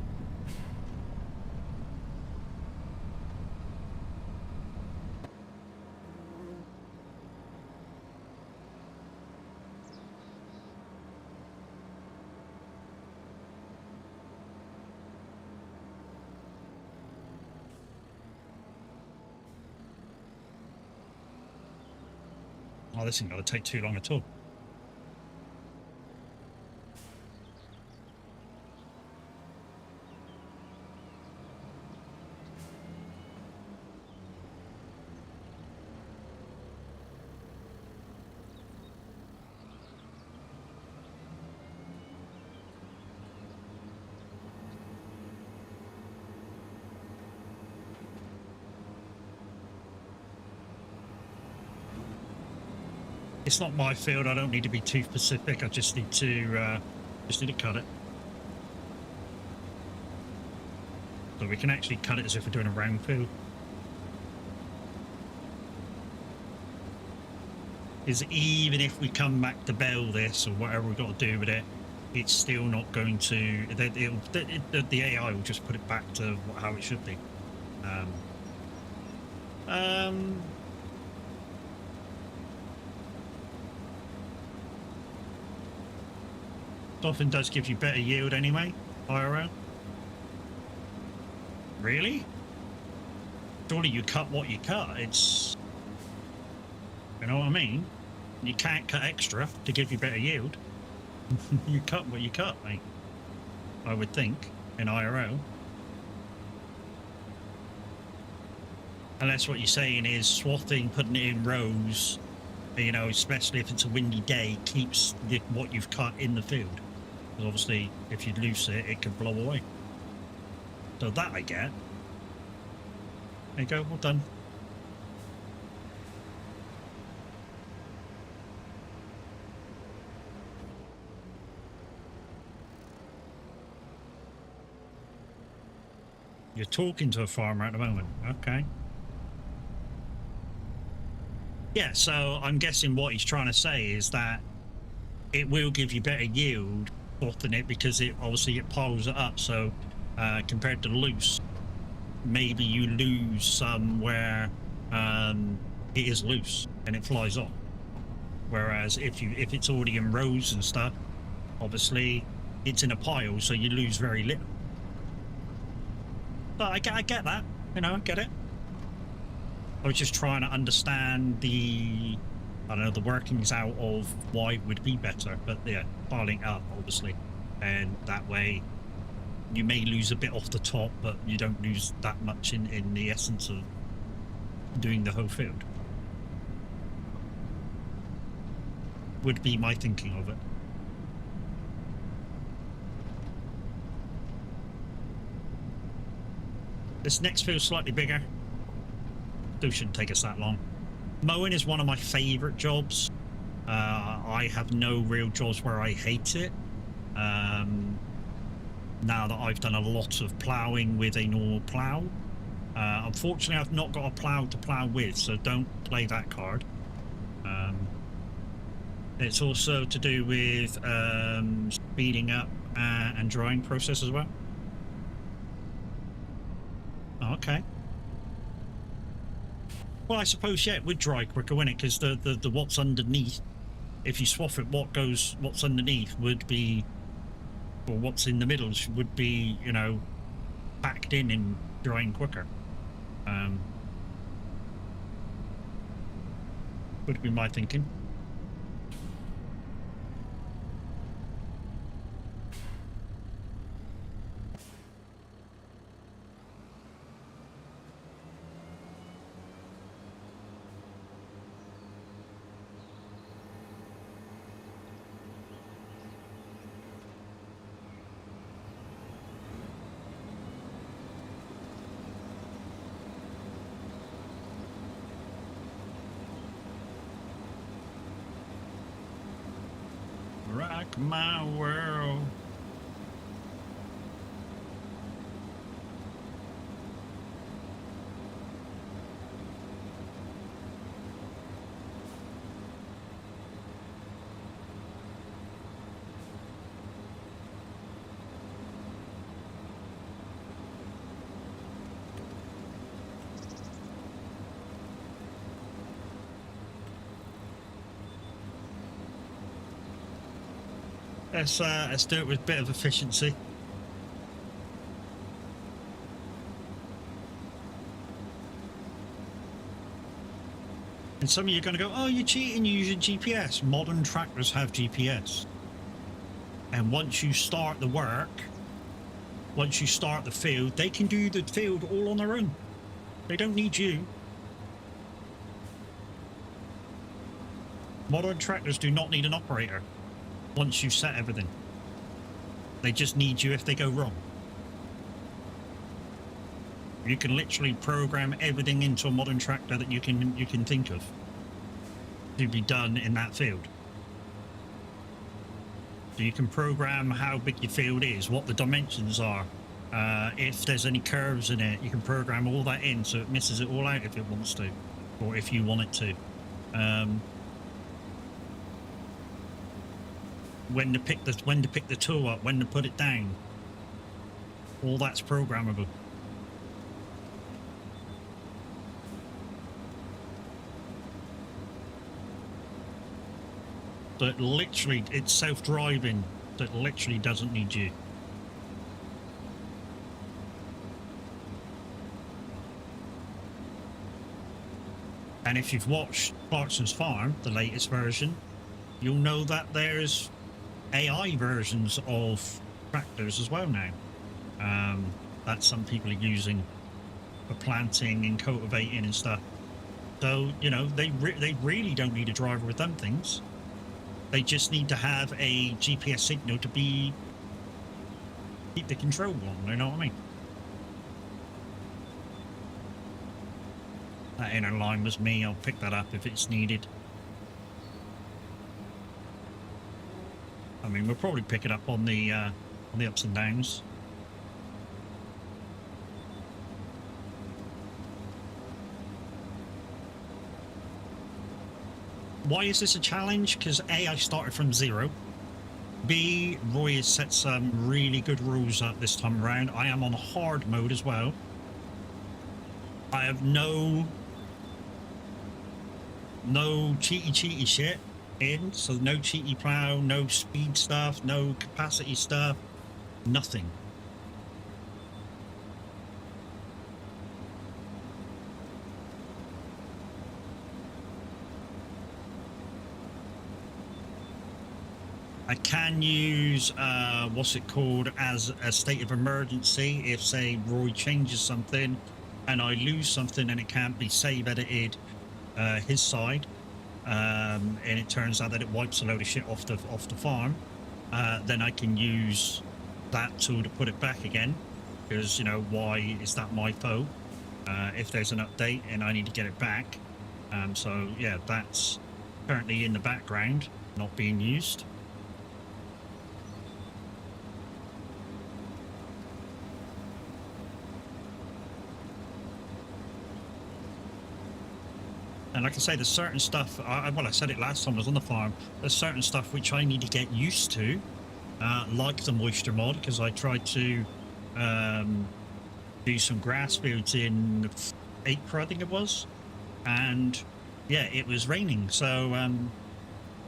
Oh, this ain't gonna take too long at all. It's not my field. I don't need to be too specific. I just need to cut it. So we can actually cut it as if we're doing a round field. Is even if we come back to bell this or whatever we've got to do with it, it's still not going to. The AI will just put it back to how it should be. Often does give you better yield anyway, IRL. Really? Surely you cut what you cut. It's, you know what I mean? You can't cut extra to give you better yield. You cut what you cut, mate. I would think, in IRL. Unless what you're saying is swathing, putting it in rows, you know, especially if it's a windy day, keeps what you've cut in the field. Because obviously, if you loose it, it can blow away. So that I get. There you go, well done. You're talking to a farmer at the moment, okay. Yeah, so I'm guessing what he's trying to say is that it will give you better yield than it, because it obviously it piles it up. So compared to loose, maybe you lose some where it is loose and it flies off. Whereas if it's already in rows and stuff, obviously it's in a pile, so you lose very little. But I get that, you know, I get it. I was just trying to understand the, I don't know, the workings out of why it would be better. But yeah, piling up, obviously. And that way, you may lose a bit off the top, but you don't lose that much in the essence of doing the whole field. Would be my thinking of it. This next field's slightly bigger. Still shouldn't take us that long. Mowing is one of my favourite jobs. I have no real jobs where I hate it. Now that I've done a lot of ploughing with a normal plough. Unfortunately, I've not got a plough to plough with, so don't play that card. It's also to do with speeding up and drying process as well. Okay. Well, I suppose, yeah, it would dry quicker, wouldn't it? Because the what's underneath, if you swath it, what's underneath would be, or what's in the middle would be, you know, packed in and drying quicker. Would be my thinking. Rock my world. Let's do it with a bit of efficiency. And some of you are going to go, oh, you're cheating, you're using GPS. Modern tractors have GPS. And once you start the work, once you start the field, they can do the field all on their own. They don't need you. Modern tractors do not need an operator. Once you've set everything, they just need you if they go wrong. You can literally program everything into a modern tractor that you can think of to be done in that field. So you can program how big your field is, what the dimensions are, if there's any curves in it. You can program all that in so it misses it all out if it wants to, or if you want it to. When to pick the tool up, when to put it down. All that's programmable. So it's self-driving, so it literally doesn't need you. And if you've watched Clarkson's Farm, the latest version, you'll know that there's AI versions of tractors as well now. That some people are using for planting and cultivating and stuff. So, you know, they really don't need a driver with them things. They just need to have a GPS signal to keep the control on, you know what I mean? That inner line was me, I'll pick that up if it's needed. I mean, we'll probably pick it up on the ups and downs. Why is this a challenge? Because A, I started from 0. B, Roy has set some really good rules up this time around. I am on hard mode as well. I have no cheaty shit in, so no cheaty plow, no speed stuff, no capacity stuff, nothing. I can use what's it called as a state of emergency if, say, Roy changes something and I lose something and it can't be save edited his side, and it turns out that it wipes a load of shit off the farm. Then I can use that tool to put it back again, because, you know, why is that my fault if there's an update and I need to get it back. So yeah, that's currently in the background, not being used. And like I say, there's certain stuff, well, I said it last time I was on the farm, there's certain stuff which I need to get used to, like the moisture mod, because I tried to do some grass fields in April, I think it was, and yeah, it was raining, so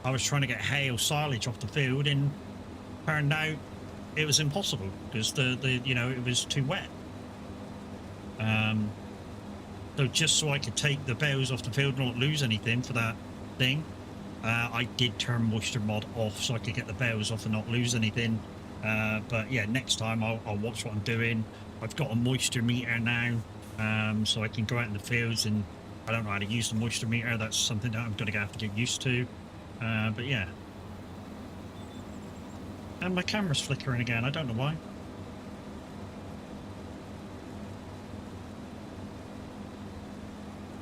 I was trying to get hay or silage off the field, and turned out it was impossible, because the you know, it was too wet. So just so I could take the bales off the field and not lose anything for that thing, I did turn moisture mod off so I could get the bales off and not lose anything. But yeah, next time I'll watch what I'm doing. I've got a moisture meter now, so I can go out in the fields, and I don't know how to use the moisture meter. That's something that I'm going to have to get used to. But yeah. And my camera's flickering again. I don't know why.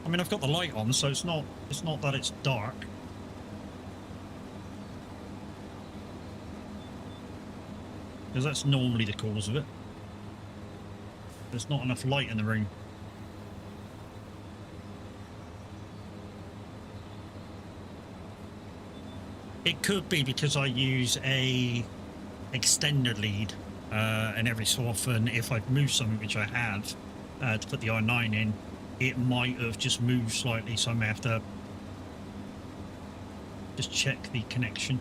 I mean, I've got the light on, so it's not that it's dark. Because that's normally the cause of it. There's not enough light in the room. It could be because I use a extender lead, and every so often, if I've moved something, which I have, to put the R9 in, it might have just moved slightly, so I may have to just check the connection.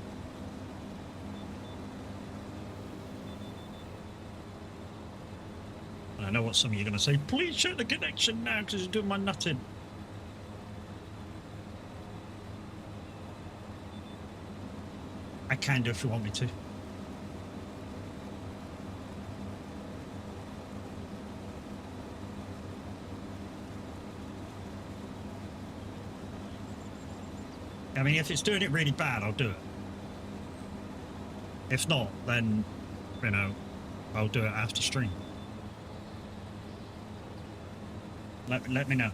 I know what some of you are going to say. Please check the connection now, because it's doing my nutting. I can do if you want me to. I mean, if it's doing it really bad, I'll do it. If not, then, you know, I'll do it after stream. Let me know.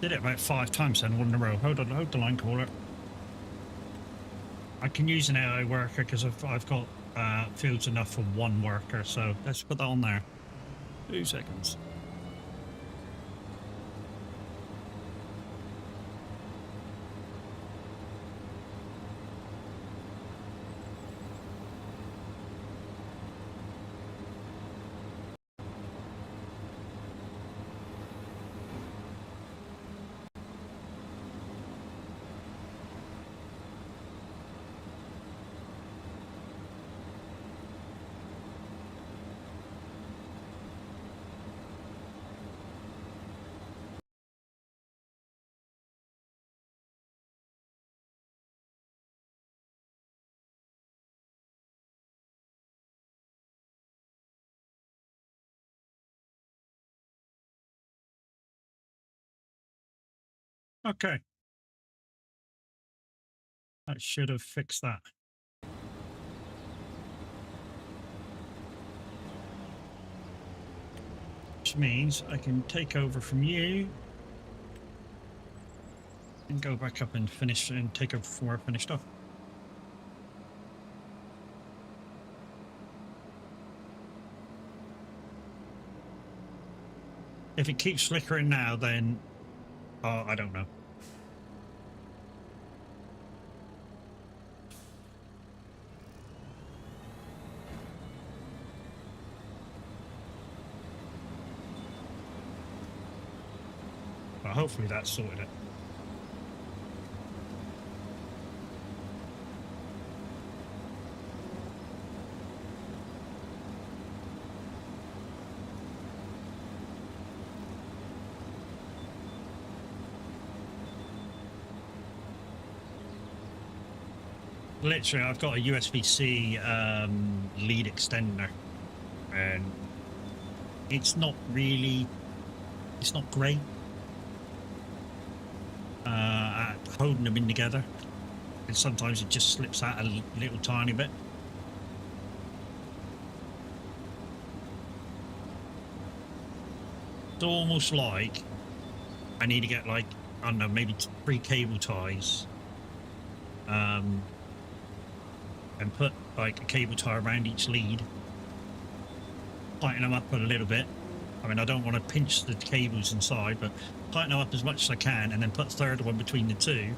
Did it about 5 times then, one in a row. Hold the line, caller. I can use an AI worker because I've got fields enough for one worker, so let's put that on there. 2 seconds. Okay. That should have fixed that. Which means I can take over from you and go back up and finish and take over from where I finished off. If it keeps flickering now, then I don't know. But hopefully that's sorted it. Literally, I've got a USB-C lead extender, and it's not great at holding them in together, and sometimes it just slips out a little tiny bit. It's almost like I need to get, like, I don't know, maybe 3 cable ties, and put like a cable tie around each lead, tighten them up a little bit. I mean, I don't want to pinch the cables inside, but tighten them up as much as I can, and then put a third one between the two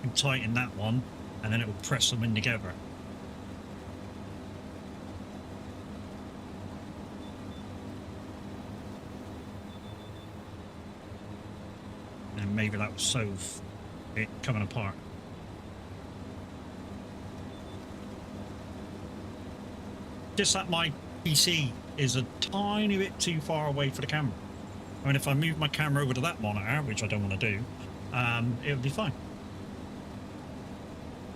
and tighten that one, and then it will press them in together. And maybe that will solve it coming apart. Just that my PC is a tiny bit too far away for the camera. I mean, if I move my camera over to that monitor, which I don't want to do, it would be fine.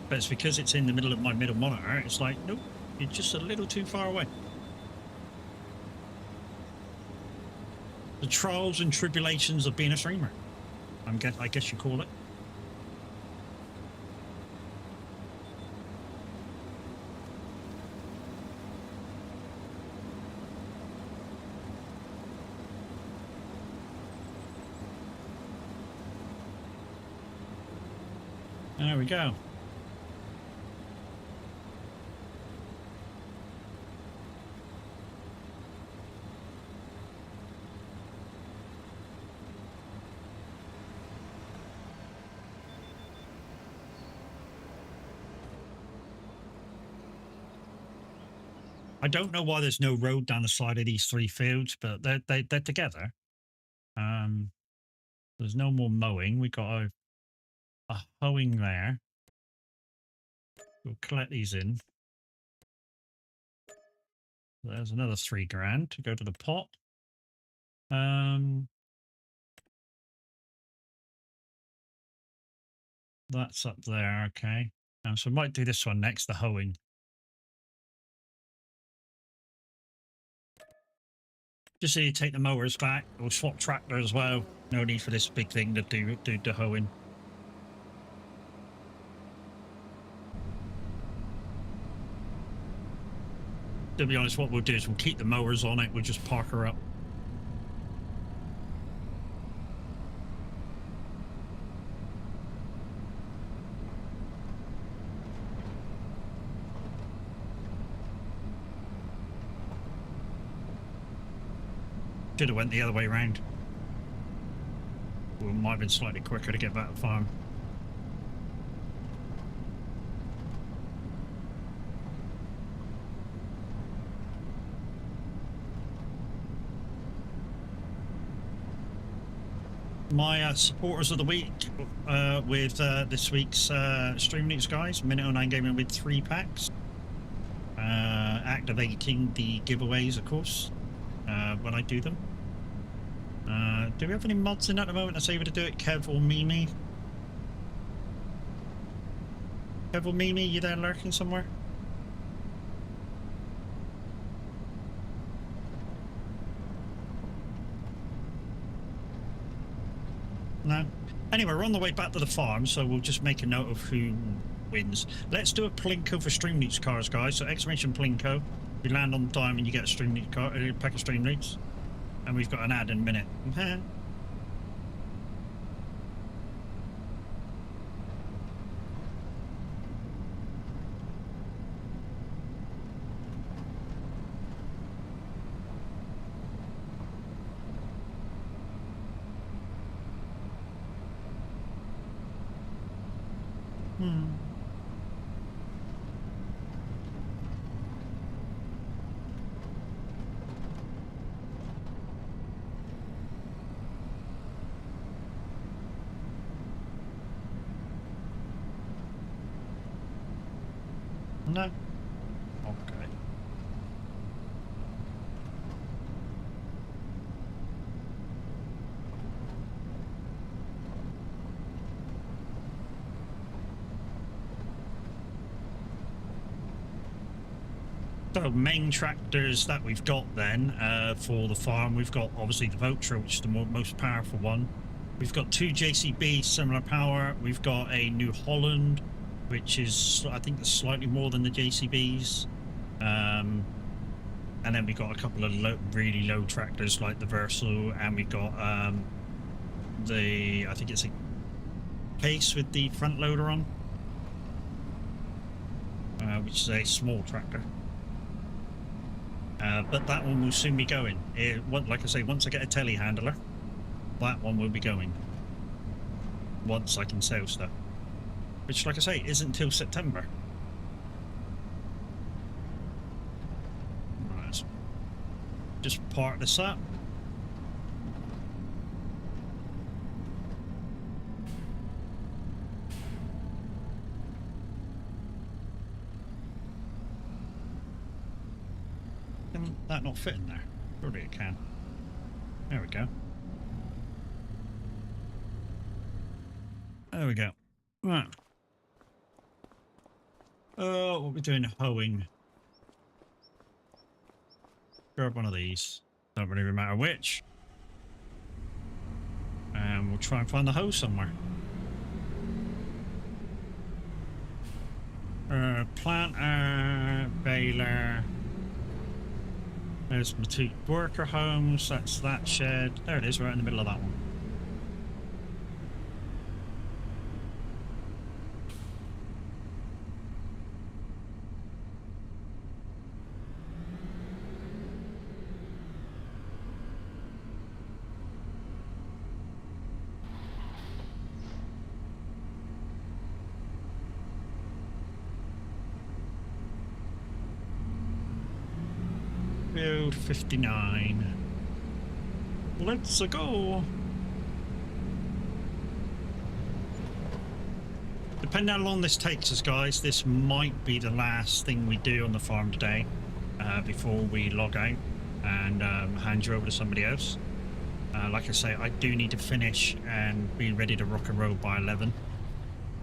But it's because it's in the middle of my middle monitor, it's like, nope, you're just a little too far away. The trials and tribulations of being a streamer, I guess you call it. There we go. I don't know why there's no road down the side of these 3 fields, but they're together. There's no more mowing. We got a hoeing there. We'll collect these in. There's another 3 grand to go to the pot. That's up there, okay. So I might do this one next, the hoeing. Just so you take the mowers back. We'll swap tractor as well. No need for this big thing to do the hoeing. To be honest, what we'll do is we'll keep the mowers on it. We'll just park her up. Should have went the other way around. Well, it might have been slightly quicker to get back to the farm. My supporters of the week with this week's Stream News, guys. Minute 09 Gaming with 3 packs. Activating the giveaways, of course, when I do them. Do we have any mods in at the moment that's able to do it? Kev or Mimi? Kev or Mimi, you there lurking somewhere? No? Anyway, we're on the way back to the farm, so we'll just make a note of who wins. Let's do a Plinko for Stream News cars, guys. So exclamation Plinko. You land on the diamond, you get a Stream News car, a pack of Stream News. And we've got an ad in a minute. No. Okay. So main tractors that we've got then for the farm, we've got obviously the Votra, which is the most powerful one. We've got 2 JCB similar power. We've got a New Holland, which is I think slightly more than the JCBs. And then we got a couple of really low tractors like the Versal, and we've got I think it's a Case with the front loader on, which is a small tractor. But that one will soon be going. Like I say, once I get a telehandler, that one will be going. Once I can sell stuff. Which, like I say, isn't until September. Right, let's just park this up. Can that not fit in there? Surely it can. There we go. There we go. Right. What we're doing, hoeing. Grab one of these. Don't really matter which. And we'll try and find the hoe somewhere. Planter, baler. There's my 2 worker homes. That's that shed. There it is, right in the middle of that one. Field 59. Let's go. Depending on how long this takes us, guys, this might be the last thing we do on the farm today before we log out and hand you over to somebody else. Like I say, I do need to finish and be ready to rock and roll by 11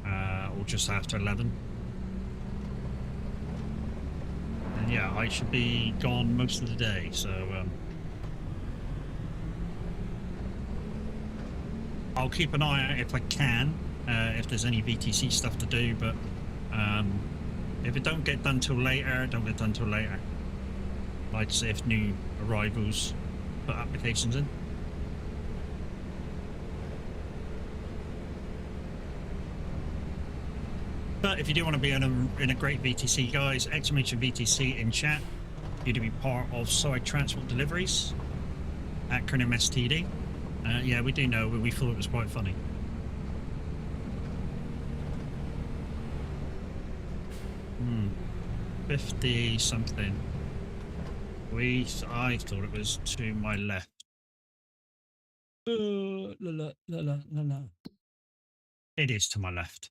or just after 11. Yeah, I should be gone most of the day, so I'll keep an eye out if I can, if there's any VTC stuff to do, but if it don't get done till later, don't get done till later. Like say if new arrivals put applications in. But if you do want to be in a great VTC, guys, exclamation VTC in chat. You to be part of Side Transport Deliveries, acronym STD. Yeah, we do know, but we thought it was quite funny. Hmm. 50 something. I thought it was to my left. It is to my left.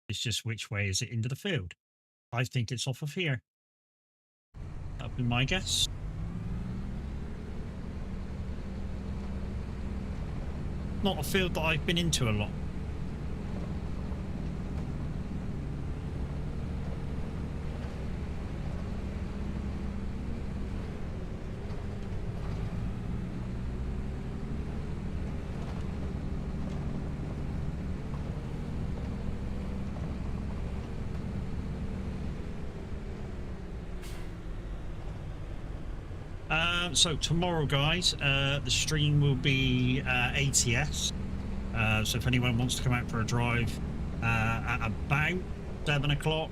It's just which way is it into the field? I think it's off of here. That would be my guess. Not a field that I've been into a lot. So tomorrow, guys, the stream will be ATS. So if anyone wants to come out for a drive at about 7 o'clock,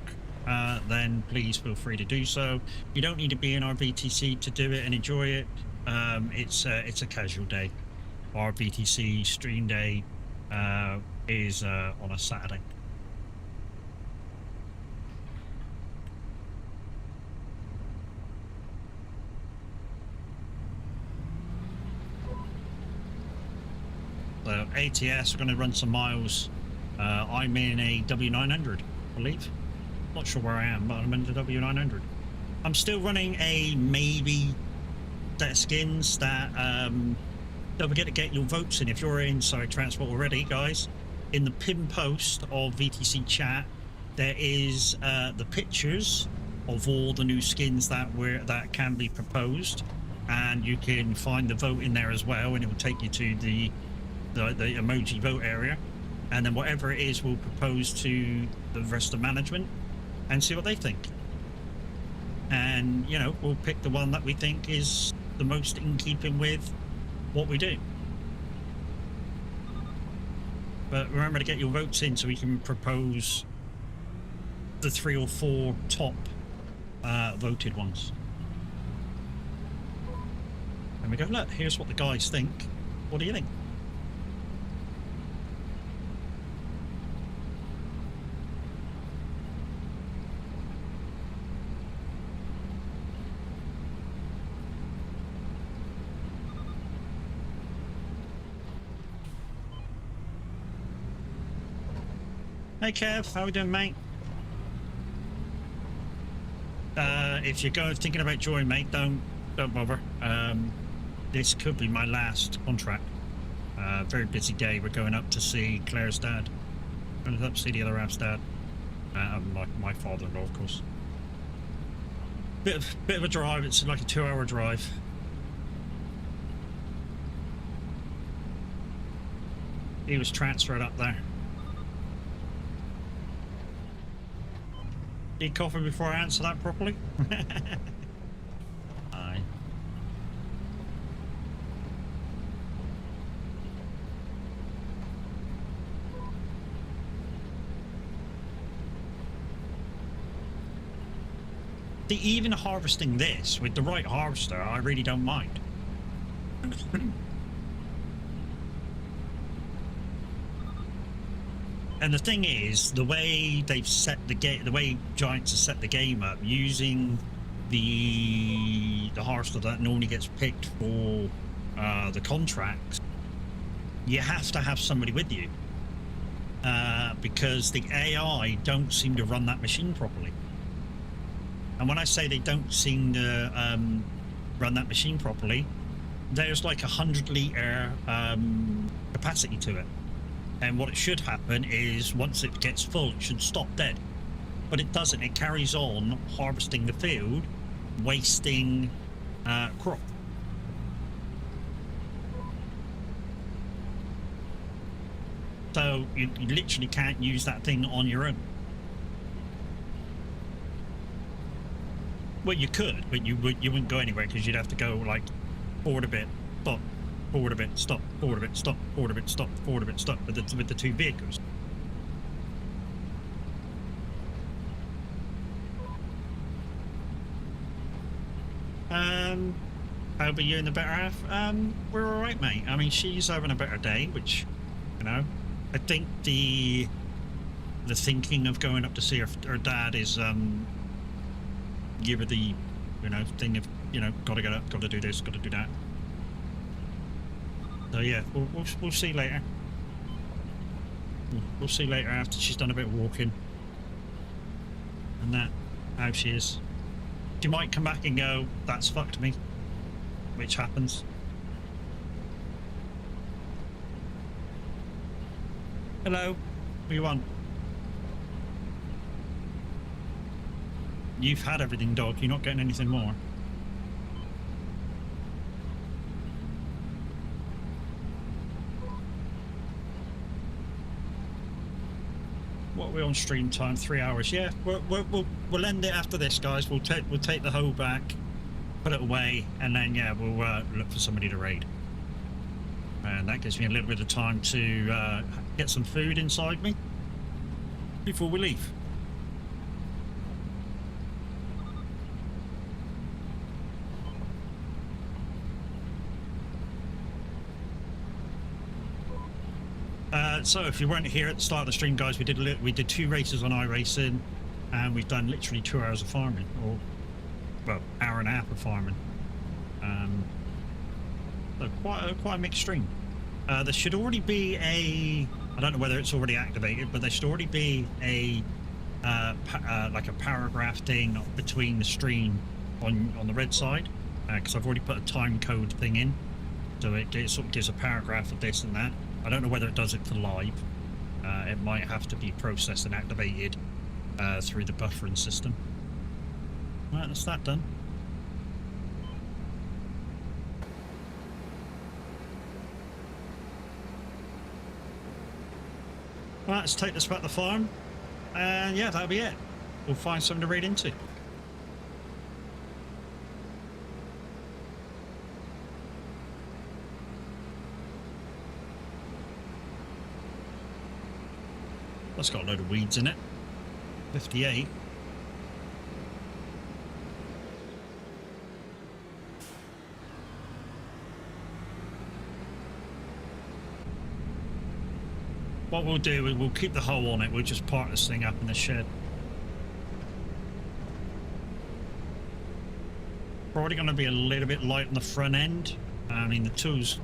then please feel free to do so. You don't need to be in our VTC to do it and enjoy it. It's a casual day. Our VTC stream day is on a Saturday. ATS. We're going to run some miles. I'm in a W900, I believe. Not sure where I am, but I'm in the W900. I'm still running a maybe set of skins that don't forget to get your votes in. If you're inside transport already, guys, in the pin post of VTC chat, there is the pictures of all the new skins that can be proposed, and you can find the vote in there as well, and it will take you to the emoji vote area, and then whatever it is, we'll propose to the rest of management and see what they think. And you know, we'll pick the one that we think is the most in keeping with what we do. But remember to get your votes in so we can propose the 3 or 4 top voted ones. And we go, look, here's what the guys think. What do you think? Hey Kev, how we doing, mate? If you're thinking about joining, mate, don't bother. This could be my last contract. Very busy day. We're going up to see Claire's dad. Going up to see the other half's dad. My father-in-law, of course. Bit of a drive. It's like a 2-hour drive. He was transferred up there. Eat coffee before I answer that properly. Aye. Even harvesting this with the right harvester, I really don't mind. And the thing is, the way they've set the game, the way Giants have set the game up, using the harvester that normally gets picked for the contracts, you have to have somebody with you because the AI don't seem to run that machine properly. And when I say they don't seem to run that machine properly, there's like 100-litre capacity to it. And what it should happen is once it gets full, it should stop dead. But it doesn't. It carries on harvesting the field, wasting crop. So you literally can't use that thing on your own. Well, you could, but you wouldn't go anywhere because you'd have to go like forward a bit, stop, forward a bit, stop, forward a bit, stop, forward a bit, stop, forward a bit, stop, with the 2 vehicles. How about you in the better half? We're all right, mate. I mean, she's having a better day, which, you know, I think the thinking of going up to see her dad is give her the, you know, thing of, you know, gotta get up, gotta do this, gotta do that. So yeah, we'll see later. We'll see later after she's done a bit of walking and that, how she is. She might come back and go, that's fucked me, which happens. Hello, what do you want? You've had everything, dog. You're not getting anything more. What are we on stream time? 3 hours. Yeah, we'll end it after this, guys. We'll take the hoe back, put it away, and then yeah, we'll look for somebody to raid. And that gives me a little bit of time to get some food inside me before we leave. So if you weren't here at the start of the stream, guys, we did 2 races on iRacing, and we've done literally 2 hours of farming, or well, hour and a half of farming. So quite a mixed stream. There should already be a. I don't know whether it's already activated, but there should already be a like a paragraph thing between the stream on the red side, because I've already put a time code thing in, so it sort of gives a paragraph of this and that. I don't know whether it does it for live. It might have to be processed and activated through the buffering system. Right, that's that done. Right, let's take this back to the farm, and yeah, that'll be it. We'll find something to read into. That's got a load of weeds in it. 58. What we'll do is we'll keep the hole on it. We'll just park this thing up in the shed. Probably going to be a little bit light on the front end. I mean, the tools,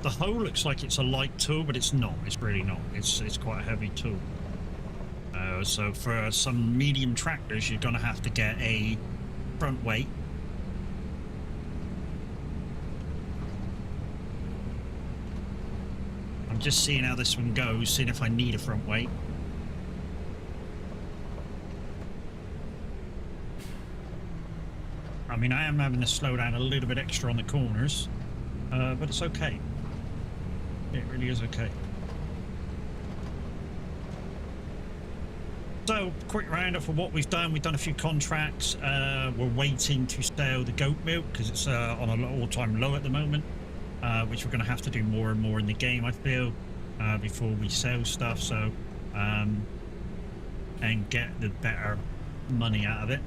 the hoe looks like it's a light tool, but it's not. It's really not. It's quite a heavy tool. So for some medium tractors, you're going to have to get a front weight. I'm just seeing how this one goes, seeing if I need a front weight. I mean, I am having to slow down a little bit extra on the corners, but it's okay. It really is okay. So, quick roundup for what we've done. We've done a few contracts. We're waiting to sell the goat milk because it's on an all-time low at the moment, which we're going to have to do more and more in the game, I feel, before we sell stuff. So, and get the better money out of it.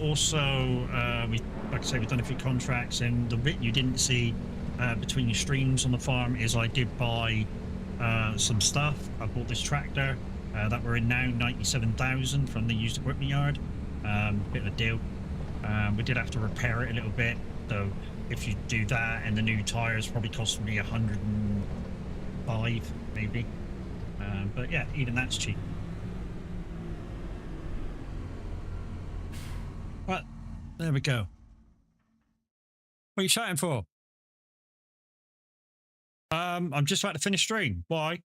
Also, like I say, we've done a few contracts, and the bit you didn't see between your streams on the farm is I did buy some stuff. I bought this tractor that we're in now, 97,000 from the used equipment yard. Bit of a deal. We did have to repair it a little bit, so if you do that and the new tires, probably cost me 105 maybe. But yeah, even that's cheap. Right, there we go. What are you shouting for? I'm just about to finish stream. Why?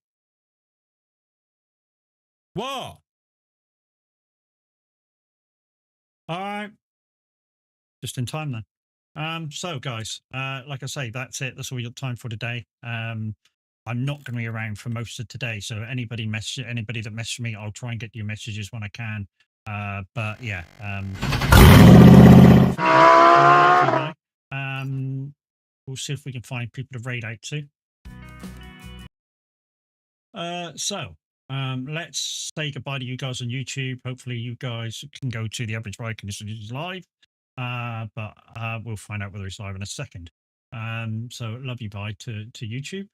What? All right. Just in time then. So guys, like I say, that's it. That's all we got time for today. I'm not going to be around for most of today, so anybody that messaged me, I'll try and get your messages when I can. But yeah, we'll see if we can find people to raid out to. Let's say goodbye to you guys on YouTube. Hopefully you guys can go to the average ride conditions live, but we'll find out whether it's live in a second. So love you, bye to YouTube.